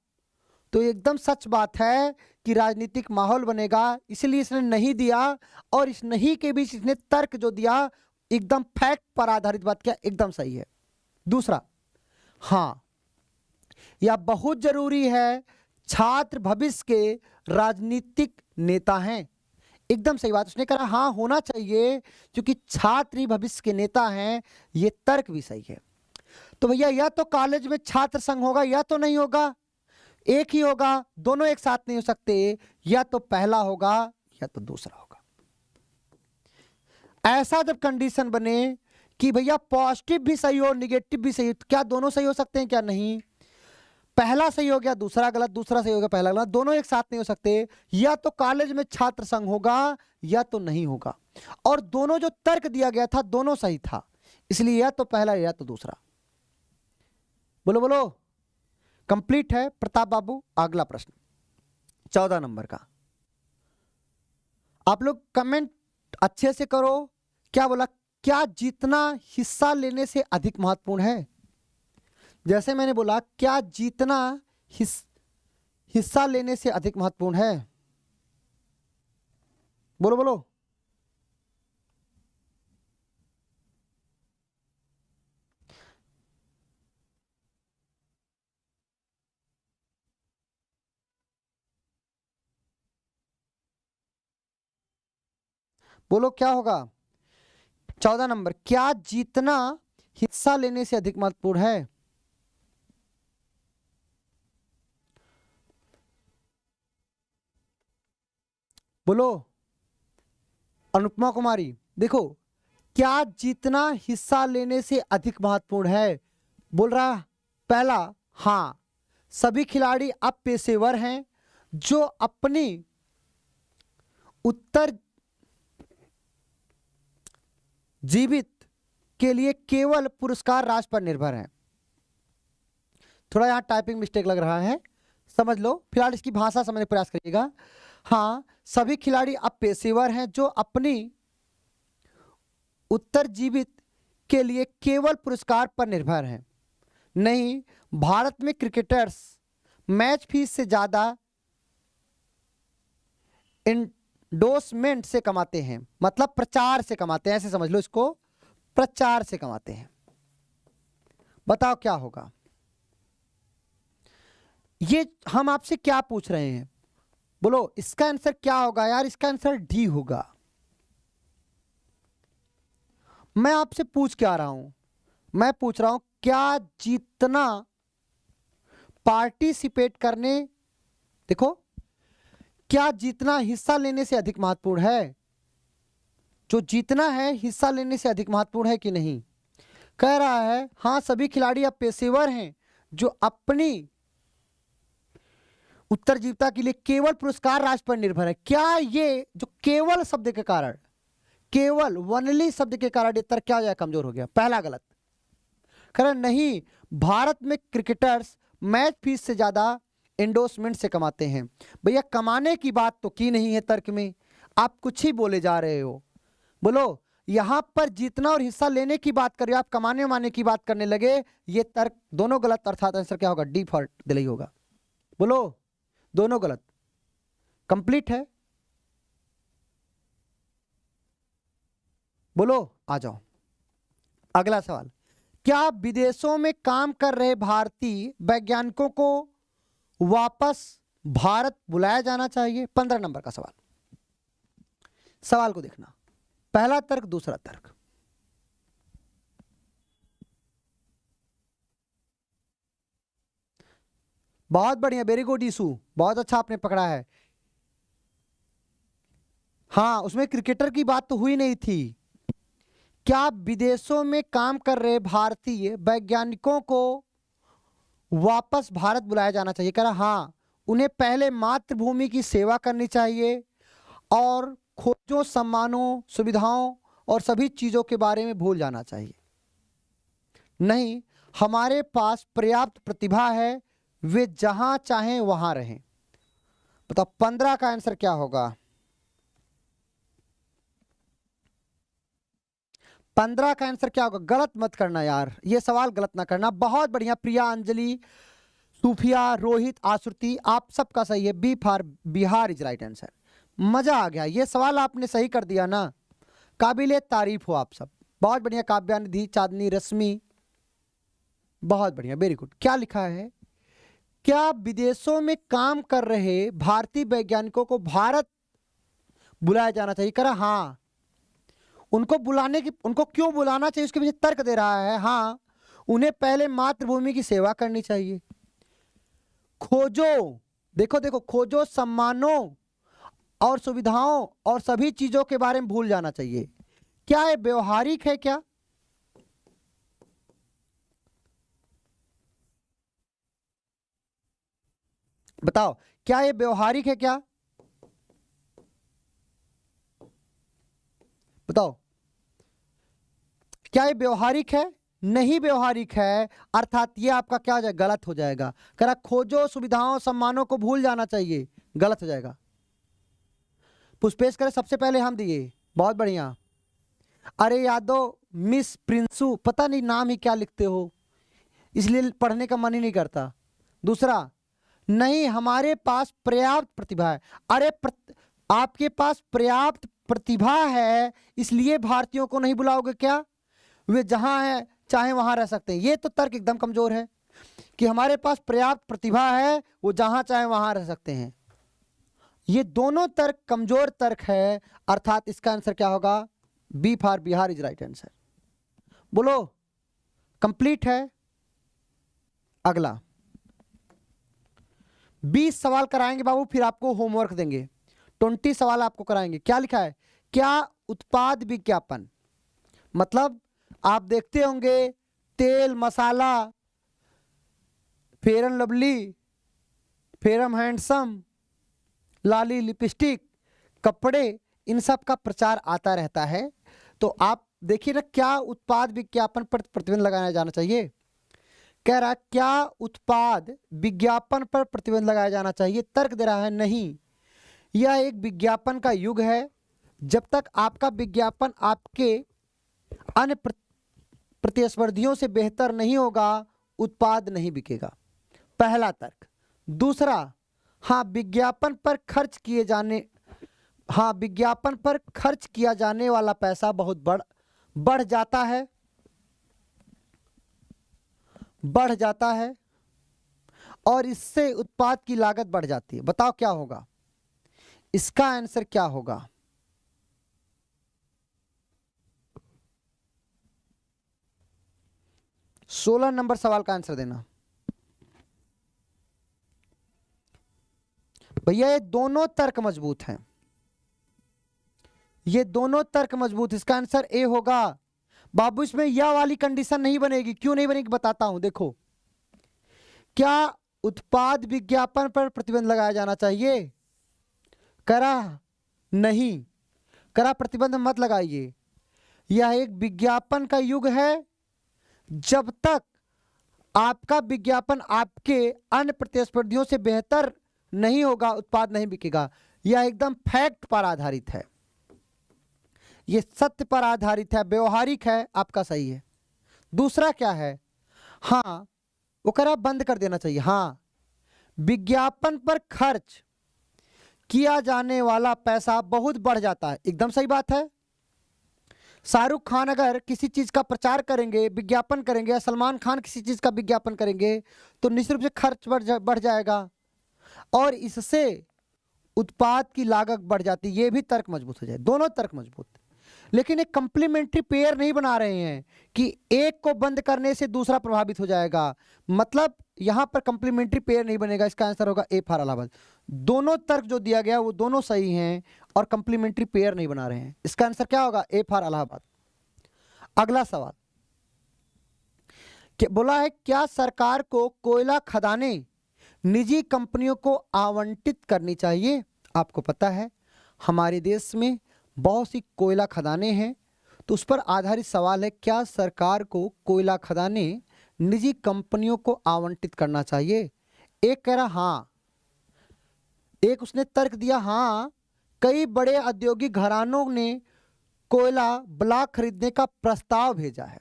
तो एकदम सच बात है कि राजनीतिक माहौल बनेगा, इसलिए इसने नहीं दिया। और इस नहीं के बीच इसने तर्क जो दिया एकदम फैक्ट पर आधारित बात किया, एकदम सही है। दूसरा, हाँ यह बहुत जरूरी है, छात्र भविष्य के राजनीतिक नेता हैं। एकदम सही बात, उसने कहा हाँ होना चाहिए क्योंकि छात्र ही भविष्य के नेता हैं। ये तर्क भी सही है। तो भैया या तो कॉलेज में छात्र संघ होगा या तो नहीं होगा, एक ही होगा, दोनों एक साथ नहीं हो सकते। या तो पहला होगा या तो दूसरा होगा। ऐसा जब कंडीशन बने कि भैया पॉजिटिव भी सही हो निगेटिव भी सही हो, तो क्या दोनों सही हो सकते हैं? क्या नहीं? पहला सही हो गया दूसरा गलत, दूसरा सही हो गया पहला गलत, दोनों एक साथ नहीं हो सकते। या तो कॉलेज में छात्र संघ होगा या तो नहीं होगा। और दोनों जो तर्क दिया गया था दोनों सही था, इसलिए या तो पहला या तो दूसरा। बोलो बोलो, कंप्लीट है प्रताप बाबू। अगला प्रश्न 14 नंबर का। आप लोग कमेंट अच्छे से करो। क्या बोला? क्या जीतना हिस्सा लेने से अधिक महत्वपूर्ण है? जैसे मैंने बोला, क्या जीतना हिस्सा लेने से अधिक महत्वपूर्ण है? बोलो बोलो। बोलो क्या होगा? 14 नंबर, क्या जीतना हिस्सा लेने से अधिक महत्वपूर्ण है? बोलो अनुपमा कुमारी। देखो, क्या जीतना हिस्सा लेने से अधिक महत्वपूर्ण है? बोल रहा पहला, हाँ सभी खिलाड़ी अब पेशेवर हैं जो अपनी उत्तर जीवित के लिए केवल पुरस्कार राशि पर निर्भर है। थोड़ा यहां टाइपिंग मिस्टेक लग रहा है, समझ लो, फिलहाल इसकी भाषा समझने का प्रयास करिएगा। हाँ सभी खिलाड़ी अब पेशेवर हैं जो अपनी उत्तर जीवित के लिए केवल पुरस्कार पर निर्भर हैं। नहीं, भारत में क्रिकेटर्स मैच फीस से ज्यादा इंडोर्समेंट से कमाते हैं, मतलब प्रचार से कमाते हैं, ऐसे समझ लो इसको, प्रचार से कमाते हैं। बताओ क्या होगा? ये हम आपसे क्या पूछ रहे हैं? बोलो इसका आंसर क्या होगा यार? इसका आंसर डी होगा। मैं आपसे पूछ क्या रहा हूं? मैं पूछ रहा हूं क्या जीतना पार्टिसिपेट करने, देखो, क्या जीतना हिस्सा लेने से अधिक महत्वपूर्ण है? जो जीतना है हिस्सा लेने से अधिक महत्वपूर्ण है कि नहीं? कह रहा है हाँ सभी खिलाड़ी अब पेशेवर हैं जो अपनी उत्तरजीविता के लिए केवल पुरस्कार राशि पर निर्भर है। क्या ये जो केवल शब्द के कारण, केवल वनली शब्द के कारण ये तर्क क्या हो जाए? कमजोर हो गया। पहला गलत। कह रहा नहीं, भारत में क्रिकेटर्स मैच फीस से ज्यादा एंडोर्समेंट से कमाते हैं। भैया कमाने की बात तो की नहीं है तर्क में, आप कुछ ही बोले जा रहे हो। बोलो, यहां पर जीतना और हिस्सा लेने की बात कर रहे हो, आप कमाने माने की बात करने लगे। ये तर्क दोनों गलत, अर्थात आंसर क्या होगा? डिफॉल्ट दिल्ली होगा। बोलो दोनों गलत। कंप्लीट है? बोलो आ जाओ। अगला सवाल, क्या विदेशों में काम कर रहे भारतीय वैज्ञानिकों को वापस भारत बुलाया जाना चाहिए? 15 नंबर का सवाल। सवाल को देखना, पहला तर्क दूसरा तर्क। बहुत बढ़िया, वेरी गुड ईशु, बहुत अच्छा आपने पकड़ा है। हाँ, उसमें क्रिकेटर की बात तो हुई नहीं थी। क्या विदेशों में काम कर रहे भारतीय वैज्ञानिकों को वापस भारत बुलाया जाना चाहिए? कह रहा हाँ, उन्हें पहले मातृभूमि की सेवा करनी चाहिए और खोजों, सम्मानों, सुविधाओं और सभी चीजों के बारे में भूल जाना चाहिए। नहीं, हमारे पास पर्याप्त प्रतिभा है, वे जहां चाहें वहां रहें। बताओ 15 का आंसर क्या होगा? 15 का आंसर क्या होगा? गलत मत करना यार, ये सवाल गलत ना करना। बहुत बढ़िया प्रिया, अंजलि, सूफिया, रोहित, आश्रुति, आप सबका सही है। B for Bihar is right answer. मजा आ गया, ये सवाल आपने सही कर दिया ना, काबिले तारीफ हो आप सब। बहुत बढ़िया काव्यानिधि, चांदनी, रश्मि, बहुत बढ़िया, वेरी गुड। क्या लिखा है? क्या विदेशों में काम कर रहे भारतीय वैज्ञानिकों को भारत बुलाया जाना चाहिए? करा हाँ, उनको क्यों बुलाना चाहिए उसके पीछे तर्क दे रहा है। हाँ, उन्हें पहले मातृभूमि की सेवा करनी चाहिए। खोजो, देखो देखो, खोजो, सम्मानों और सुविधाओं और सभी चीजों के बारे में भूल जाना चाहिए। क्या ये व्यवहारिक है? क्या बताओ, क्या ये व्यवहारिक है? क्या बताओ, क्या ये व्यवहारिक है? नहीं व्यवहारिक है, अर्थात ये आपका क्या हो जाएगा? गलत हो जाएगा। कह खोजो, सुविधाओं, सम्मानों को भूल जाना चाहिए, गलत हो जाएगा। पुष्पेश करे सबसे पहले हम दिए, बहुत बढ़िया। अरे यादव, मिस प्रिंसू, पता नहीं नाम ही क्या लिखते हो, इसलिए पढ़ने का मन ही नहीं करता। दूसरा, नहीं हमारे पास पर्याप्त प्रतिभा है। अरे आपके पास पर्याप्त प्रतिभा है इसलिए भारतीयों को नहीं बुलाओगे क्या? वे जहां है चाहे वहां रह सकते हैं। ये तो तर्क एकदम कमजोर है कि हमारे पास पर्याप्त प्रतिभा है, वो जहां चाहे वहां रह सकते हैं। ये दोनों तर्क कमजोर तर्क है, अर्थात इसका आंसर क्या होगा? B for Bihar is right answer. बोलो, कंप्लीट है। अगला 20 सवाल कराएंगे बाबू, फिर आपको होमवर्क देंगे। 20 सवाल आपको कराएंगे। क्या लिखा है? क्या उत्पाद विज्ञापन, मतलब आप देखते होंगे तेल, मसाला, fair and lovely, fair and handsome, लाली लिपस्टिक, कपड़े, इन सब का प्रचार आता रहता है। तो आप देखिए ना, क्या उत्पाद विज्ञापन पर प्रतिबंध लगाया जाना चाहिए? कह रहा क्या उत्पाद विज्ञापन पर प्रतिबंध लगाया जाना चाहिए? तर्क दे रहा है नहीं, यह एक विज्ञापन का युग है। जब तक आपका विज्ञापन आपके अन्य प्रतिस्पर्धियों से बेहतर नहीं होगा, उत्पाद नहीं बिकेगा। पहला तर्क। दूसरा, हाँ विज्ञापन पर खर्च किया जाने वाला पैसा बहुत बढ़ जाता है और इससे उत्पाद की लागत बढ़ जाती है। बताओ क्या होगा? इसका आंसर क्या होगा? सोलह नंबर सवाल का आंसर देना भैया। ये दोनों तर्क मजबूत हैं, ये दोनों तर्क मजबूत। इसका आंसर ए होगा। बाबू इसमें यह वाली कंडीशन नहीं बनेगी। क्यों नहीं बनेगी बताता हूं। देखो, क्या उत्पाद विज्ञापन पर प्रतिबंध लगाया जाना चाहिए? करा नहीं, करा प्रतिबंध मत लगाइए। यह एक विज्ञापन का युग है। जब तक आपका विज्ञापन आपके अन्य प्रतिस्पर्धियों से बेहतर नहीं होगा, उत्पाद नहीं बिकेगा। यह एकदम फैक्ट पर आधारित है, यह सत्य पर आधारित है, व्यवहारिक है। आपका सही है। दूसरा क्या है? हाँ, वो करा बंद कर देना चाहिए। हाँ, विज्ञापन पर खर्च किया जाने वाला पैसा बहुत बढ़ जाता है। एकदम सही बात है। शाहरुख खान अगर किसी चीज का प्रचार करेंगे, विज्ञापन करेंगे, या सलमान खान किसी चीज का विज्ञापन करेंगे, तो निश्चित रूप से खर्च बढ़ जाएगा और इससे उत्पाद की लागत बढ़ जाती है। ये भी तर्क मजबूत हो जाए। दोनों तर्क मजबूत। लेकिन एक कंप्लीमेंट्री पेयर नहीं बना रहे हैं कि एक को बंद करने से दूसरा प्रभावित हो जाएगा, मतलब यहां पर कंप्लीमेंट्री पेयर नहीं बनेगा। इसका आंसर होगा ए फॉर इलाहाबाद। दोनों तर्क जो दिया गया वो दोनों सही हैं और कंप्लीमेंट्री पेयर नहीं बना रहे हैं। इसका आंसर क्या होगा? A for Allahabad. अगला सवाल बोला है क्या सरकार को कोयला खदानें निजी कंपनियों को आवंटित करनी चाहिए? आपको पता है हमारे देश में बहुत सी कोयला खदानें हैं, तो उस पर आधारित सवाल है क्या सरकार को कोयला खदानें निजी कंपनियों को आवंटित करना चाहिए? एक कह रहा हाँ, एक उसने तर्क दिया हाँ, कई बड़े औद्योगिक घरानों ने कोयला ब्लॉक खरीदने का प्रस्ताव भेजा है।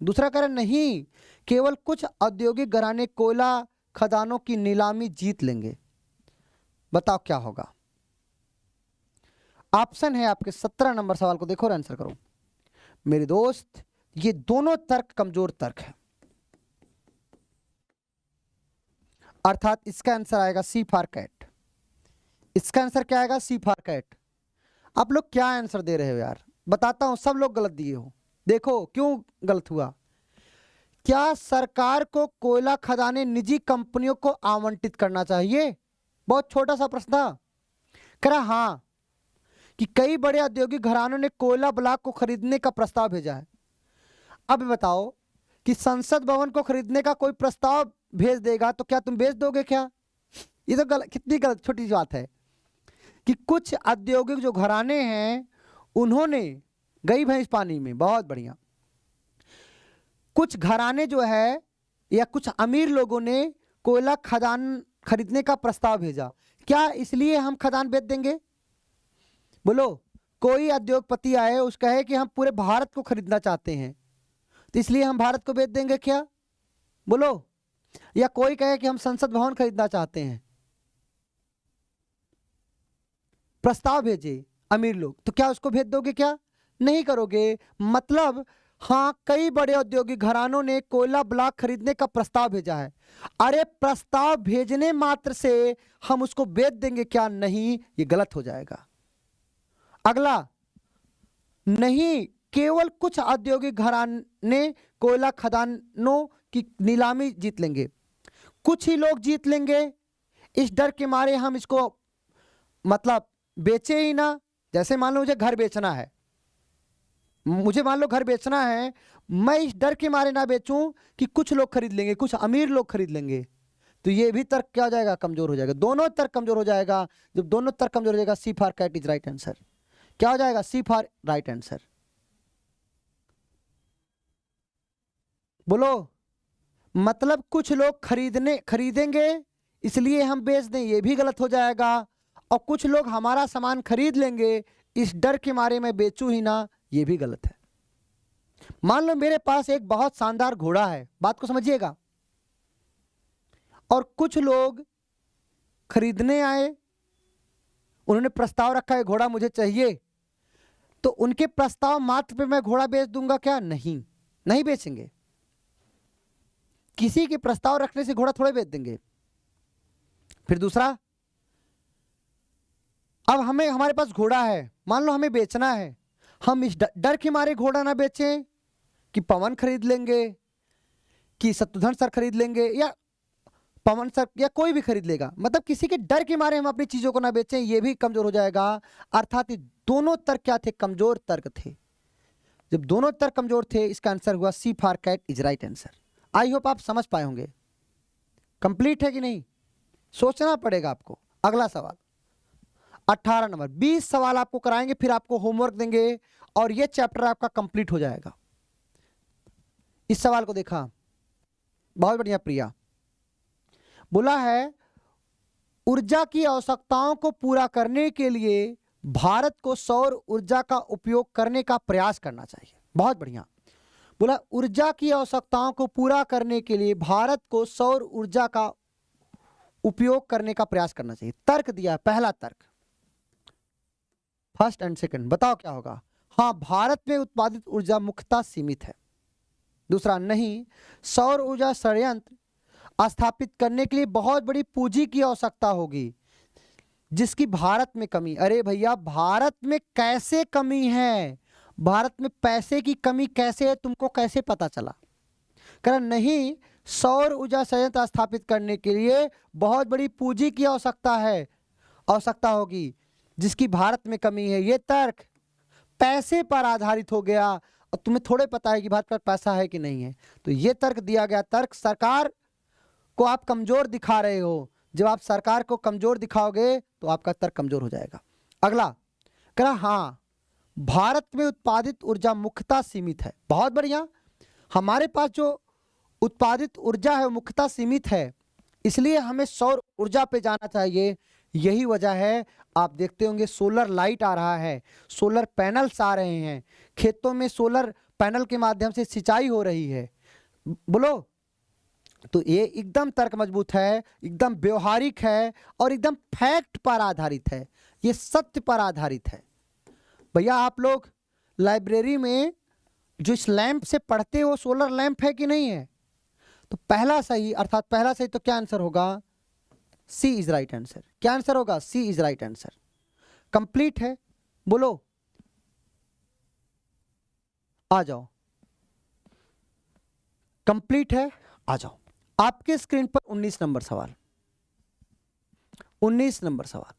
दूसरा कह रहा नहीं, केवल कुछ औद्योगिक घराने कोयला खदानों की नीलामी जीत लेंगे। बताओ क्या होगा? ऑप्शन है आपके 17 नंबर सवाल को देखो और आंसर करो। मेरे दोस्त ये दोनों तर्क कमजोर तर्क है, अर्थात इसका आंसर आएगा सी फॉर कैट। इसका आंसर क्या आएगा? सी फॉर कैट। आप लोग क्या आंसर दे रहे हो यार? बताता हूं, सब लोग गलत दिए हो। देखो क्यों गलत हुआ। क्या सरकार को कोयला खदानें निजी कंपनियों को आवंटित करना चाहिए? बहुत छोटा सा प्रश्न था। कह रहा हाँ कि कई बड़े औद्योगिक घरानों ने कोयला ब्लॉक को खरीदने का प्रस्ताव भेजा है। अब बताओ कि संसद भवन को खरीदने का कोई प्रस्ताव भेज देगा तो क्या तुम बेच दोगे क्या? ये तो कितनी गलत छोटी सी बात है कि कुछ औद्योगिक जो घराने हैं उन्होंने गई भैंस पानी में, बहुत बढ़िया। कुछ घराने जो है या कुछ अमीर लोगों ने कोयला खदान खरीदने का प्रस्ताव भेजा, क्या इसलिए हम खदान बेच देंगे? बोलो, कोई उद्योगपति आए उस कहे कि हम पूरे भारत को खरीदना चाहते हैं तो इसलिए हम भारत को बेच देंगे क्या? बोलो, या कोई कहे कि हम संसद भवन खरीदना चाहते हैं, प्रस्ताव भेजे अमीर लोग, तो क्या उसको भेज दोगे क्या? नहीं करोगे। मतलब हाँ, कई बड़े औद्योगिक घरानों ने कोयला ब्लॉक खरीदने का प्रस्ताव भेजा है। अरे प्रस्ताव भेजने मात्र से हम उसको बेच देंगे क्या? नहीं, ये गलत हो जाएगा। अगला, नहीं, केवल कुछ औद्योगिक घराने कोयला खदानों की नीलामी जीत लेंगे। कुछ ही लोग जीत लेंगे, इस डर के मारे हम इसको मतलब बेचे ही ना। जैसे मान लो मुझे घर बेचना है, मुझे मान लो घर बेचना है, मैं इस डर के मारे ना बेचूं कि कुछ लोग खरीद लेंगे, कुछ अमीर लोग खरीद लेंगे, तो ये भी तर्क क्या हो जाएगा? कमजोर हो जाएगा। दोनों तर्क कमजोर हो जाएगा। जब दोनों तर्क कमजोर हो जाएगा, C for cat is right answer. क्या हो जाएगा? C for right answer. बोलो, मतलब कुछ लोग खरीदेंगे इसलिए हम बेच दें, ये भी गलत हो जाएगा। और कुछ लोग हमारा सामान खरीद लेंगे, इस डर के मारे मैं बेचूं ही ना, ये भी गलत है। मान लो मेरे पास एक बहुत शानदार घोड़ा है, बात को समझिएगा, और कुछ लोग खरीदने आए, उन्होंने प्रस्ताव रखा है घोड़ा मुझे चाहिए, तो उनके प्रस्ताव मात्र पे मैं घोड़ा बेच दूंगा क्या? नहीं, नहीं बेचेंगे। किसी के प्रस्ताव रखने से घोड़ा थोड़े बेच देंगे। फिर दूसरा, अब हमारे पास घोड़ा है, मान लो हमें बेचना है, हम इस डर के मारे घोड़ा ना बेचें कि पवन खरीद लेंगे, कि शत्रुघ्न सर खरीद लेंगे, या पवन सर या कोई भी खरीद लेगा, मतलब किसी के डर के मारे हम अपनी चीजों को ना बेचें, ये भी कमजोर हो जाएगा। अर्थात दोनों तर्क क्या थे? कमजोर तर्क थे। जब दोनों तर्क कमजोर थे, इसका आंसर हुआ C for cat is right answer. I hope आप समझ पाए होंगे। कंप्लीट है कि नहीं? सोचना पड़ेगा आपको। अगला सवाल 18 नंबर, 20 सवाल आपको कराएंगे, फिर आपको होमवर्क देंगे और ये चैप्टर आपका कंप्लीट हो जाएगा। इस सवाल को देखा, बहुत बढ़िया प्रिया। बोला है ऊर्जा की आवश्यकताओं को पूरा करने के लिए भारत को सौर ऊर्जा का उपयोग करने का प्रयास करना चाहिए। बहुत बढ़िया। बोला ऊर्जा की आवश्यकताओं को पूरा करने के लिए भारत को सौर ऊर्जा का उपयोग करने का प्रयास करना चाहिए। तर्क दिया, पहला तर्क, फर्स्ट एंड सेकंड, बताओ क्या होगा? हाँ, भारत में उत्पादित ऊर्जा मुख्यतः सीमित है। दूसरा, नहीं, सौर ऊर्जा संयंत्र स्थापित करने के लिए बहुत बड़ी पूंजी की आवश्यकता होगी, जिसकी भारत में कमी। अरे भैया भारत में कैसे कमी है, भारत में पैसे की कमी कैसे है, तुमको कैसे पता चला? कह नहीं, सौर ऊर्जा संयंत्र स्थापित करने के लिए बहुत बड़ी पूंजी की आवश्यकता होगी, जिसकी भारत में कमी है। ये तर्क पैसे पर आधारित हो गया और तुम्हें थोड़े पता है कि भारत पर पैसा है कि नहीं है। तो ये तर्क दिया गया तर्क, सरकार को आप कमजोर दिखा रहे हो। जब आप सरकार को कमजोर दिखाओगे तो आपका तर्क कमजोर हो जाएगा। अगला कह रहा हाँ, भारत में उत्पादित ऊर्जा मुख्यतः सीमित है। बहुत बढ़िया, हमारे पास जो उत्पादित ऊर्जा है वो मुख्यतः सीमित है, इसलिए हमें सौर ऊर्जा पे जाना चाहिए। यही वजह है, आप देखते होंगे सोलर लाइट आ रहा है, सोलर पैनल्स आ रहे हैं, खेतों में सोलर पैनल के माध्यम से सिंचाई हो रही है। बोलो, तो ये एकदम तर्क मजबूत है, एकदम व्यवहारिक है और एकदम फैक्ट पर आधारित है, ये सत्य पर आधारित है। भैया आप लोग लाइब्रेरी में जो इस लैंप से पढ़ते हो, सोलर लैंप है कि नहीं है? तो पहला सही, अर्थात पहला सही, तो क्या आंसर होगा? सी इज राइट आंसर। क्या आंसर होगा? सी इज राइट आंसर। कंप्लीट है, बोलो आ जाओ। कंप्लीट है, आ जाओ। आपके स्क्रीन पर 19 नंबर सवाल, 19 नंबर सवाल,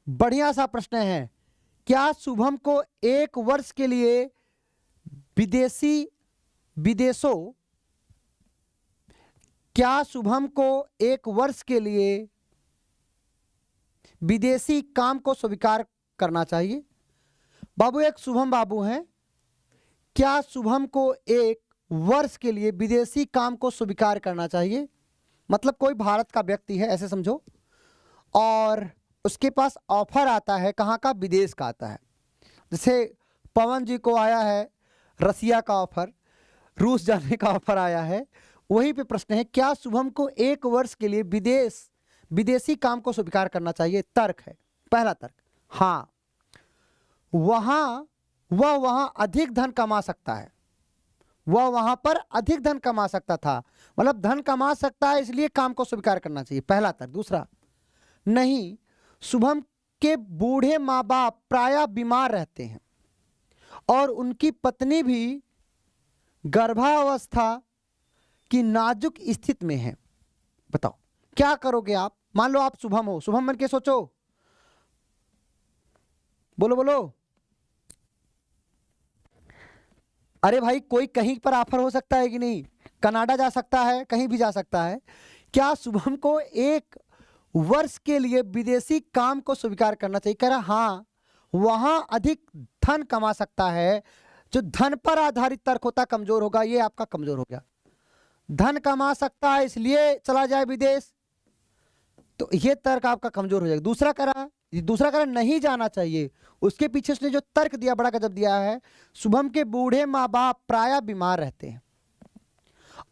बढ़िया सा प्रश्न है। क्या शुभम को 1 वर्ष के लिए क्या शुभम को 1 वर्ष के लिए विदेशी काम को स्वीकार करना चाहिए? बाबू एक शुभम बाबू हैं, क्या शुभम को 1 वर्ष के लिए विदेशी काम को स्वीकार करना चाहिए? मतलब कोई भारत का व्यक्ति है ऐसे समझो, और उसके पास ऑफर आता है, कहाँ का? विदेश का आता है। जैसे पवन जी को आया है रसिया का ऑफर, रूस जाने का ऑफर आया है, वहीं पे प्रश्न है क्या शुभम को 1 वर्ष के लिए विदेशी काम को स्वीकार करना चाहिए? तर्क है, पहला तर्क, हाँ, वह अधिक धन कमा सकता है, वह वहां पर अधिक धन कमा सकता था, मतलब धन कमा सकता है इसलिए काम को स्वीकार करना चाहिए, पहला तर्क। दूसरा, नहीं, शुभम के बूढ़े माँ बाप प्रायः बीमार रहते हैं और उनकी पत्नी भी गर्भावस्था की नाजुक स्थिति में है। बताओ क्या करोगे आप? मान लो आप शुभम हो, शुभम बन के सोचो, बोलो बोलो। अरे भाई कोई कहीं पर ऑफर हो सकता है कि नहीं? कनाडा जा सकता है, कहीं भी जा सकता है। क्या शुभम को 1 वर्ष के लिए विदेशी काम को स्वीकार करना चाहिए? कह रहा हाँ, वहां अधिक धन कमा सकता है। जो धन पर आधारित तर्क होता कमजोर होगा, ये आपका कमजोर हो गया। धन कमा सकता है इसलिए चला जाए विदेश, तो ये तर्क आपका कमजोर हो जाएगा। दूसरा करा नहीं जाना चाहिए, उसके पीछे उसने जो तर्क दिया बड़ा गजब दिया है, शुभम के बूढ़े माँ बाप प्रायः बीमार रहते हैं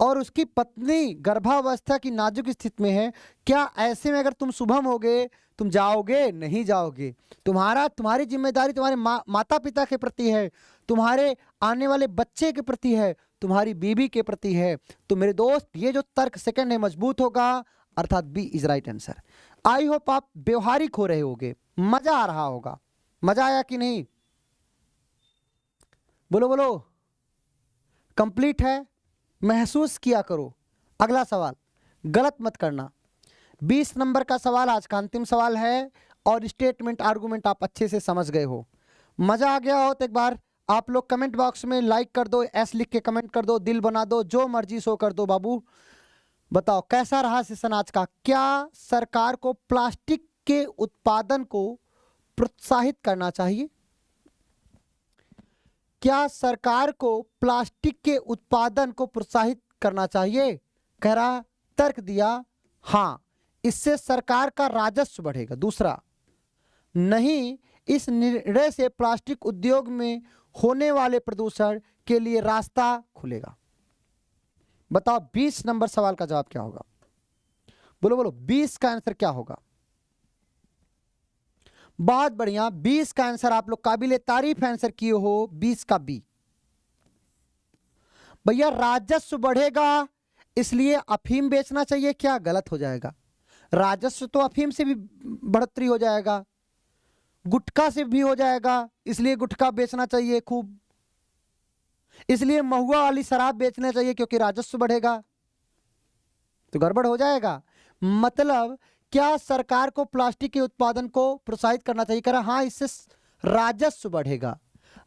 और उसकी पत्नी गर्भावस्था की नाजुक स्थिति में है। क्या ऐसे में अगर तुम शुभम होगे, तुम जाओगे? नहीं जाओगे। तुम्हारी जिम्मेदारी तुम्हारे माता पिता के प्रति है, तुम्हारे आने वाले बच्चे के प्रति है, तुम्हारी बीवी के प्रति है। तो मेरे दोस्त, ये जो तर्क सेकंड है मजबूत होगा, अर्थात B is right answer. I hope आप व्यवहारिक हो रहे होगे, मजा आ रहा होगा। मजा आया कि नहीं? बोलो बोलो। कंप्लीट है, महसूस किया करो। अगला सवाल गलत मत करना। 20 नंबर का सवाल आज का अंतिम सवाल है और स्टेटमेंट आर्गुमेंट आप अच्छे से समझ गए हो। मजा आ गया हो तो एक बार आप लोग कमेंट बॉक्स में लाइक कर दो, एस लिख के कमेंट कर दो, दिल बना दो, जो मर्जी सो कर दो। बाबू बताओ कैसा रहा सेशन आज का? क्या सरकार को प्लास्टिक के उत्पादन को प्रोत्साहित करना चाहिए? क्या सरकार को प्लास्टिक के उत्पादन को प्रोत्साहित करना चाहिए? कह रहा तर्क दिया हाँ, इससे सरकार का राजस्व बढ़ेगा। दूसरा, नहीं, इस निर्णय से प्लास्टिक उद्योग में होने वाले प्रदूषण के लिए रास्ता खुलेगा। बताओ 20 नंबर सवाल का जवाब क्या होगा? बोलो बोलो, 20 का आंसर क्या होगा? बहुत बढ़िया, 20 का आंसर आप लोग काबिले तारीफ आंसर किए हो, 20 का बी। भैया राजस्व बढ़ेगा इसलिए अफीम बेचना चाहिए, क्या गलत हो जाएगा। राजस्व तो अफीम से भी बढ़ोतरी हो जाएगा, गुटखा से भी हो जाएगा, इसलिए गुटखा बेचना चाहिए खूब, इसलिए महुआ वाली शराब बेचना चाहिए क्योंकि राजस्व बढ़ेगा। तो गड़बड़ हो जाएगा। मतलब क्या सरकार को प्लास्टिक के उत्पादन को प्रोत्साहित करना चाहिए, कह रहा हाँ इससे राजस्व बढ़ेगा,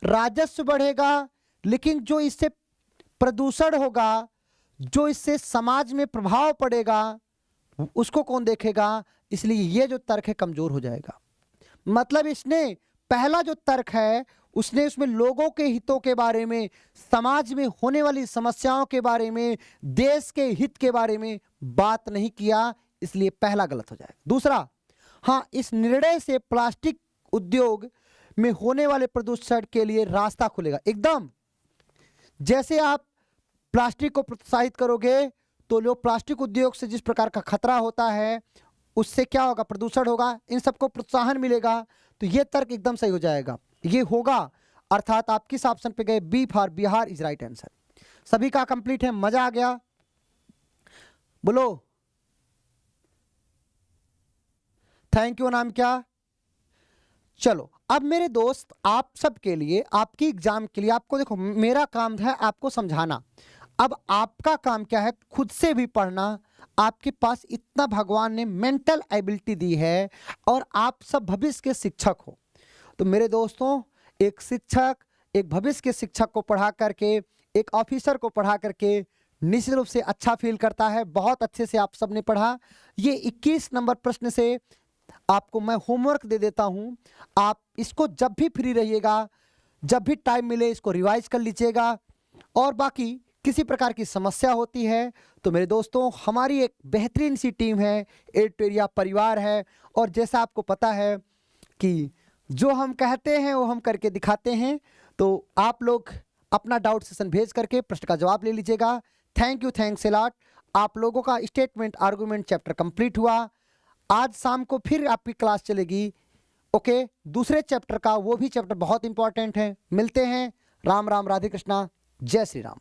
राजस्व बढ़ेगा, लेकिन जो इससे प्रदूषण होगा, जो इससे समाज में प्रभाव पड़ेगा, उसको कौन देखेगा, इसलिए ये जो तर्क है कमजोर हो जाएगा। मतलब इसने पहला जो तर्क है उसने उसमें लोगों के हितों के बारे में, समाज में होने वाली समस्याओं के बारे में, देश के हित के बारे में बात नहीं किया, इसलिए पहला गलत हो जाएगा। दूसरा, हाँ इस निर्णय से प्लास्टिक उद्योग में होने वाले प्रदूषण के लिए रास्ता खुलेगा। एकदम जैसे आप प्लास्टिक को प्रोत्साहित करोगे तो लोग प्लास्टिक उद्योग से जिस प्रकार का खतरा होता है उससे क्या होगा, प्रदूषण होगा, इन सबको प्रोत्साहन मिलेगा। तो ये तर्क एकदम सही हो जाएगा, ये होगा। अर्थात आप किस ऑप्शन पे गए, B for Bihar is right answer. सभी का कंप्लीट है, मजा आ गया, बोलो थैंक यू। नाम क्या, चलो अब मेरे दोस्त आप सब के लिए, आपकी एग्जाम के लिए, आपको देखो मेरा काम है आपको समझाना, अब आपका काम क्या है, खुद से भी पढ़ना। आपके पास इतना भगवान ने मेंटल एबिलिटी दी है और आप सब भविष्य के शिक्षक हो। तो मेरे दोस्तों, एक शिक्षक एक भविष्य के शिक्षक को पढ़ा करके, एक ऑफिसर को पढ़ा करके निश्चित रूप से अच्छा फील करता है। बहुत अच्छे से आप सब ने पढ़ा। ये 21 नंबर प्रश्न से आपको मैं होमवर्क दे देता हूं, आप इसको जब भी फ्री रहिएगा, जब भी टाइम मिले इसको रिवाइज कर लीजिएगा। और बाकी किसी प्रकार की समस्या होती है तो मेरे दोस्तों हमारी एक बेहतरीन सी टीम है, एडिटोरिया परिवार है, और जैसा आपको पता है कि जो हम कहते हैं वो हम करके दिखाते हैं। तो आप लोग अपना डाउट सेशन भेज करके प्रश्न का जवाब ले लीजिएगा। Thank you, thanks a lot. आप लोगों का स्टेटमेंट आर्गुमेंट चैप्टर कंप्लीट हुआ। आज शाम को फिर आपकी क्लास चलेगी, ओके, दूसरे चैप्टर का, वो भी चैप्टर बहुत इंपॉर्टेंट है। मिलते हैं, राम राम, राधे कृष्णा, जय श्री राम।